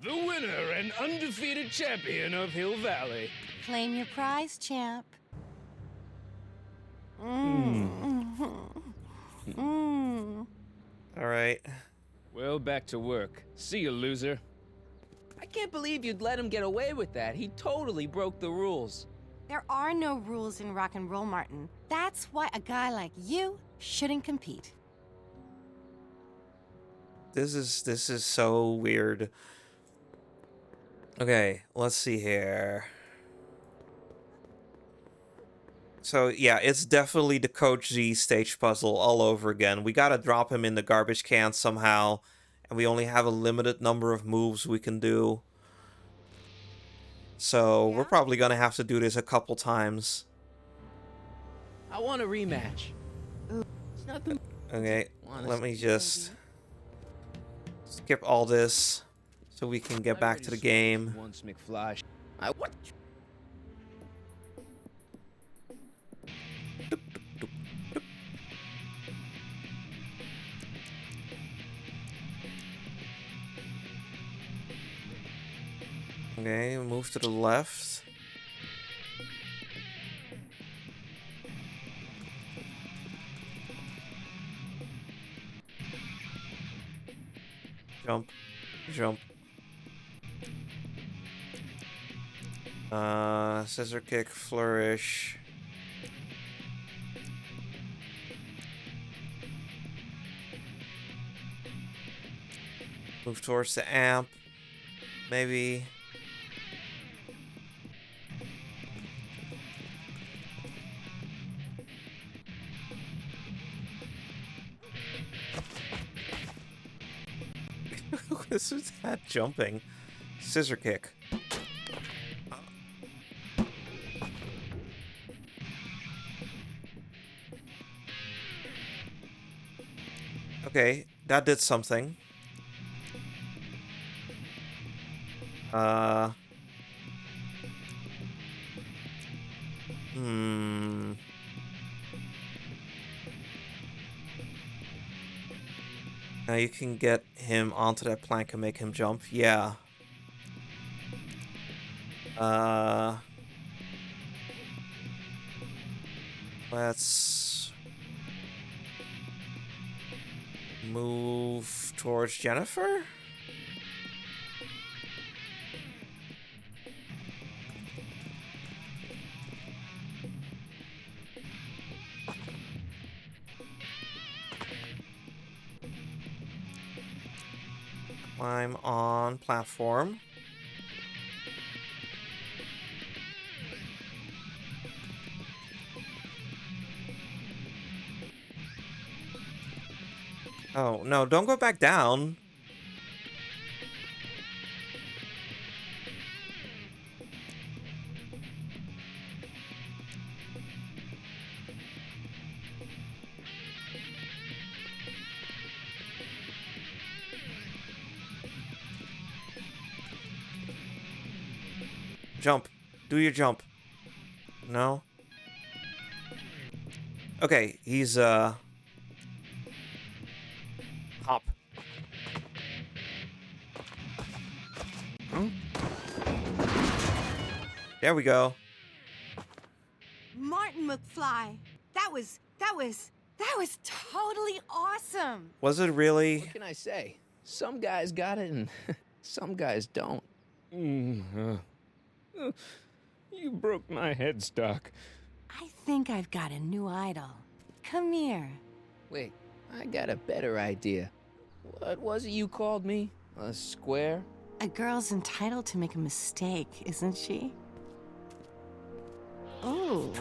The winner and undefeated champion of Hill Valley. Claim your prize, champ. Alright. Well, back to work. See you, loser. I can't believe you'd let him get away with that. He totally broke the rules. There are no rules in rock and roll, Martin. That's why a guy like you shouldn't compete. This is so weird. Okay, let's see here. So yeah, it's definitely the Coach Z stage puzzle all over again. We gotta drop him in the garbage can somehow, and we only have a limited number of moves we can do. So we're probably gonna have to do this a couple times. I want a rematch. It's nothing. Okay, let me just skip all this so we can get back to the game. Once McFly. What? Okay, move to the left. Jump. Jump. Scissor kick, flourish. Move towards the amp. Maybe. This is that jumping. Scissor kick. Okay, that did something. Now you can get him onto that plank and make him jump. Yeah. Let's move towards Jennifer. Climb on platform. Oh, no, don't go back down. Jump. Do your jump. No? Okay, he's, hop. Huh? There we go. Martin McFly. That was totally awesome. Was it really? What can I say? Some guys got it and some guys don't. You broke my headstock. I think I've got a new idol. Come here. Wait, I got a better idea. What was it you called me? A square? A girl's entitled to make a mistake, isn't she? Oh.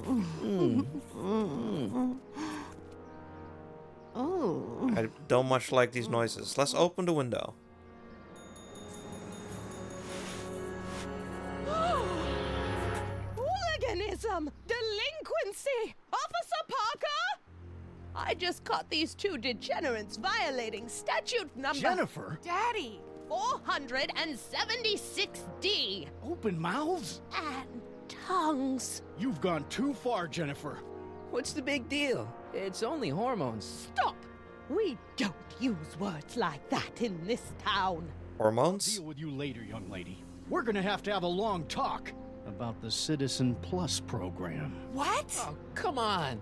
Oh. I don't much like these noises. Let's open the window. Hooliganism! Delinquency! Officer Parker! I just caught these two degenerates violating statute number... Jennifer! Daddy! 476D! Open mouths? And tongues. You've gone too far, Jennifer. What's the big deal? It's only hormones. Stop! We don't use words like that in this town. Hormones? Deal with you later, young lady. We're gonna have to have a long talk about the Citizen Plus program. What? Oh, come on.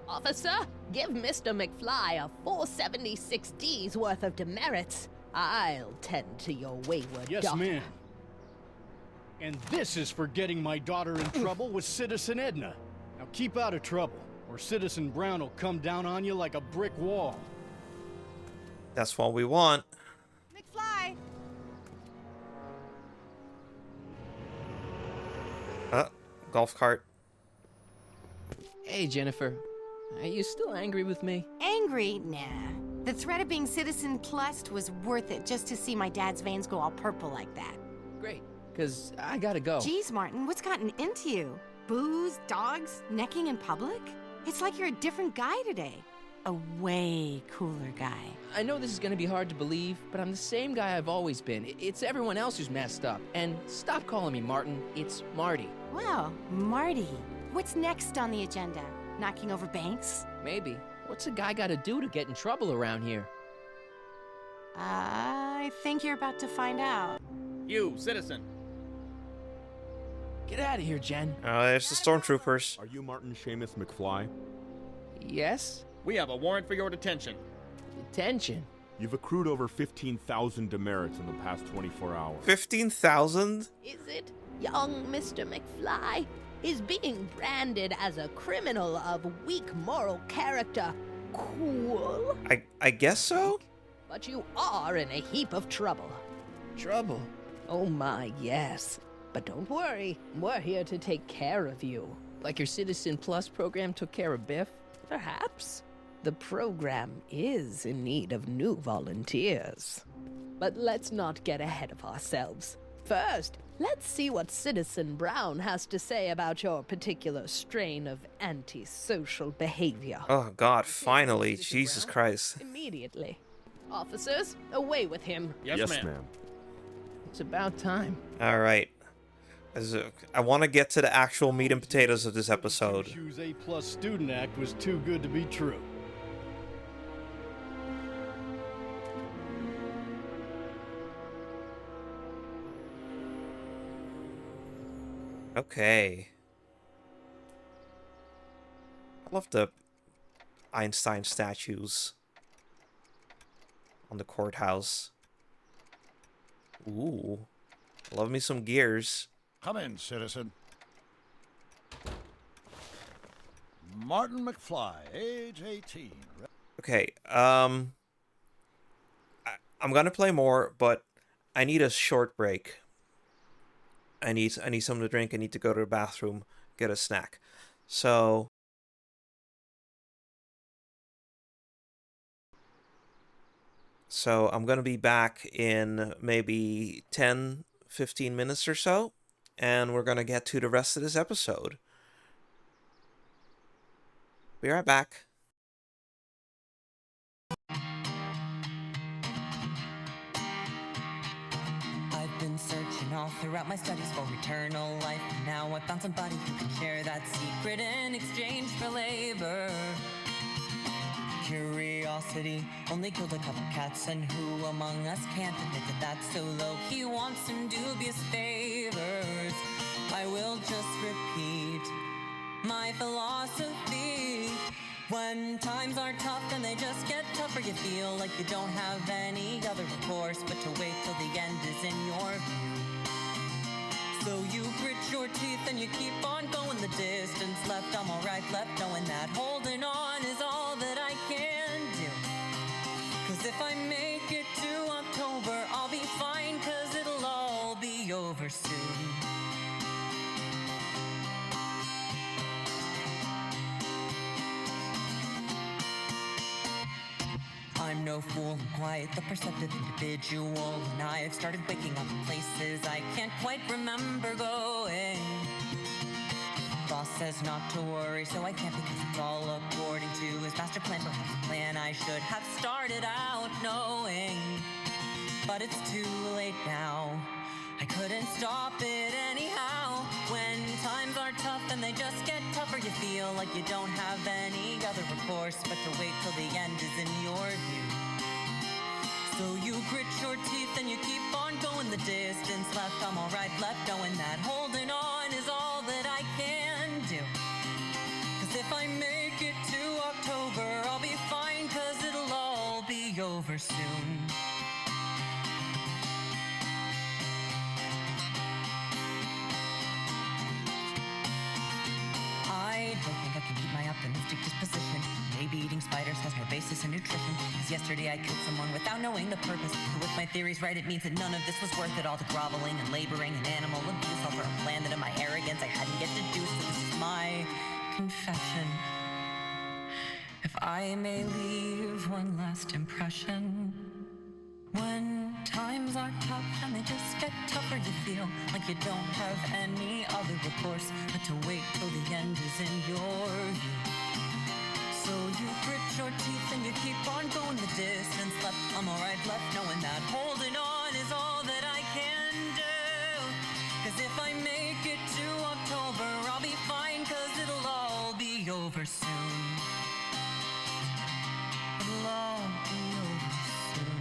Officer, give Mr. McFly a 476D's worth of demerits. I'll tend to your wayward Yes, daughter. ma'am. And this is for getting my daughter in trouble with Citizen Edna. Now keep out of trouble, or Citizen Brown will come down on you like a brick wall. That's what we want. McFly! Golf cart. Hey, Jennifer. Are you still angry with me? Angry? Nah. The threat of being Citizen Plussed was worth it just to see my dad's veins go all purple like that. Great, because I gotta go. Geez, Martin, what's gotten into you? Booze, dogs, necking in public? It's like you're a different guy today. A way cooler guy. I know this is gonna be hard to believe, but I'm the same guy I've always been. It's everyone else who's messed up. And stop calling me Martin. It's Marty. Well, Marty, what's next on the agenda? Knocking over banks? Maybe. What's a guy gotta do to get in trouble around here? I think you're about to find out. You, citizen. Get out of here, Jen. Oh, there's the stormtroopers. Are you Martin Seamus McFly? Yes? We have a warrant for your detention. Detention? You've accrued over 15,000 demerits in the past 24 hours. 15,000? Is it? Young Mr. McFly is being branded as a criminal of weak moral character. Cool. I guess so? But you are in a heap of trouble. Trouble? Oh my, yes. But don't worry, we're here to take care of you. Like your Citizen Plus program took care of Biff? Perhaps. The program is in need of new volunteers. But let's not get ahead of ourselves. First, let's see what Citizen Brown has to say about your particular strain of antisocial behavior. Oh god, finally. Jesus Christ. Immediately. Officers, away with him. Yes, ma'am. It's about time. Alright. I want to get to the actual meat and potatoes of this episode. Choose A+ Student Act was too good to be true. Okay. I love the Einstein statues on the courthouse. Ooh. Love me some gears. Come in, citizen. Martin McFly, age 18. Okay, I'm gonna play more, but I need a short break. I need something to drink. I need to go to the bathroom, get a snack. So I'm going to be back in maybe 10, 15 minutes or so, and we're going to get to the rest of this episode. Be right back. I've been searching all throughout my studies for eternal life. Now I found somebody who can share that secret in exchange for labor. Curiosity only killed a couple cats, and who among us can't admit that that's so low? He wants some dubious favors. I will just repeat my philosophy. When times are tough and they just get tougher, you feel like you don't have any other recourse but to wait till the end is in your view. So you grit your teeth and you keep on going the distance. Left, I'm alright, left knowing that holding on is all that I can do. Cause if I make it to October, I'll be fine, cause it'll all be over soon. I'm no fool, I'm quiet, the perceptive individual, and I've started waking up in places I can't quite remember going. Boss says not to worry, so I can't, because it's all according to his master plan. Perhaps a plan I should have started out knowing, but it's too late now. I couldn't stop it anyhow. When times are tough and they just get tougher, you feel like you don't have any other recourse but to wait till the end is in your view. So you grit your teeth and you keep on going the distance. Left, I'm alright, left knowing that holding on is all that I can do. Cause if I make it to October, I'll be fine, cause it'll all be over soon. I don't think I can keep my optimistic disposition. Maybe eating spiders has no basis in nutrition. Cause yesterday I killed someone without knowing the purpose. But with my theories right, it means that none of this was worth it. All the groveling and laboring and animal abuse, all for a plan that in my arrogance I hadn't get to do. So this is my confession. If I may leave one last impression. When times are tough and they just get tougher, you feel like you don't have any other recourse but to wait till the end is in your view. So you grit your teeth and you keep on going the distance. Left, I'm alright, left knowing that holding on is all that I can do. Cause if I make it to October, I'll be fine, cause it'll all be over soon. It'll all be over soon.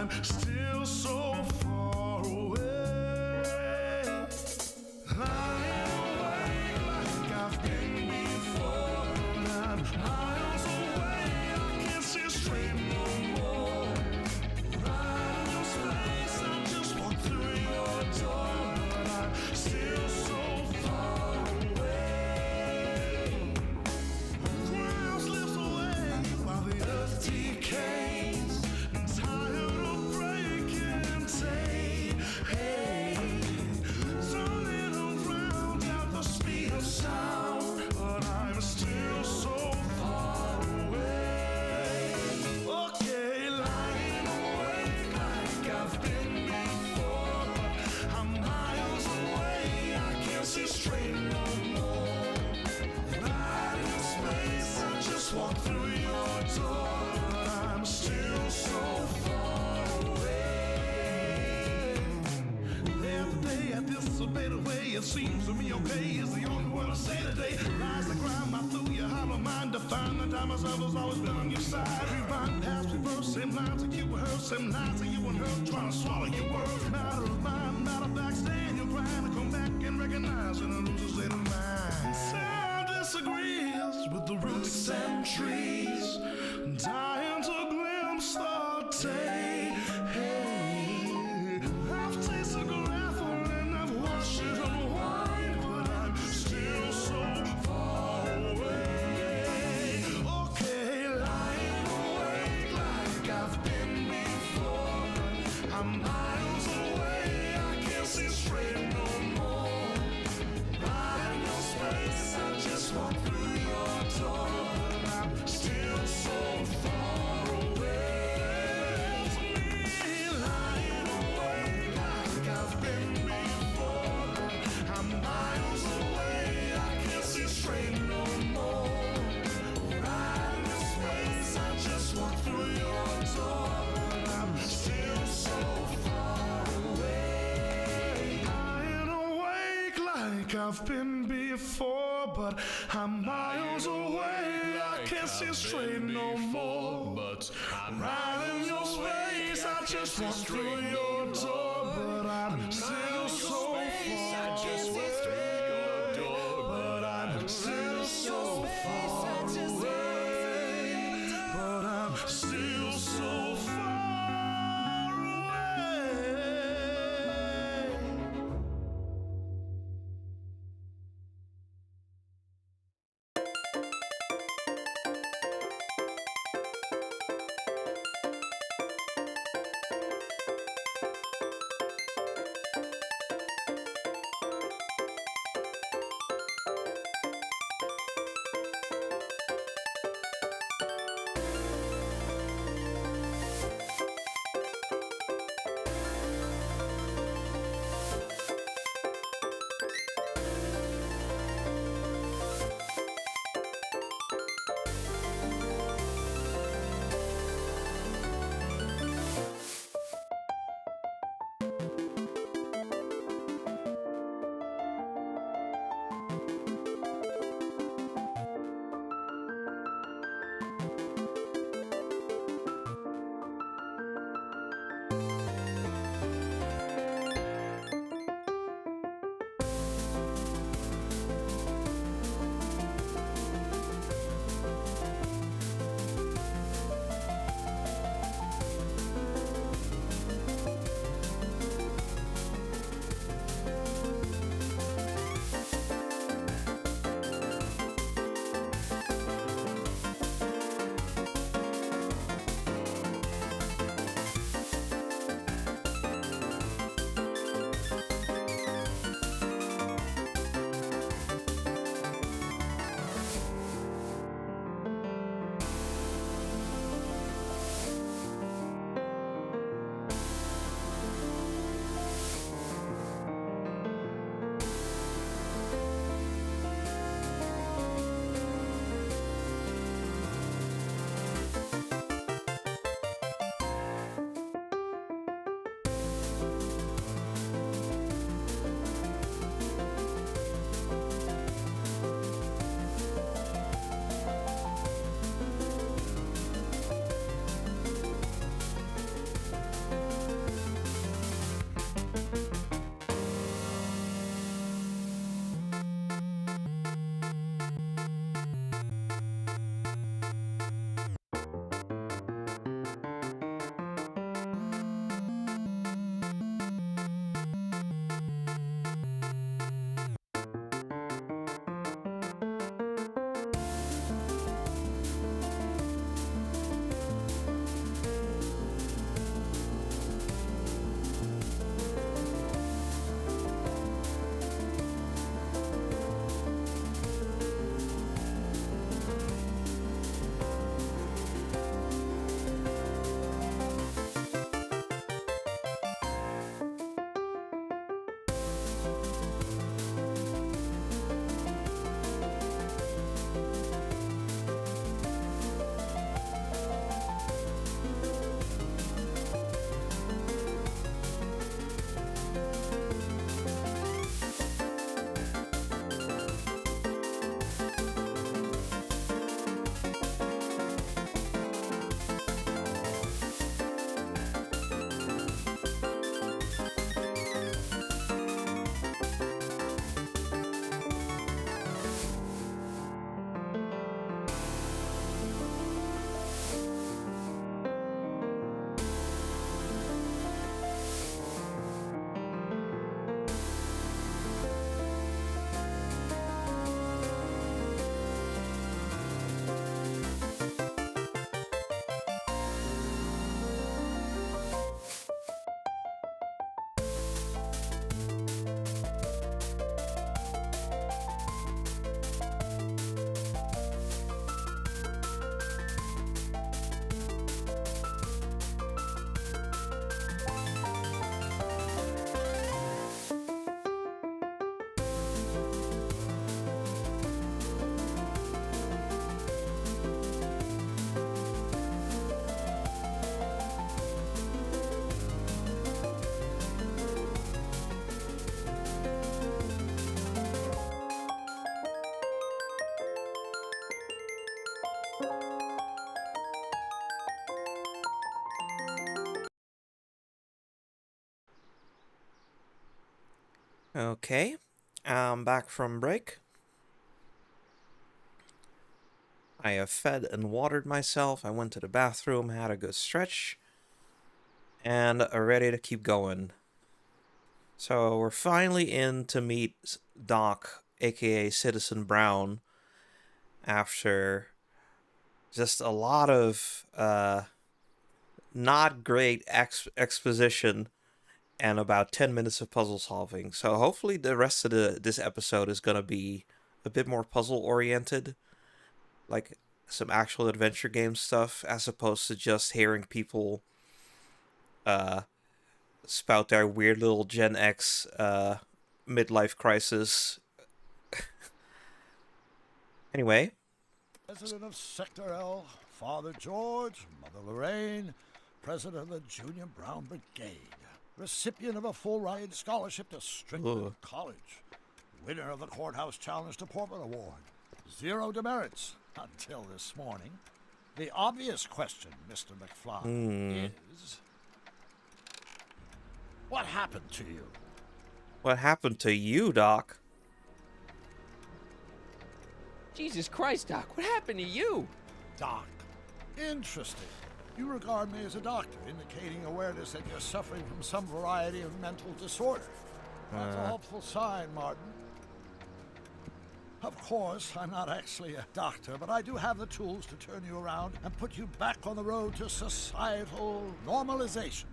I'm still so far away. Lying awake like I've been before, but I'm miles away. I can't see straight no more. Right in space, I just walk through your door, but I'm still so far away. Ground slips away while the earth decays. I'm tired of breaking tape. Hey, turning around at the speed of sound, but I'm still so far away. Okay, lying awake like I've been before, but I'm miles away. I can't see straight no more. Right in space, I just walk through your door, but I'm still so far away. Every day I dissipate away. It seems to me okay is the only word I say today. Lies that grind my through your hollow mind to find the time myself has always been on your side. Rewind past reverse, same lines that you rehearse, same lines that you and her trying to swallow your words. Matter of mind, matter of fact, stay in your grind and come back and recognize in a loser state of mind. Sound disagrees with the roots and trees, dying to glimpse the day. Hey, I've tasted gravel and I've watched it unwind, but I'm still so far away. Okay, lying awake like I've been before, but I'm miles away. I can't see straight no more. Right in your space, I just walk through your door, but I'm still so far away. It's me lying awake like I've been before, but I'm miles away. I can't see straight no more. Right in your space, I just walk through your door, but I'm still so far away. Lying awake like I've been before, but I'm miles away. I can't see straight no more. But right in your space, I just walk through your door, but I'm still so far away. But I'm still so far away. But I'm still so far away. Okay, I'm back from break. I have fed and watered myself. I went to the bathroom, had a good stretch, and are ready to keep going. So we're finally in to meet Doc, aka Citizen Brown, after just a lot of not great exposition and about 10 minutes of puzzle solving. So hopefully the rest of this episode is going to be a bit more puzzle oriented, like some actual adventure game stuff, as opposed to just hearing people spout their weird little Gen X midlife crisis. Anyway. President of Sector L, Father George, Mother Lorraine, President of the Junior Brown Brigade, recipient of a full-ride scholarship to Strickland College, winner of the Courthouse Challenge to Portman Award, 0 demerits until this morning. The obvious question, Mr. McFly, is... what happened to you? What happened to you, Doc? Jesus Christ, Doc, what happened to you? Doc. Interesting. You regard me as a doctor, indicating awareness that you're suffering from some variety of mental disorder. That's a hopeful sign, Martin. Of course, I'm not actually a doctor, but I do have the tools to turn you around and put you back on the road to societal normalization.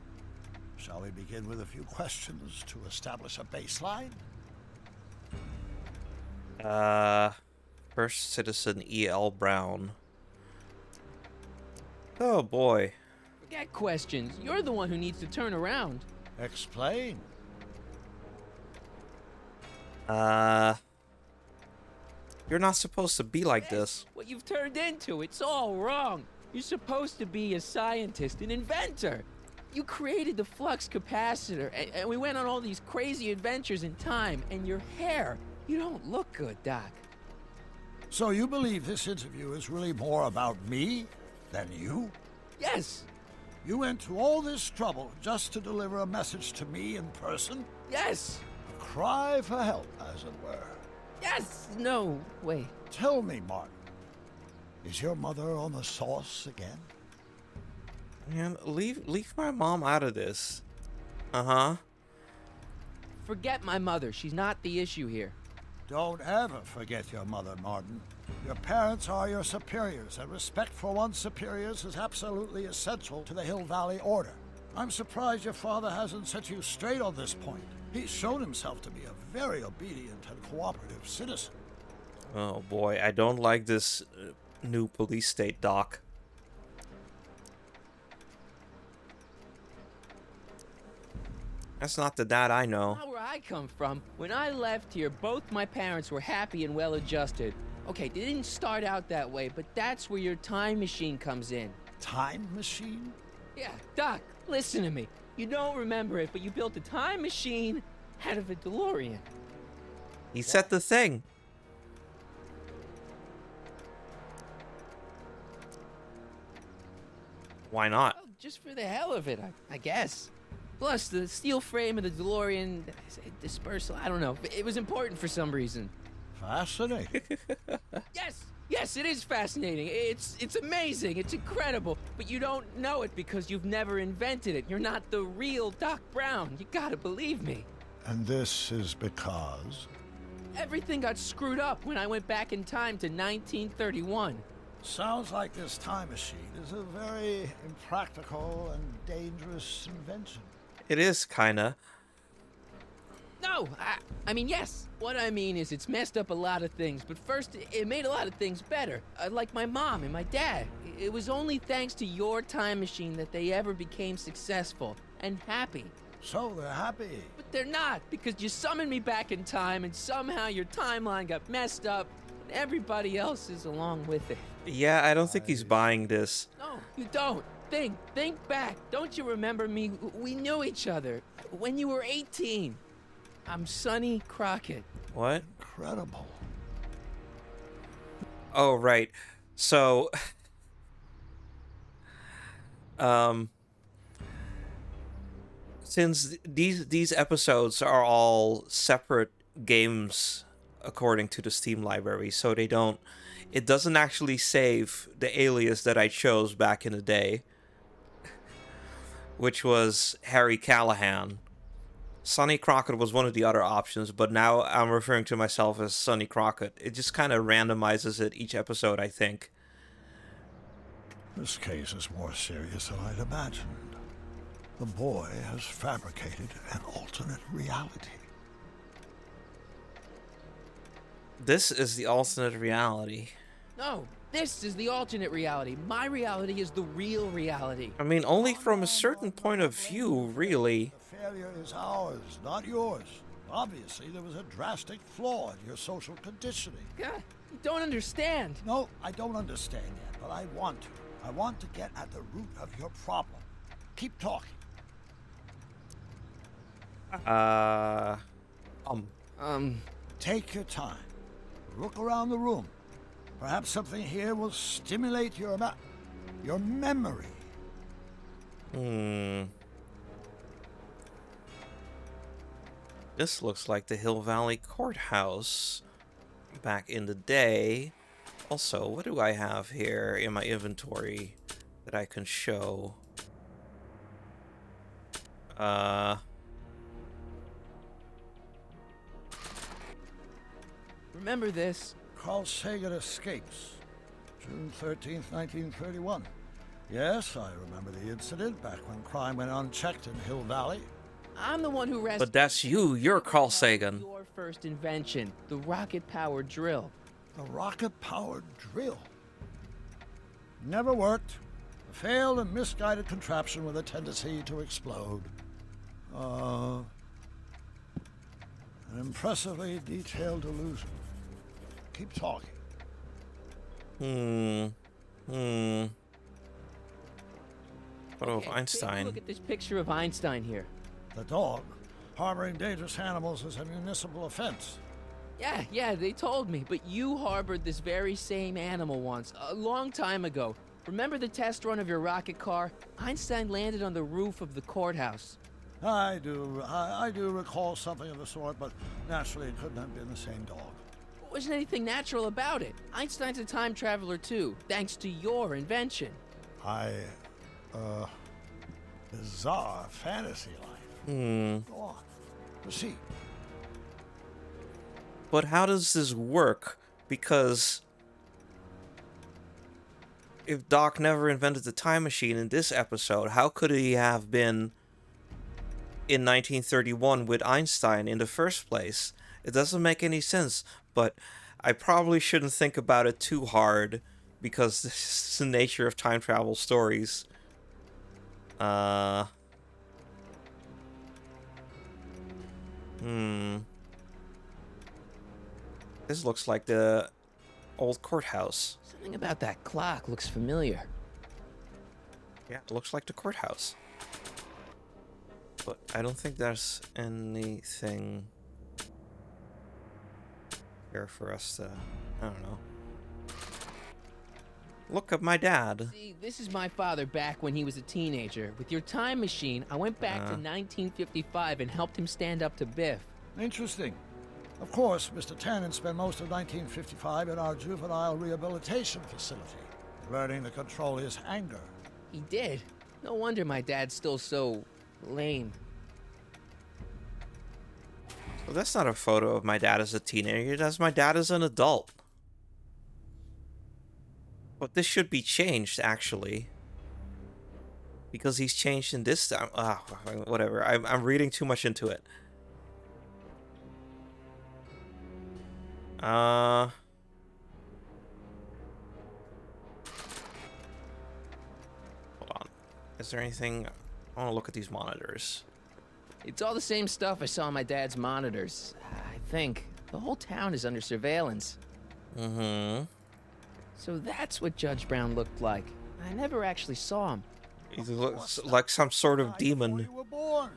Shall we begin with a few questions to establish a baseline? First Citizen E.L. Brown. Oh boy. Forget questions. You're the one who needs to turn around. Explain. You're not supposed to be like this. What you've turned into, it's all wrong. You're supposed to be a scientist, an inventor. You created the flux capacitor, and we went on all these crazy adventures in time, and your hair, you don't look good, Doc. So you believe this interview is really more about me than you? Yes. You went to all this trouble just to deliver a message to me in person? Yes. A cry for help, as it were. Yes. No. Wait. Tell me, Martin. Is your mother on the sauce again? Man, leave my mom out of this. Uh-huh. Forget my mother. She's not the issue here. Don't ever forget your mother, Martin. Your parents are your superiors, and respect for one's superiors is absolutely essential to the Hill Valley Order. I'm surprised your father hasn't set you straight on this point. He's shown himself to be a very obedient and cooperative citizen. Oh boy, I don't like this new police state, Doc. That's not the dad I know. Not where I come from. When I left here, both my parents were happy and well-adjusted. Okay, they didn't start out that way, but that's where your time machine comes in. Time machine? Yeah, Doc, listen to me. You don't remember it, but you built a time machine out of a DeLorean. He said the thing. Why not? Well, just for the hell of it, I guess. Plus, the steel frame of the DeLorean, dispersal, I don't know. It was important for some reason. Fascinating. Yes, it is fascinating. It's amazing. It's incredible. But you don't know it because you've never invented it. You're not the real Doc Brown. You gotta believe me. And this is because? Everything got screwed up when I went back in time to 1931. Sounds like this time machine is a very impractical and dangerous invention. It is, kinda. No, I mean, yes. What I mean is it's messed up a lot of things, but first, it made a lot of things better. Like my mom and my dad. It was only thanks to your time machine that they ever became successful and happy. So they're happy. But they're not, because you summoned me back in time, and somehow your timeline got messed up, and everybody else is along with it. Yeah, I don't think he's buying this. No, you don't. Think back. Don't you remember me? We knew each other when you were 18. I'm Sonny Crockett. What? Incredible. Oh, right. So, since these episodes are all separate games according to the Steam library, so it doesn't actually save the alias that I chose back in the day, which was Harry Callahan. Sonny Crockett was one of the other options, but now I'm referring to myself as Sonny Crockett. It just kind of randomizes it each episode, I think. This case is more serious than I'd imagined. The boy has fabricated an alternate reality. This is the alternate reality. No, this is the alternate reality. My reality is the real reality. I mean, only from a certain point of view, really. The failure is ours, not yours. Obviously, there was a drastic flaw in your social conditioning. God, you don't understand. No, I don't understand yet, but I want to. I want to get at the root of your problem. Keep talking. Take your time. Look around the room. Perhaps something here will stimulate your memory. This looks like the Hill Valley Courthouse back in the day. Also, what do I have here in my inventory that I can show? Remember this? Carl Sagan escapes. June 13th, 1931. Yes, I remember the incident back when crime went unchecked in Hill Valley. I'm the one who rescued... But that's you. You're Carl Sagan. Your first invention, the rocket-powered drill. The rocket-powered drill? Never worked. A failed and misguided contraption with a tendency to explode. An impressively detailed illusion. Keep talking. Photo of Einstein. Take a look at this picture of Einstein here. The dog. Harboring dangerous animals is a municipal offense. Yeah, they told me. But you harbored this very same animal once, a long time ago. Remember the test run of your rocket car? Einstein landed on the roof of the courthouse. I do recall something of the sort, but naturally it couldn't have been the same dog. There wasn't anything natural about it. Einstein's a time traveler too, thanks to your invention. Bizarre fantasy life. Go on. Proceed. But how does this work? Because if Doc never invented the time machine in this episode, how could he have been in 1931 with Einstein in the first place? It doesn't make any sense, but I probably shouldn't think about it too hard because this is the nature of time travel stories. This looks like the old courthouse. Something about that clock looks familiar. Yeah, it looks like the courthouse. But I don't think there's anything here for us to, I don't know. Look at my dad. See, this is my father back when he was a teenager. With your time machine, I went back to 1955 and helped him stand up to Biff. Interesting. Of course, Mr. Tannen spent most of 1955 at our juvenile rehabilitation facility, learning to control his anger. He did. No wonder my dad's still so lame. Well, that's not a photo of my dad as a teenager. That's my dad as an adult. But this should be changed, actually. Because he's changed in this time. Whatever. I'm reading too much into it. Hold on. Is there anything... I want to look at these monitors. It's all the same stuff I saw on my dad's monitors. I think. The whole town is under surveillance. So that's what Judge Brown looked like. I never actually saw him. He looks like some sort of demon. You were born.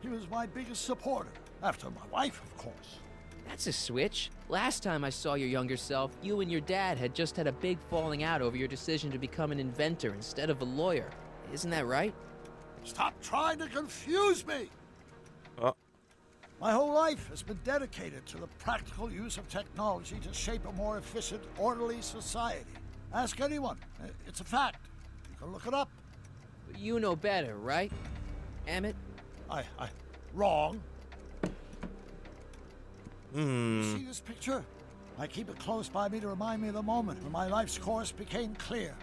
He was my biggest supporter, after my wife, of course. That's a switch. Last time I saw your younger self, you and your dad had just had a big falling out over your decision to become an inventor instead of a lawyer. Isn't that right? Stop trying to confuse me! Oh. My whole life has been dedicated to the practical use of technology to shape a more efficient, orderly society. Ask anyone. It's a fact. You can look it up. You know better, right, Emmett? Wrong. Hmm. See this picture? I keep it close by me to remind me of the moment when my life's course became clear.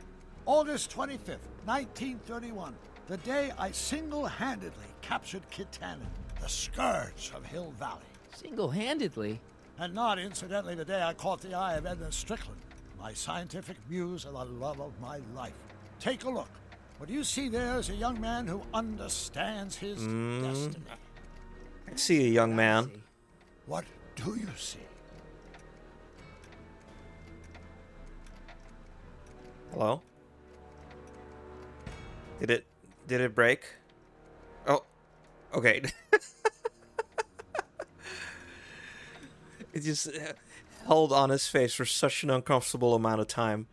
August 25th, 1931. The day I single-handedly captured Kit Tannen, the scourge of Hill Valley. Single-handedly? And not, incidentally, the day I caught the eye of Edna Strickland, my scientific muse and the love of my life. Take a look. What you see there is a young man who understands his destiny. I see a young man. What do you see? Hello? Did it break? Oh, okay. It just held on his face for such an uncomfortable amount of time.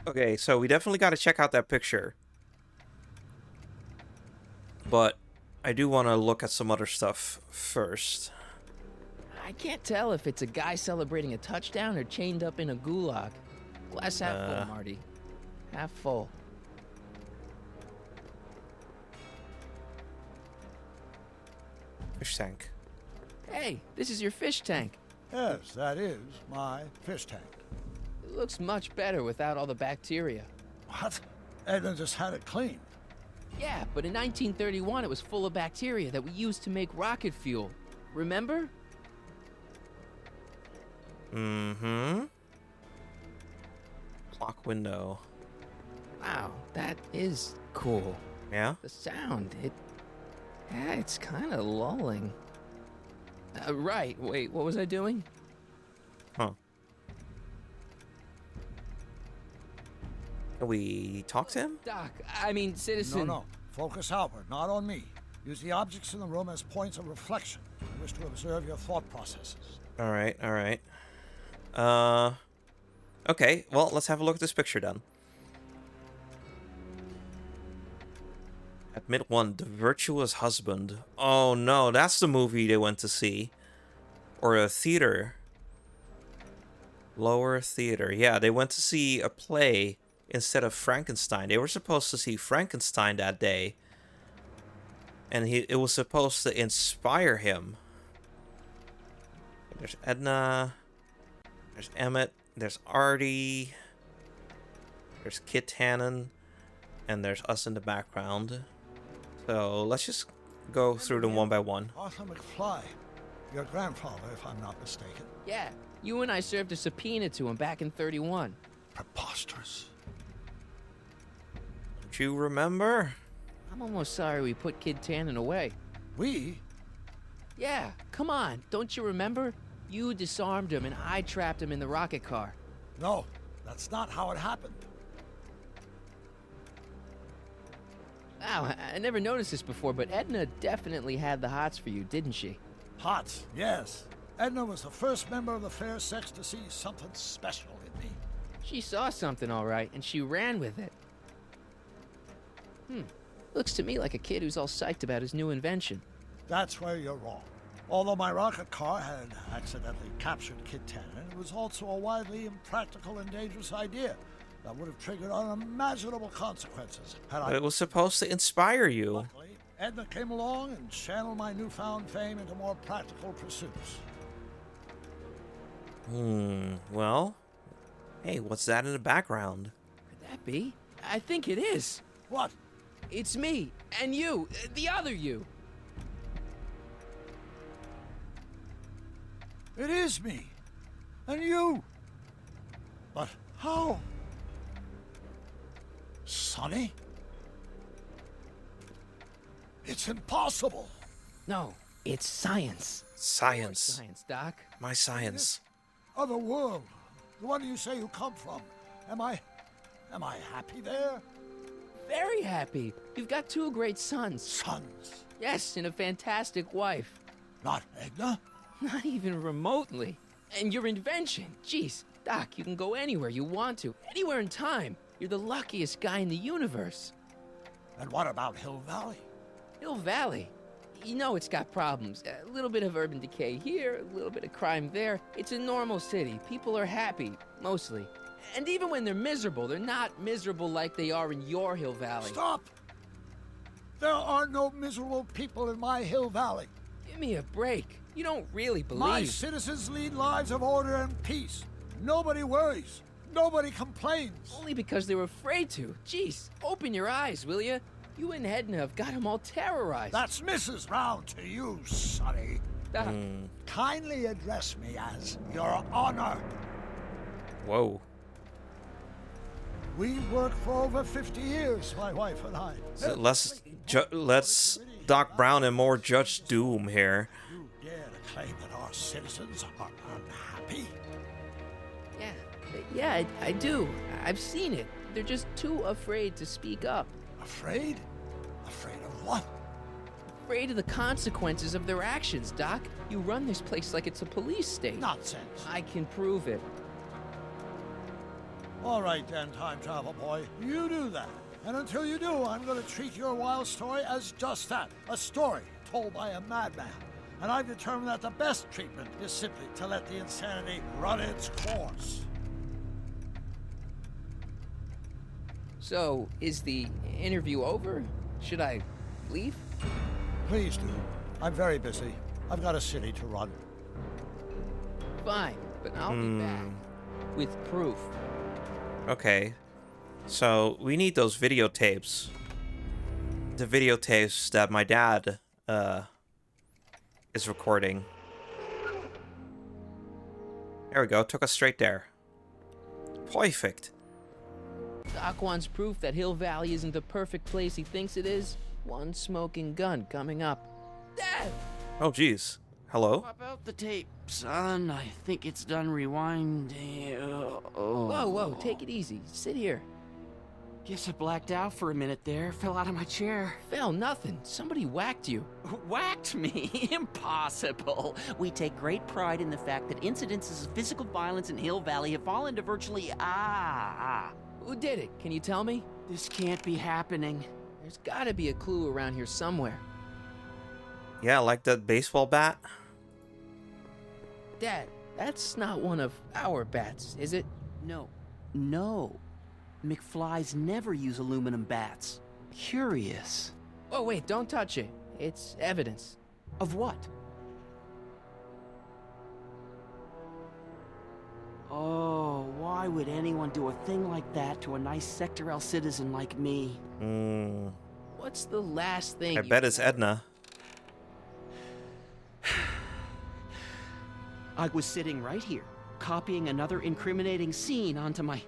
Okay, so we definitely got to check out that picture. But I do want to look at some other stuff first. I can't tell if it's a guy celebrating a touchdown or chained up in a gulag. Glass half full, Marty. Half full. Fish tank. Hey, this is your fish tank. Yes, that is my fish tank. It looks much better without all the bacteria. What? Edna just had it cleaned. Yeah, but in 1931 it was full of bacteria that we used to make rocket fuel. Remember? Mm-hmm. Clock window. Wow, that is cool. Yeah? The sound, it's kind of lulling. Right, wait, what was I doing? Huh. Can we talk to him? Doc, I mean, citizen. No. Focus outward, not on me. Use the objects in the room as points of reflection. I wish to observe your thought processes. Alright. Okay, well, let's have a look at this picture then. Admit one, The Virtuous Husband. Oh no, that's the movie they went to see. Or a theater. Lower theater. Yeah, they went to see a play instead of Frankenstein. They were supposed to see Frankenstein that day. And it was supposed to inspire him. There's Edna. There's Emmett. There's Artie. There's Kit Tannen. And there's us in the background. So let's just go through them one by one. Arthur McFly. Your grandfather, if I'm not mistaken. Yeah, you and I served a subpoena to him back in 31. Preposterous. Don't you remember? I'm almost sorry we put Kid Tannen away. We? Yeah, come on, don't you remember? You disarmed him and I trapped him in the rocket car. No, that's not how it happened. Wow, I never noticed this before, but Edna definitely had the hots for you, didn't she? Hots, yes. Edna was the first member of the fair sex to see something special in me. She saw something all right, and she ran with it. Looks to me like a kid who's all psyched about his new invention. That's where you're wrong. Although my rocket car had accidentally captured Kit Tannen, it was also a widely impractical and dangerous idea that would have triggered unimaginable consequences had But it was supposed to inspire you. Luckily, Edna came along and channeled my newfound fame into more practical pursuits. Well, hey, what's that in the background? Could that be? I think it is. What? It's me, and you, the other you. It is me. And you. But how? Sonny? It's impossible. No, it's science. Science. Science, Doc. My science. Other world. The one you say you come from. Am I happy there? Very happy. You've got two great sons. Sons? Yes, and a fantastic wife. Not Edna? Not even remotely. And your invention. Jeez, Doc, you can go anywhere you want to. Anywhere in time. You're the luckiest guy in the universe. And what about Hill Valley? Hill Valley? You know it's got problems. A little bit of urban decay here, a little bit of crime there. It's a normal city. People are happy, mostly. And even when they're miserable, they're not miserable like they are in your Hill Valley. Stop! There are no miserable people in my Hill Valley. Give me a break. You don't really believe... My citizens lead lives of order and peace. Nobody worries. Nobody complains. Only because they were afraid to. Jeez, open your eyes, will ya? You and Edna have got them all terrorized. That's Mrs. Brown to you, Sonny. Doc. Kindly address me as Your Honor. Whoa. We worked for over 50 years, my wife and I. So let's Doc Brown and more Judge Doom here. You dare to claim that our citizens are unhappy? Yeah, I do. I've seen it. They're just too afraid to speak up. Afraid? Afraid of what? Afraid of the consequences of their actions, Doc. You run this place like it's a police state. Nonsense. I can prove it. All right then, time travel boy. You do that. And until you do, I'm going to treat your wild story as just that. A story told by a madman. And I've determined that the best treatment is simply to let the insanity run its course. So, is the interview over? Should I leave? Please do. I'm very busy. I've got a city to run. Fine, but I'll be back with proof. Okay. So, we need those videotapes. The videotapes that my dad, is recording. There we go. Took us straight there. Perfect. Doc wants proof that Hill Valley isn't the perfect place he thinks it is. One smoking gun coming up. Dad! Oh, geez. Hello? Pop out the tape, son. I think it's done rewinding. Whoa, take it easy. Sit here. Guess I blacked out for a minute there. Fell out of my chair. Fell nothing. Somebody whacked you. Whacked me? Impossible. We take great pride in the fact that incidences of physical violence in Hill Valley have fallen to virtually Who did it? Can you tell me? This can't be happening. There's gotta be a clue around here somewhere. Yeah, like that baseball bat. Dad, that's not one of our bats, is it? No. McFlys never use aluminum bats. Curious. Oh, wait, don't touch it. It's evidence. Of what? Oh, why would anyone do a thing like that to a nice Sector L citizen like me? What's the last thing I bet it's Edna. I was sitting right here, copying another incriminating scene onto my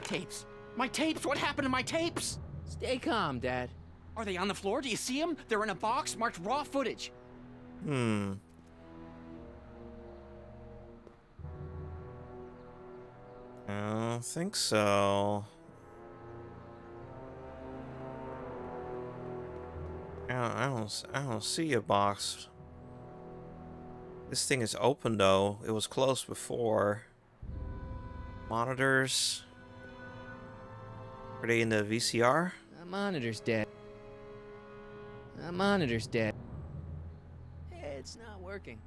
tapes. My tapes? What happened to my tapes? Stay calm, Dad. Are they on the floor? Do you see them? They're in a box marked raw footage. I don't think so. I don't see a box. This thing is open though. It was closed before. Monitors. Are they in the VCR? The monitor's dead. The monitor's dead. It's not working.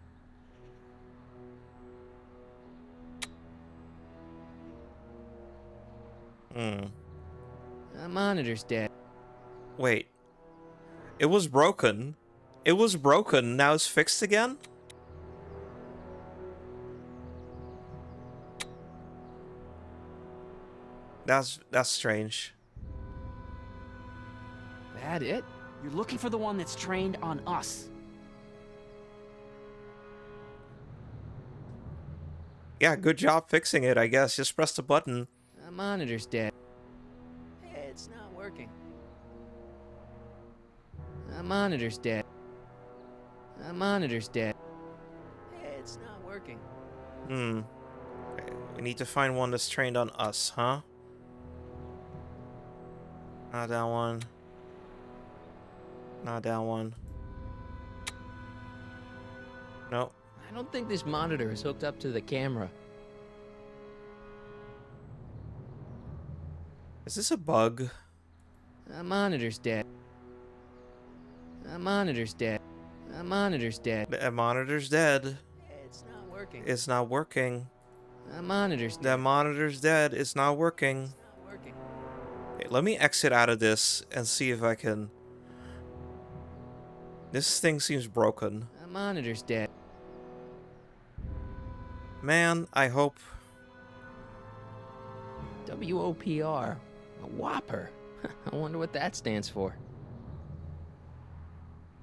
The monitor's dead. Wait. It was broken. It was broken. Now it's fixed again? That's strange. That it? You're looking for the one that's trained on us. Yeah, good job fixing it, I guess. Just press the button. The monitor's dead. It's not working. The monitor's dead. The monitor's dead. It's not working. Okay, we need to find one that's trained on us, huh? Not that one. Not that one. Nope. I don't think this monitor is hooked up to the camera. Is this a bug? The monitor's dead. The monitor's dead. The monitor's dead. The monitor's dead. It's not working. It's not working. The monitor's dead. The monitor's dead. It's not working. It's not working. Okay, let me exit out of this and see if I can... This thing seems broken. The monitor's dead. Man, I hope... WOPR. A Whopper. I wonder what that stands for.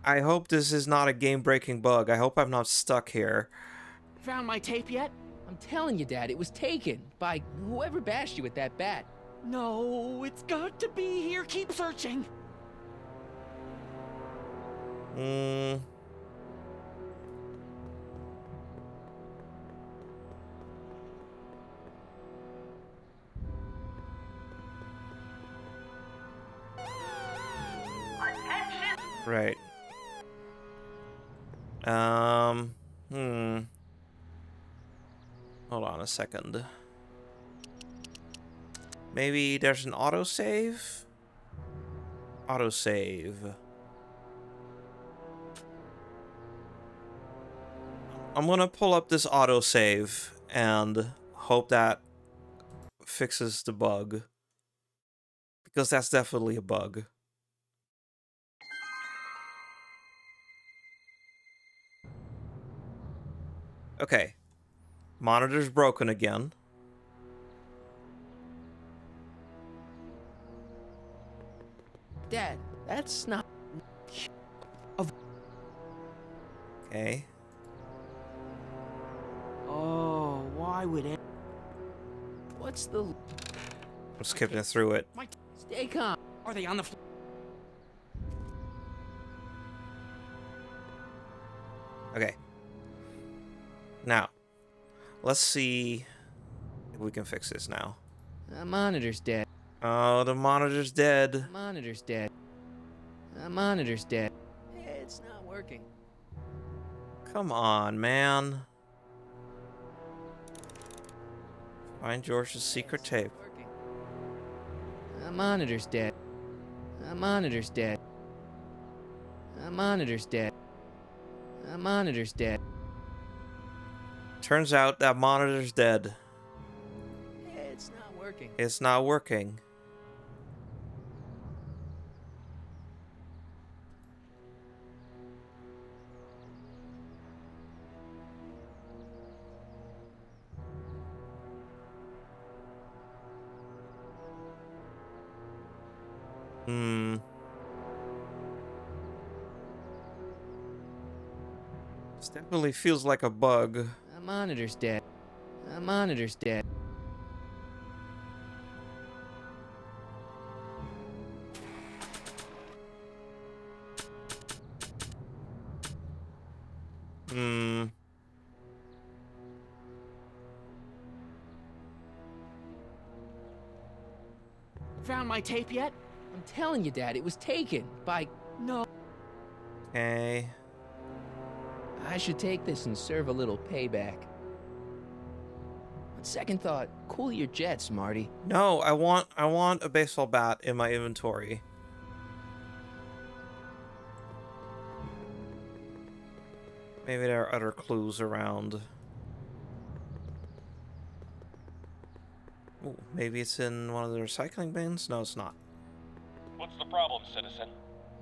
I hope this is not a game-breaking bug. I hope I'm not stuck here. Found my tape yet? I'm telling you, Dad, it was taken by whoever bashed you with that bat. No, it's got to be here. Keep searching. Right. Hold on a second. Maybe there's an autosave? Autosave. I'm gonna pull up this autosave and hope that fixes the bug. Because that's definitely a bug. Okay. Monitor's broken again. Dad, that's not... Okay. Oh, why would it? What's the... I'm skipping through it. Stay calm. Are they on the floor? Okay. Now, let's see if we can fix this now. The monitor's dead. Oh, the monitor's dead. The monitor's dead. The monitor's dead. It's not working. Come on, man. Find George's secret tape. The monitor's dead. The monitor's dead. The monitor's dead. The monitor's dead. Turns out that monitor's dead. It's not working. It's not working. This definitely feels like a bug. The monitor's dead. The monitor's dead. Found my tape yet? I'm telling you, Dad, it was taken by... No. Okay. I should take this and serve a little payback. On second thought, cool your jets, Marty. No, I want a baseball bat in my inventory. Maybe there are other clues around. Ooh, maybe it's in one of the recycling bins? No, it's not. What's the problem, citizen?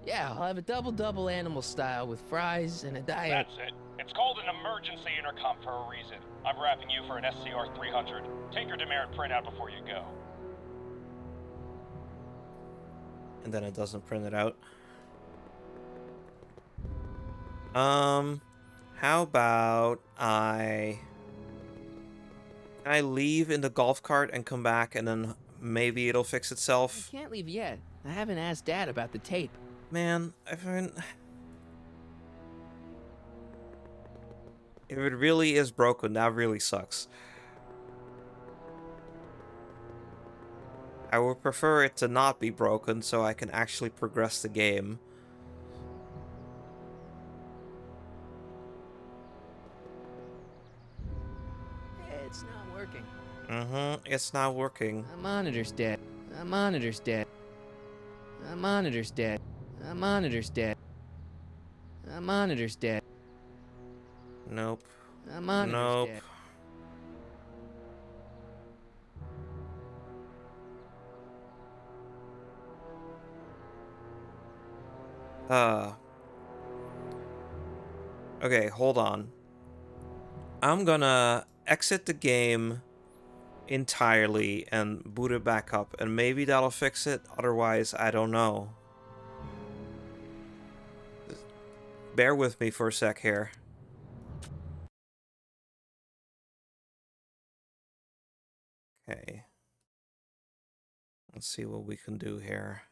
Yeah, I'll have a double-double animal style with fries and a diet. That's it. It's called an emergency intercom for a reason. I'm wrapping you for an SCR 300. Take your demerit printout before you go. And then it doesn't print it out. How about I leave in the golf cart and come back and then maybe it'll fix itself? I can't leave yet. I haven't asked Dad about the tape. Man, if it really is broken, that really sucks. I would prefer it to not be broken so I can actually progress the game. It's not working. It's not working. The monitor's dead. The The monitor's dead. The monitor's dead. The monitor's dead. The monitor's dead. Nope. The monitor's Nope. dead. Okay, hold on. I'm gonna exit the game entirely and boot it back up, and maybe that'll fix it. Otherwise, I don't know. Bear with me for a sec here. Okay. Let's see what we can do here.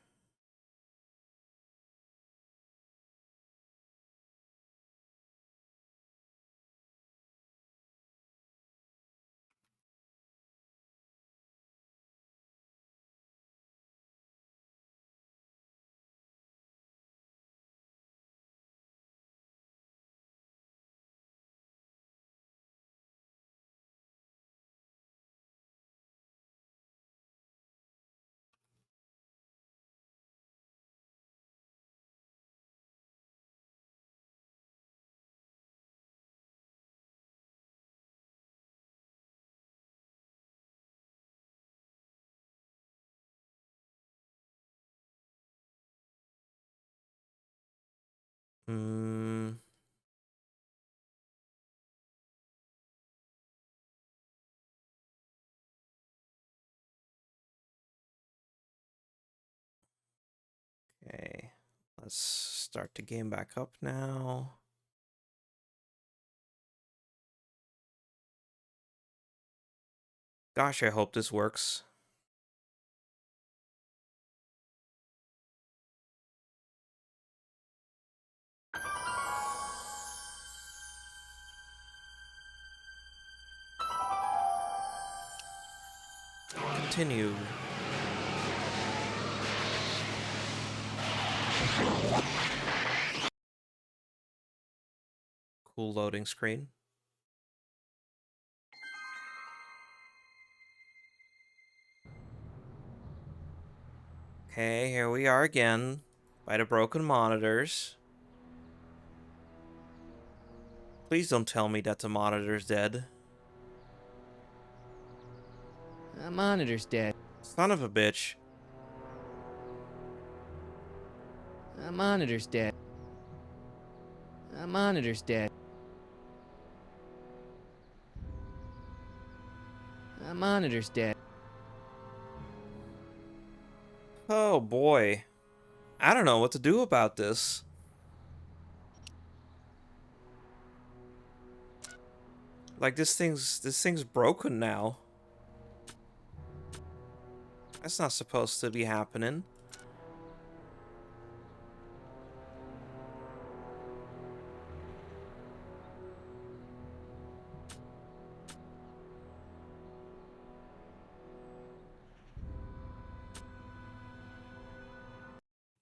Hmm. Okay. Let's start the game back up now. Gosh, I hope this works. Continue. Cool loading screen. Okay, here we are again by the broken monitors. Please don't tell me that the monitor's dead. The monitor's dead. Son of a bitch. The monitor's dead. The monitor's dead. The monitor's dead. Oh boy. I don't know what to do about this. Like this thing's broken now. That's not supposed to be happening.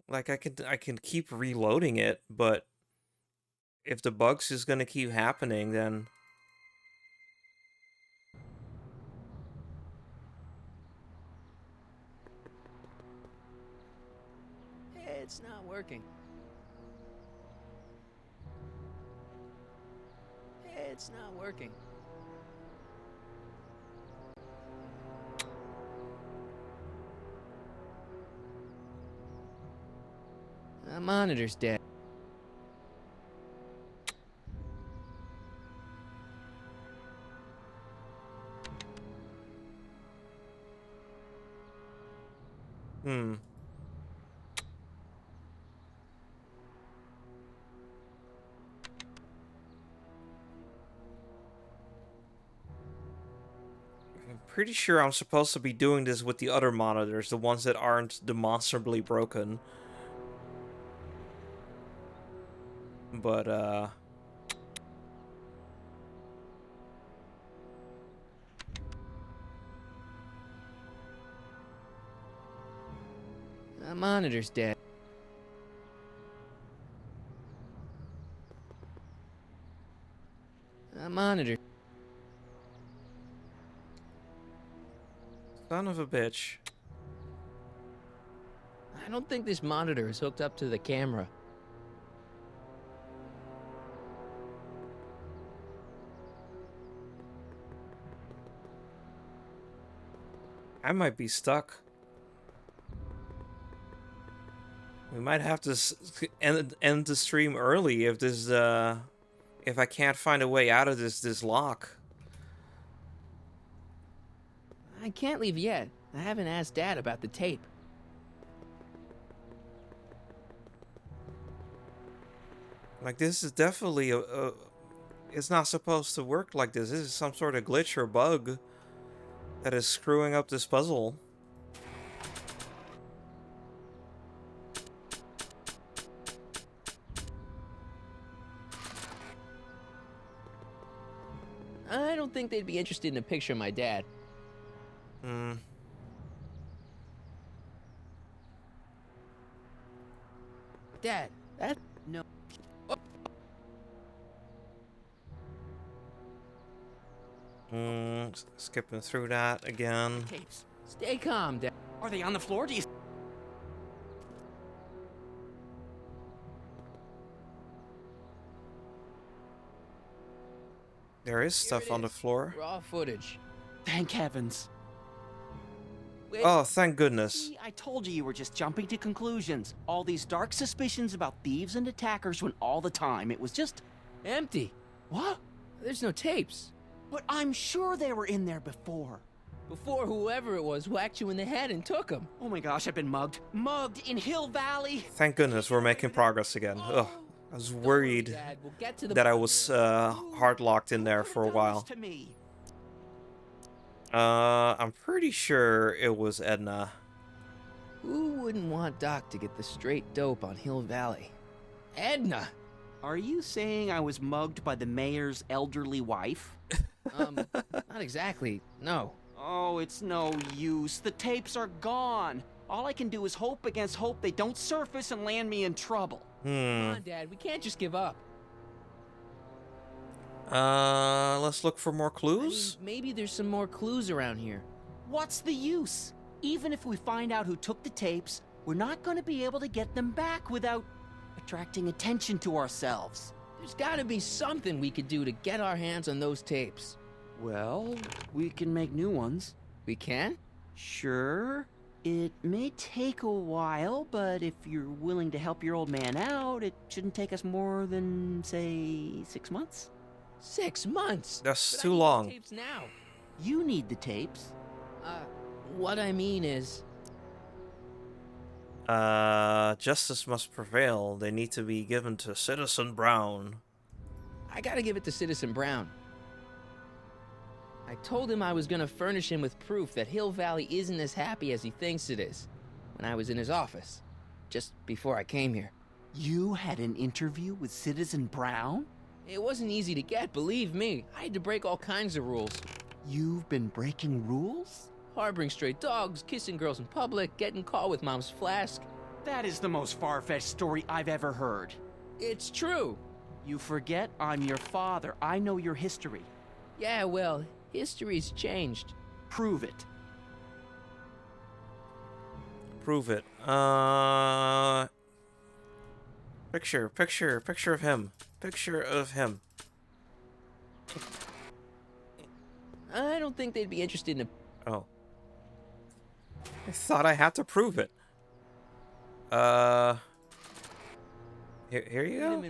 Like I can keep reloading it, but if the bugs is gonna keep happening, then It's not working. It's not working. The monitor's dead. Hmm. I'm pretty sure I'm supposed to be doing this with the other monitors, the ones that aren't demonstrably broken. But, The monitor's dead. The monitor. Son of a bitch. I don't think this monitor is hooked up to the camera. I might be stuck. We might have to end the stream early if this if I can't find a way out of this lock. I can't leave yet. I haven't asked Dad about the tape. Like, this is definitely it's not supposed to work like this. This is some sort of glitch or bug that is screwing up this puzzle. I don't think they'd be interested in a picture of my dad. Dad, that... no. Skipping through that again. Tapes. Stay calm, Dad. Are they on the floor? Do you... There is stuff on the floor. Raw footage. Thank heavens. Oh, thank goodness. See, I told you were just jumping to conclusions. All these dark suspicions about thieves and attackers when all the time it was just... empty. What? There's no tapes. But I'm sure they were in there before. Before whoever it was whacked you in the head and took them. Oh my gosh, I've been mugged. Mugged in Hill Valley. Thank goodness we're making progress again. Ugh, I was worried that I was hard locked in there for a while. I'm pretty sure it was Edna. Who wouldn't want Doc to get the straight dope on Hill Valley? Edna! Are you saying I was mugged by the mayor's elderly wife? Not exactly, no. Oh, it's no use. The tapes are gone. All I can do is hope against hope they don't surface and land me in trouble. Come on, Dad, we can't just give up. Let's look for more clues? I mean, maybe there's some more clues around here. What's the use? Even if we find out who took the tapes, we're not going to be able to get them back without attracting attention to ourselves. There's gotta be something we could do to get our hands on those tapes. Well, we can make new ones. We can? Sure. It may take a while, but if you're willing to help your old man out, it shouldn't take us more than, say, 6 months. 6 months? That's But too I need long. the tapes now. You need the tapes. What I mean is... Justice must prevail. They need to be given to Citizen Brown. I gotta give it to Citizen Brown. I told him I was gonna furnish him with proof that Hill Valley isn't as happy as he thinks it is when I was in his office, just before I came here. You had an interview with Citizen Brown? It wasn't easy to get, believe me. I had to break all kinds of rules. You've been breaking rules? Harboring stray dogs, kissing girls in public, getting caught with Mom's flask. That is the most far-fetched story I've ever heard. It's true. You forget I'm your father. I know your history. Yeah, well, history's changed. Prove it. Prove it. Picture of him. Picture of him. I don't think they'd be interested in a... Oh. I thought I had to prove it. Here you go.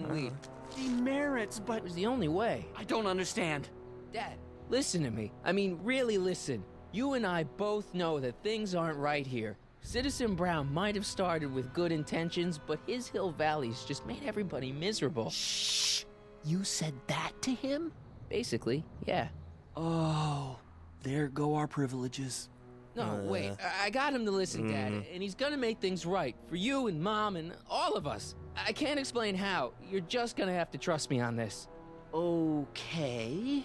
Demerits, but... It was the only way. I don't understand. Dad, listen to me. I mean, really listen. You and I both know that things aren't right here. Citizen Brown might have started with good intentions, but his Hill Valley's just made everybody miserable. Shh! You said that to him? Basically, yeah. Oh, there go our privileges. No, wait. I got him to listen, Dad, and he's gonna make things right for you and Mom and all of us. I can't explain how. You're just gonna have to trust me on this. Okay.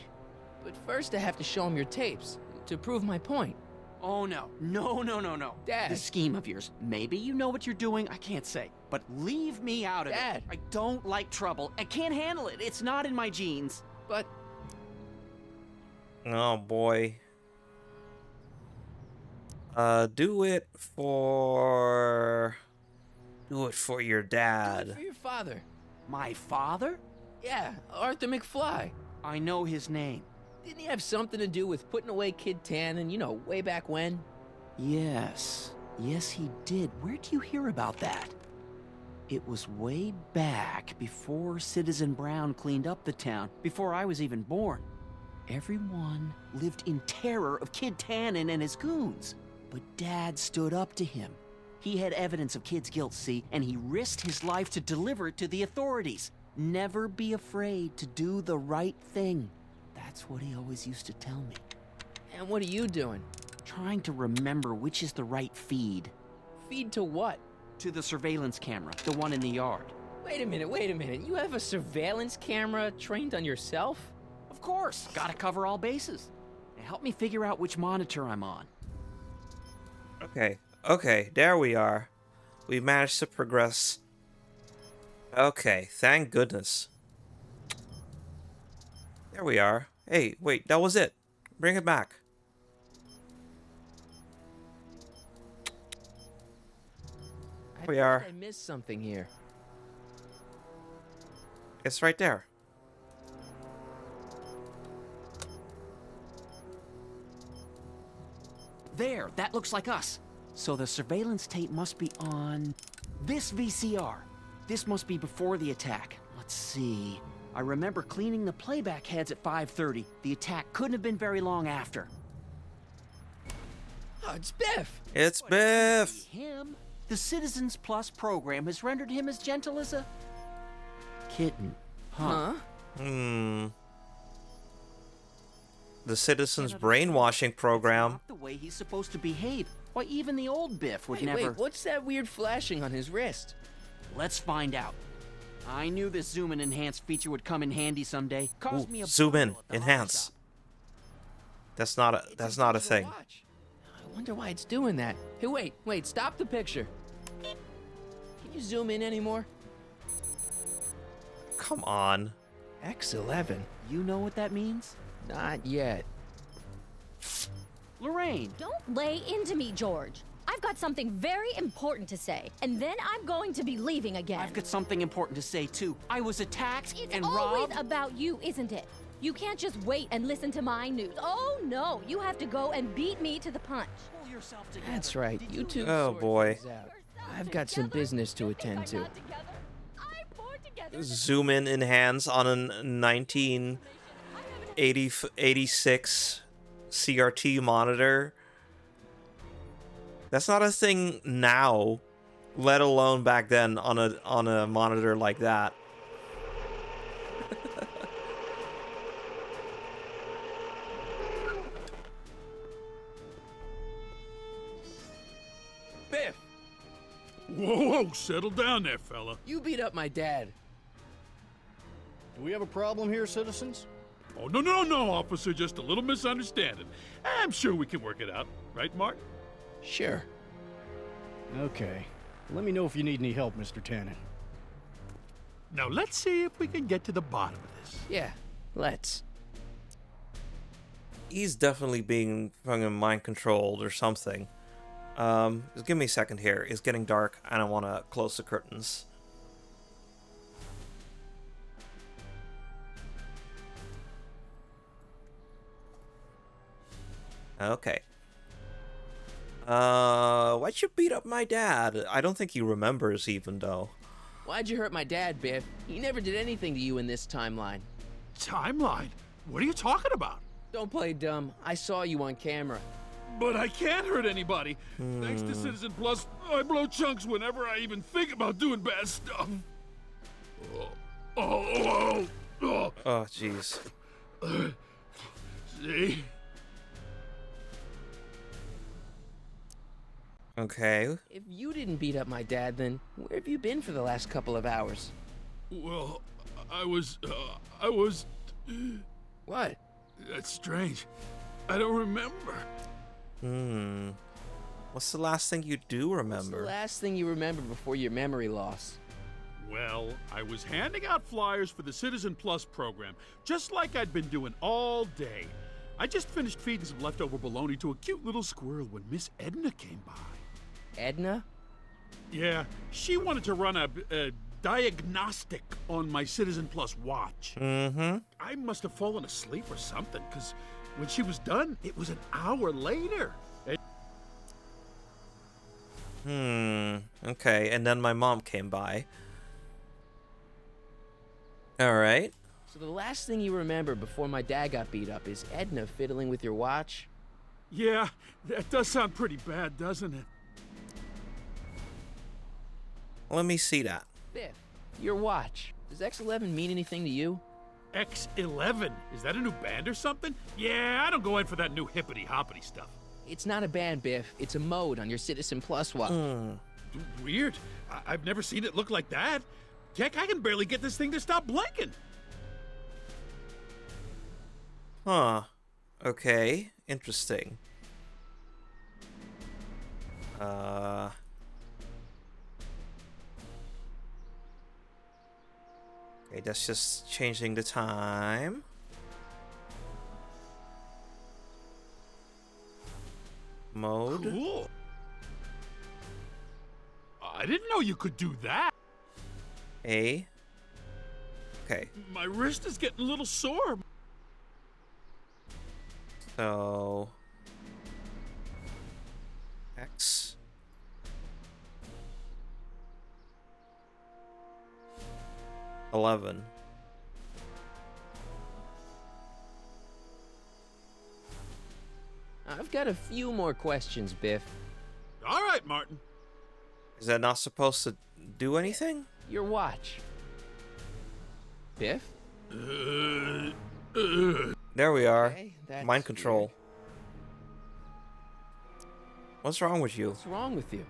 But first I have to show him your tapes to prove my point. Oh, no. No. Dad. This scheme of yours. Maybe you know what you're doing, I can't say. But leave me out of Dad. it. I don't like trouble. I can't handle it. It's not in my genes. But... Oh, boy. Do it for Do it for your Do it dad. for your father. My father? Yeah, Arthur McFly. I know his name. Didn't he have something to do with putting away Kid Tannen, you know, way back when? Yes. Yes, he did. Where'd you hear about that? It was way back before Citizen Brown cleaned up the town, before I was even born. Everyone lived in terror of Kid Tannen and his goons. But Dad stood up to him. He had evidence of Kid's guilt, see, and he risked his life to deliver it to the authorities. Never be afraid to do the right thing. That's what he always used to tell me. And what are you doing? Trying to remember which is the right feed. Feed to what? To the surveillance camera, the one in the yard. Wait a minute. You have a surveillance camera trained on yourself? Of course. Gotta cover all bases. Now help me figure out which monitor I'm on. Okay, there we are. We managed to progress. Okay, thank goodness. There we are. Hey, wait, that was it. Bring it back. We are. I missed something here. It's right there. There, that looks like us. So the surveillance tape must be on this VCR. This must be before the attack. Let's see. I remember cleaning the playback heads at 5:30. The attack couldn't have been very long after. Oh, it's Biff! It's Biff! Him? The Citizens Plus program has rendered him as gentle as a kitten. Huh? The Citizens Brainwashing Program. The way he's supposed to behave. Why, even the old Biff would never... Wait, what's that weird flashing on his wrist? Let's find out. I knew this zoom and enhance feature would come in handy someday. Cost me a Zoom in, bundle at the enhance. That's not a thing. I wonder why it's doing that. Hey, wait, stop the picture. Can you zoom in anymore? Come on. X11. You know what that means? Not yet. Lorraine! Don't lay into me, George. I've got something very important to say, and then I'm going to be leaving again. I've got something important to say, too. I was attacked and always robbed. about you, isn't it? You can't just wait and listen to my news. Oh, no. You have to go and beat me to the punch. Pull yourself together. That's right. You two. Oh, boy. I've got some business to attend to. Zoom in enhance on a 1986 CRT monitor. That's not a thing now, let alone back then on a monitor like that. Biff! Whoa, settle down there, fella. You beat up my dad. Do we have a problem here, citizens? Oh, no, officer, just a little misunderstanding. I'm sure we can work it out. Right, Mark? Sure. Okay. Let me know if you need any help, Mr. Tannen. Now, let's see if we can get to the bottom of this. Yeah, let's. He's definitely being fucking mind controlled or something. Just give me a second here. It's getting dark. I don't want to close the curtains. Okay. Why'd you beat up my dad? I don't think he remembers even, though. Why'd you hurt my dad, Biff? He never did anything to you in this timeline. Timeline? What are you talking about? Don't play dumb. I saw you on camera. But I can't hurt anybody. Thanks to Citizen Plus, I blow chunks whenever I even think about doing bad stuff. Oh, jeez. See? Okay. If you didn't beat up my dad, then where have you been for the last couple of hours? Well, I was... What? That's strange. I don't remember. What's the last thing you do remember? What's the last thing you remember before your memory loss? Well, I was handing out flyers for the Citizen Plus program, just like I'd been doing all day. I just finished feeding some leftover bologna to a cute little squirrel when Miss Edna came by. Edna? Yeah, she wanted to run a diagnostic on my Citizen Plus watch. Mm-hmm. I must have fallen asleep or something, because when she was done, it was an hour later. Okay, and then my mom came by. Alright. So the last thing you remember before my dad got beat up is Edna fiddling with your watch? Yeah, that does sound pretty bad, doesn't it? Let me see that. Biff, your watch. Does X11 mean anything to you? X11? Is that a new band or something? Yeah, I don't go in for that new hippity-hoppity stuff. It's not a band, Biff. It's a mode on your Citizen Plus watch. Weird. I've never seen it look like that. Heck, I can barely get this thing to stop blinking. Huh. Okay. Interesting. Okay, that's just changing the time. Mode. Cool. I didn't know you could do that. A. Okay. My wrist is getting a little sore. So. X. $11. I've got a few more questions, Biff. All right, Martin. Is that not supposed to do anything? Your watch. Biff? There we are. Okay, that's Mind control. What's wrong with you? What's wrong with you?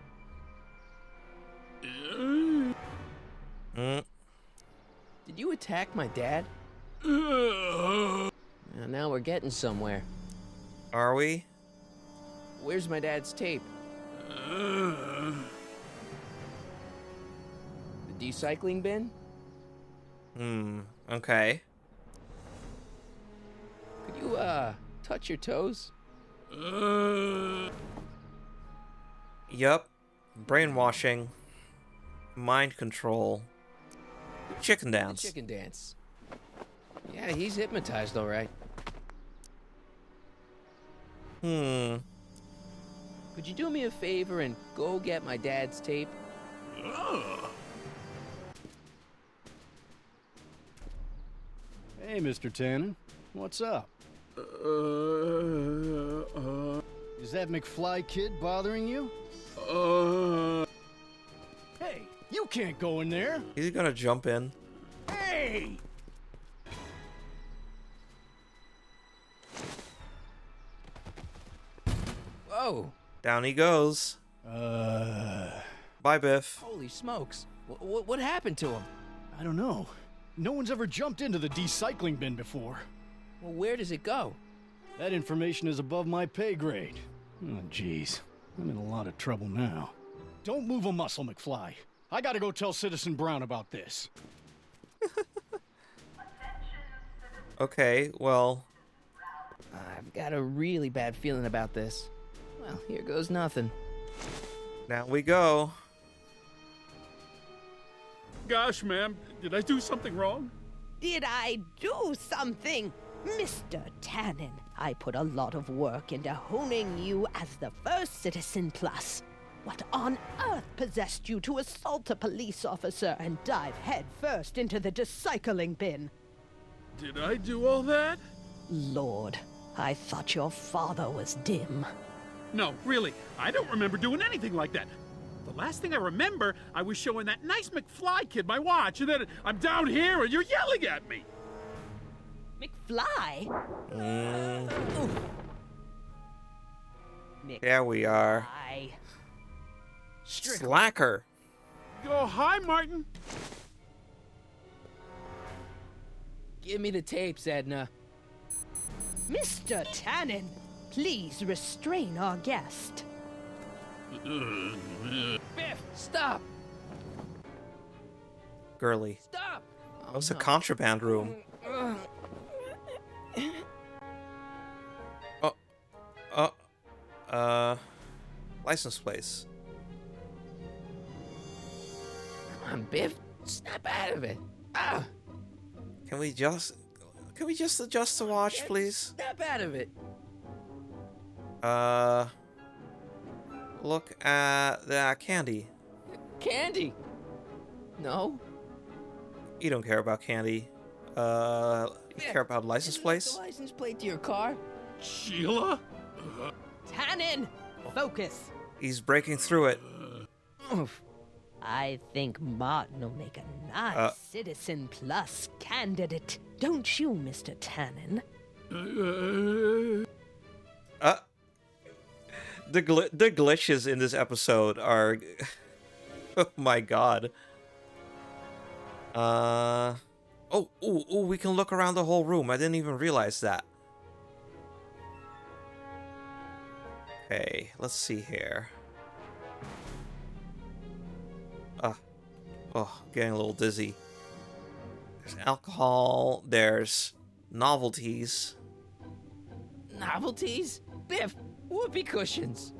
Did you attack my dad? Now we're getting somewhere. Are we? Where's my dad's tape? The decycling bin? Okay. Could you, touch your toes? Yup. Brainwashing. Mind control. Chicken dance. The chicken dance. Yeah, he's hypnotized, all right. Hmm. Could you do me a favor and go get my dad's tape? Hey, Mr. Tannen. What's up? Is that McFly kid bothering you? Hey, you can't go in there. He's gonna jump in. Hey! Whoa! Down he goes. Bye, Biff. Holy smokes. What happened to him? I don't know. No one's ever jumped into the decycling bin before. Well, where does it go? That information is above my pay grade. Oh, jeez. I'm in a lot of trouble now. Don't move a muscle, McFly. I gotta go tell Citizen Brown about this. Okay, well. I've got a really bad feeling about this. Well, here goes nothing. Now we go. Gosh, ma'am, did I do something wrong? Did I do something? Mr. Tannen, I put a lot of work into honing you as the first Citizen Plus. What on earth possessed you to assault a police officer and dive headfirst into the decycling bin? Did I do all that? Lord, I thought your father was dim. No, really, I don't remember doing anything like that. The last thing I remember, I was showing that nice McFly kid my watch, and then I'm down here and you're yelling at me. McFly? There we are. Slacker. Oh, hi, Martin. Give me the tapes, Edna. Mr. Tannen, please restrain our guest. Biff, stop! Girly. Stop! That was a contraband room. License plates. on, Biff. Snap out of it. Ah! Can we just adjust the watch, please? Snap out of it. Look at that candy. Candy. No. You don't care about candy. You care about license plates? The license plate to your car? Sheila? Tannen, focus. He's breaking through it. Oof. I think Martin will make a nice Citizen Plus candidate. Don't you, Mr. Tannen? The glitches in this episode are... oh my god. We can look around the whole room. I didn't even realize that. Okay, let's see here. Getting a little dizzy. There's alcohol. There's novelties. Novelties? Biff, whoopee cushions.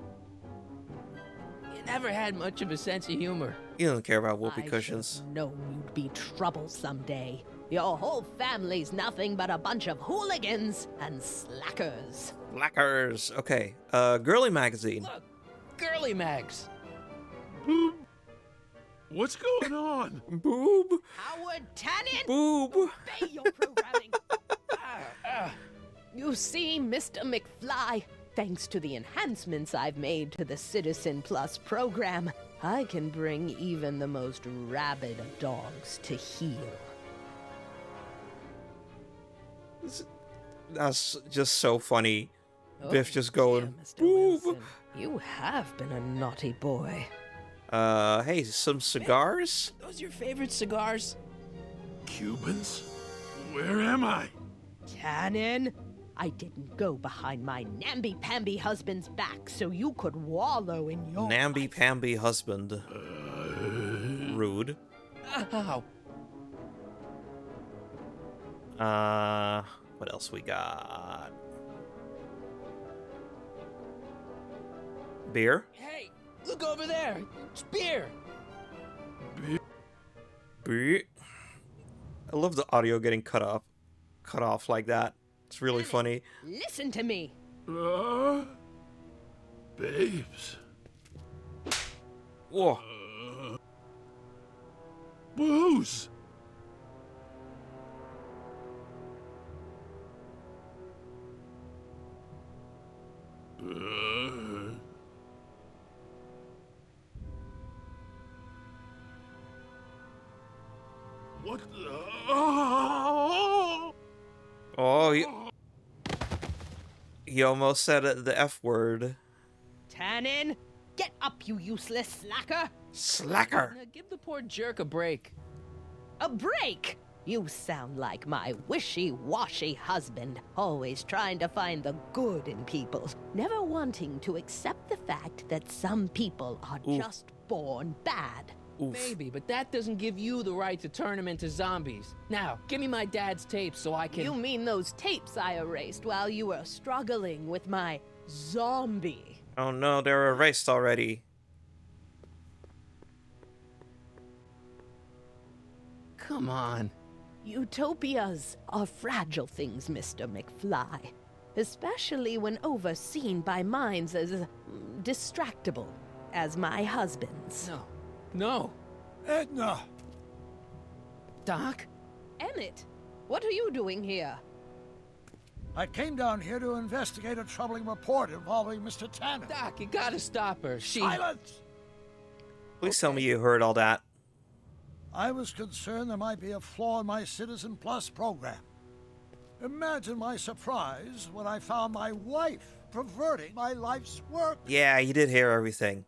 You never had much of a sense of humor. You don't care about whoopee cushions. No, you'd be trouble someday. Your whole family's nothing but a bunch of hooligans and slackers. Slackers. Okay. Girly magazine. Look, girly mags. Boob. What's going on? Boob. Howard Tannen. Boob. Obey your programming. You see, Mr. McFly, thanks to the enhancements I've made to the Citizen Plus program, I can bring even the most rabid of dogs to heel. That's just so funny. Biff just dear, going, Mr. boob. Wilson, you have been a naughty boy. Hey, some cigars? Those your favorite cigars? Cubans? Where am I? Tannen, I didn't go behind my namby-pamby husband's back so you could wallow in your... Namby-pamby husband. Rude. Ow. What else we got? Beer? Hey, look over there. It's beer. Beer? I love the audio getting cut off like that. It's really funny. Listen to me. Babes. Whoa. Booze. What the... Oh, he almost said the F word. Tannen, get up, you useless slacker. Slacker. Now give the poor jerk a break. A break? You sound like my wishy-washy husband, always trying to find the good in people, never wanting to accept the fact that some people are just born bad. Oof. Maybe, but that doesn't give you the right to turn them into zombies. Now, give me my dad's tapes so I can... You mean those tapes I erased while you were struggling with my zombie? Oh no, they're erased already. Come on. Utopias are fragile things, Mr. McFly. Especially when overseen by minds as distractible as my husband's. No. No. Edna! Doc? Emmett, what are you doing here? I came down here to investigate a troubling report involving Mr. Tannen. Doc, you gotta stop her. Silence! Please tell me you heard all that. I was concerned there might be a flaw in my Citizen Plus program. Imagine my surprise when I found my wife perverting my life's work. Yeah, you did hear everything.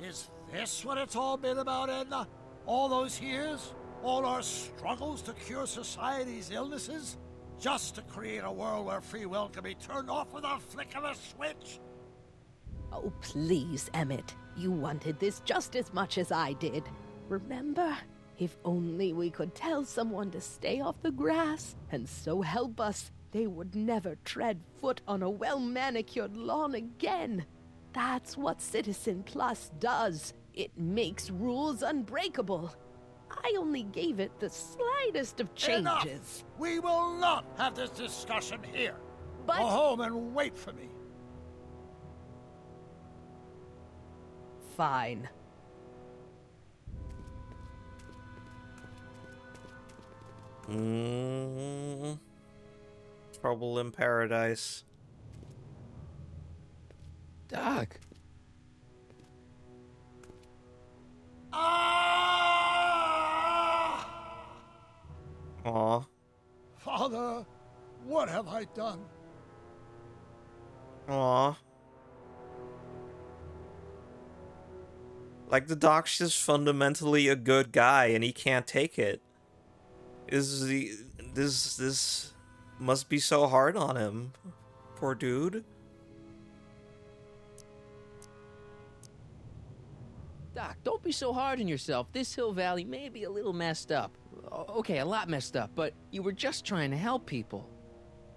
Is this what it's all been about, Edna? All those years? All our struggles to cure society's illnesses? Just to create a world where free will can be turned off with a flick of a switch? Oh, please, Emmett. You wanted this just as much as I did. Remember? If only we could tell someone to stay off the grass, and so help us, they would never tread foot on a well-manicured lawn again. That's what Citizen Plus does. It makes rules unbreakable. I only gave it the slightest of Enough! changes. We will not have this discussion here. But go home and wait for me. fine. Trouble in paradise. Doc. Aw. Father, what have I done? Aw. Like, the doc's just fundamentally a good guy and he can't take it. This must be so hard on him. Poor dude. Doc, don't be so hard on yourself. This Hill Valley may be a little messed up. Okay, a lot messed up, but you were just trying to help people.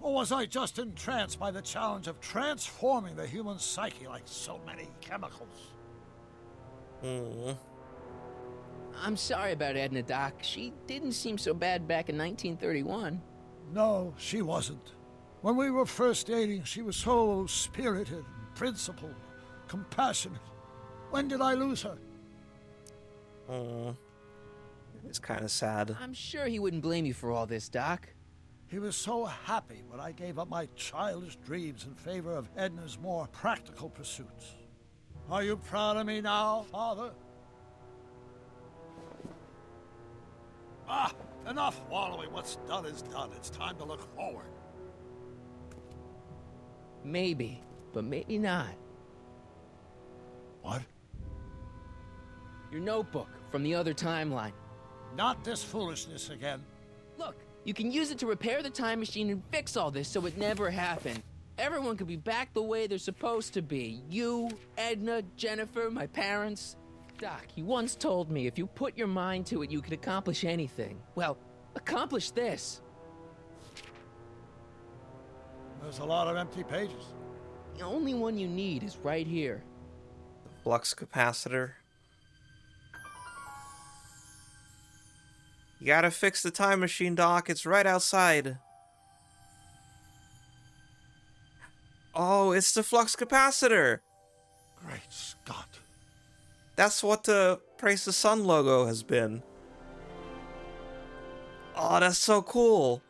Or was I just entranced by the challenge of transforming the human psyche like so many chemicals? I'm sorry about Edna, Doc. She didn't seem so bad back in 1931. No, she wasn't. When we were first dating, she was so spirited, principled, compassionate. When did I lose her? It's kind of sad. I'm sure he wouldn't blame you for all this, Doc. He was so happy when I gave up my childish dreams in favor of Edna's more practical pursuits. Are you proud of me now, Father? Enough wallowing. What's done is done. It's time to look forward. Maybe, but maybe not. What? Your notebook from the other timeline. Not this foolishness again. Look, you can use it to repair the time machine and fix all this so it never happened. Everyone could be back the way they're supposed to be. You, Edna, Jennifer, my parents. Doc, you once told me if you put your mind to it, you could accomplish anything. Well, accomplish this. There's a lot of empty pages. The only one you need is right here. The flux capacitor. You gotta fix the time machine, Doc. It's right outside. Oh, it's the flux capacitor. Great Scott. That's what the Praise the Sun logo has been. Oh, that's so cool.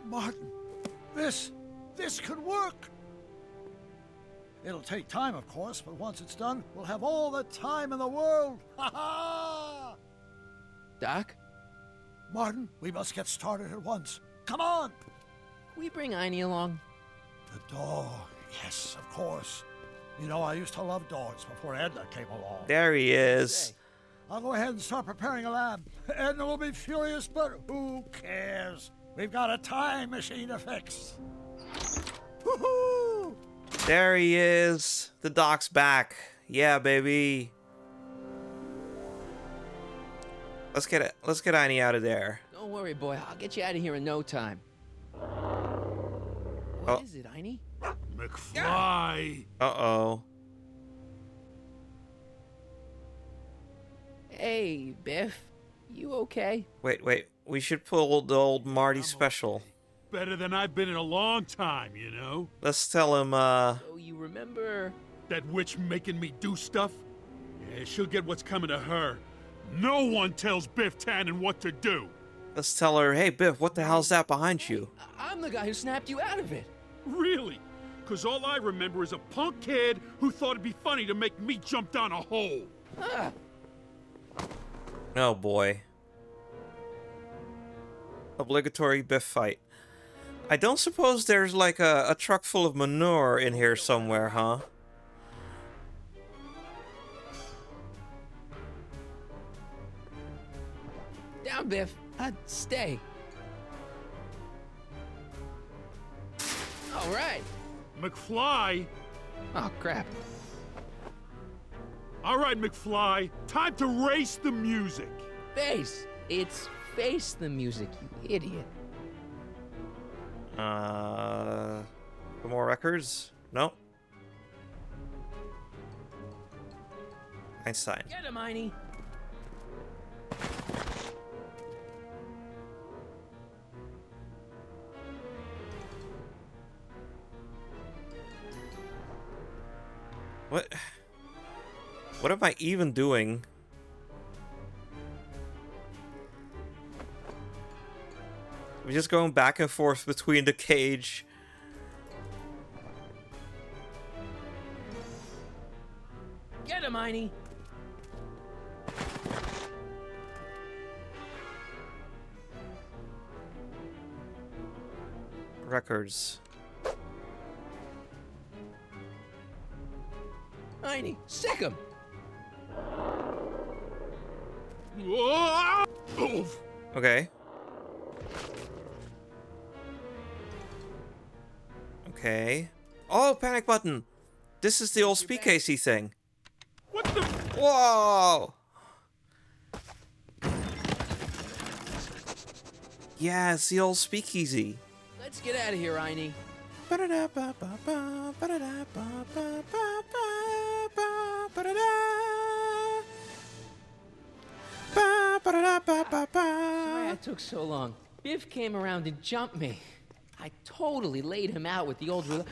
Martin, this could work. It'll take time, of course, but once it's done, we'll have all the time in the world. Ha ha! Doc? Martin, we must get started at once. Come on! Can we bring Einie along? The dog. Yes, of course. You know, I used to love dogs before Edna came along. There he is. I'll go ahead and start preparing a lab. Edna will be furious, but who cares? We've got a time machine to fix. Woohoo! There he is. The Doc's back. Yeah, baby. Let's get Einie out of there. Don't worry, boy. I'll get you out of here in no time. What is it, Einie? McFly! Uh-oh. Hey, Biff. You okay? Wait. We should pull the old Marty special. Better than I've been in a long time, you know? Let's tell him, So you remember... That witch making me do stuff? Yeah, she'll get what's coming to her. No one tells Biff Tannen what to do. Let's tell her, hey, Biff, what the hell's that behind you? I'm the guy who snapped you out of it. Really? Because all I remember is a punk kid who thought it'd be funny to make me jump down a hole. Ah. Oh, boy. Obligatory Biff fight. I don't suppose there's like a truck full of manure in here somewhere, huh? Down, Biff. Stay. All right. McFly? Oh, crap. All right, McFly. Time to race the music. Face. It's face the music, you idiot. More records? No. Einstein. Get him, Einie. What? What am I even doing? We're just going back and forth between the cage. Get him, Einie. Records. Einie, sick him. Okay. Okay. Oh, panic button. This is the old speakeasy thing. What the? Whoa! Yeah, it's the old speakeasy. Let's get out of here, Einie. Sorry I took so long. Biff came around and jumped me. I totally laid him out with the old ruler.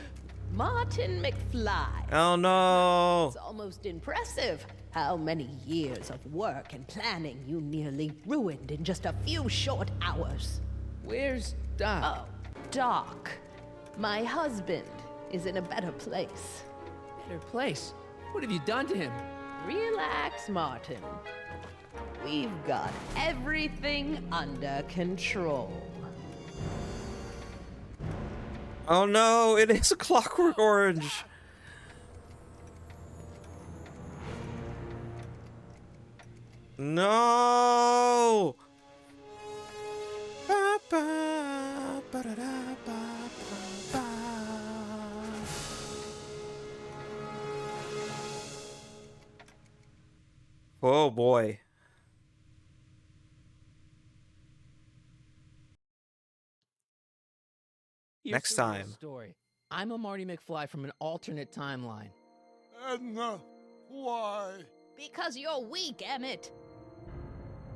Martin McFly. Oh no! It's almost impressive how many years of work and planning you nearly ruined in just a few short hours. Where's Doc? Oh, Doc. My husband is in a better place. Better place? What have you done to him? Relax, Martin. We've got everything under control. Oh no, it is a Clockwork Orange. No. Oh boy. Here's Next the real time. story. I'm a Marty McFly from an alternate timeline. Edna, why? Because you're weak, Emmett.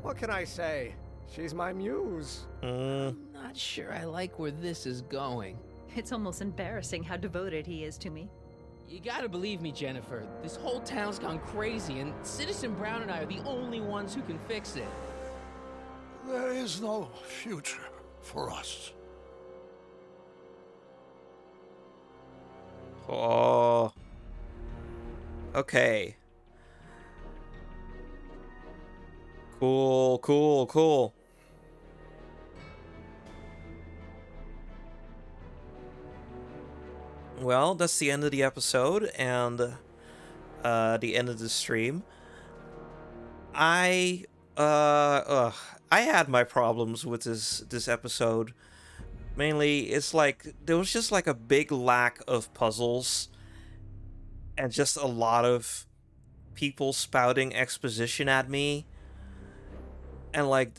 What can I say? She's my muse. I'm not sure I like where this is going. It's almost embarrassing how devoted he is to me. You gotta believe me, Jennifer. This whole town's gone crazy, and Citizen Brown and I are the only ones who can fix it. There is no future for us. Oh. Okay. Cool, cool, cool. Well, that's the end of the episode and the end of the stream. I had my problems with this episode. Mainly, it's like there was just like a big lack of puzzles and just a lot of people spouting exposition at me, and like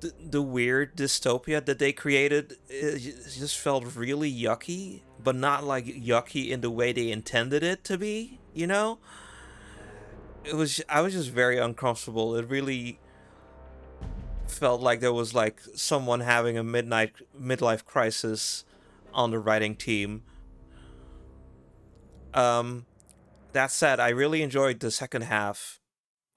the weird dystopia that they created, it just felt really yucky, but not like yucky in the way they intended it to be, you know? I was just very uncomfortable. It really felt like there was like someone having a midlife crisis on the writing team. That said, I really enjoyed the second half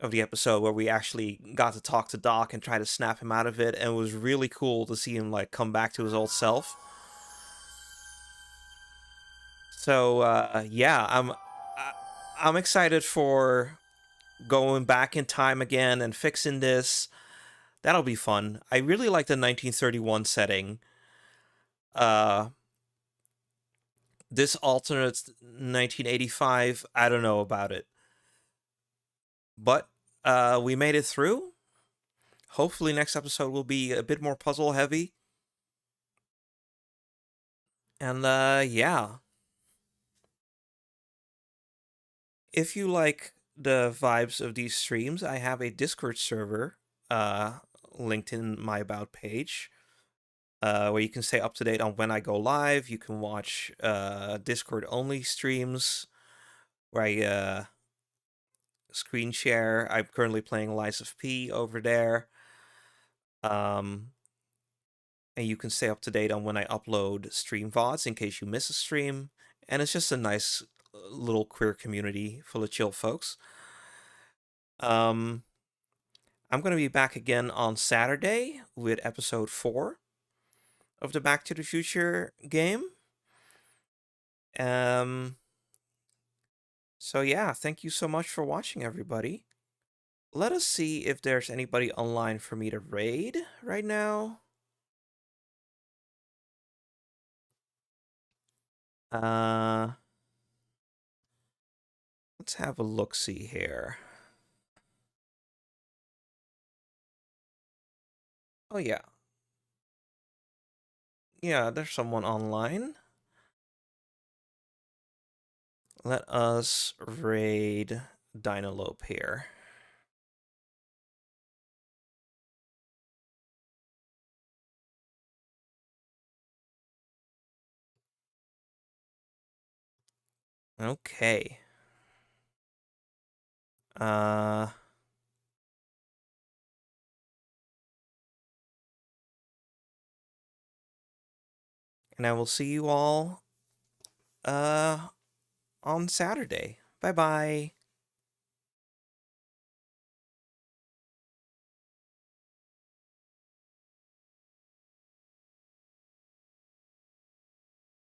of the episode where we actually got to talk to Doc and try to snap him out of it, and it was really cool to see him like come back to his old self. So yeah, I'm excited for going back in time again and fixing this. That'll be fun. I really like the 1931 setting. This alternate 1985, I don't know about it. But we made it through. Hopefully next episode will be a bit more puzzle heavy. And yeah. If you like the vibes of these streams, I have a Discord server linked in my About page, where you can stay up to date on when I go live. You can watch Discord-only streams, where I screen share. I'm currently playing Lies of P over there. And you can stay up to date on when I upload stream VODs in case you miss a stream. And it's just a nice little queer community full of chill folks. I'm going to be back again on Saturday with episode 4 of the Back to the Future game. So yeah, thank you so much for watching, everybody. Let us see if there's anybody online for me to raid right now. Let's have a look-see here. Oh yeah. Yeah, there's someone online. Let us raid Dynalope here. Okay. And I will see you all on Saturday. Bye-bye.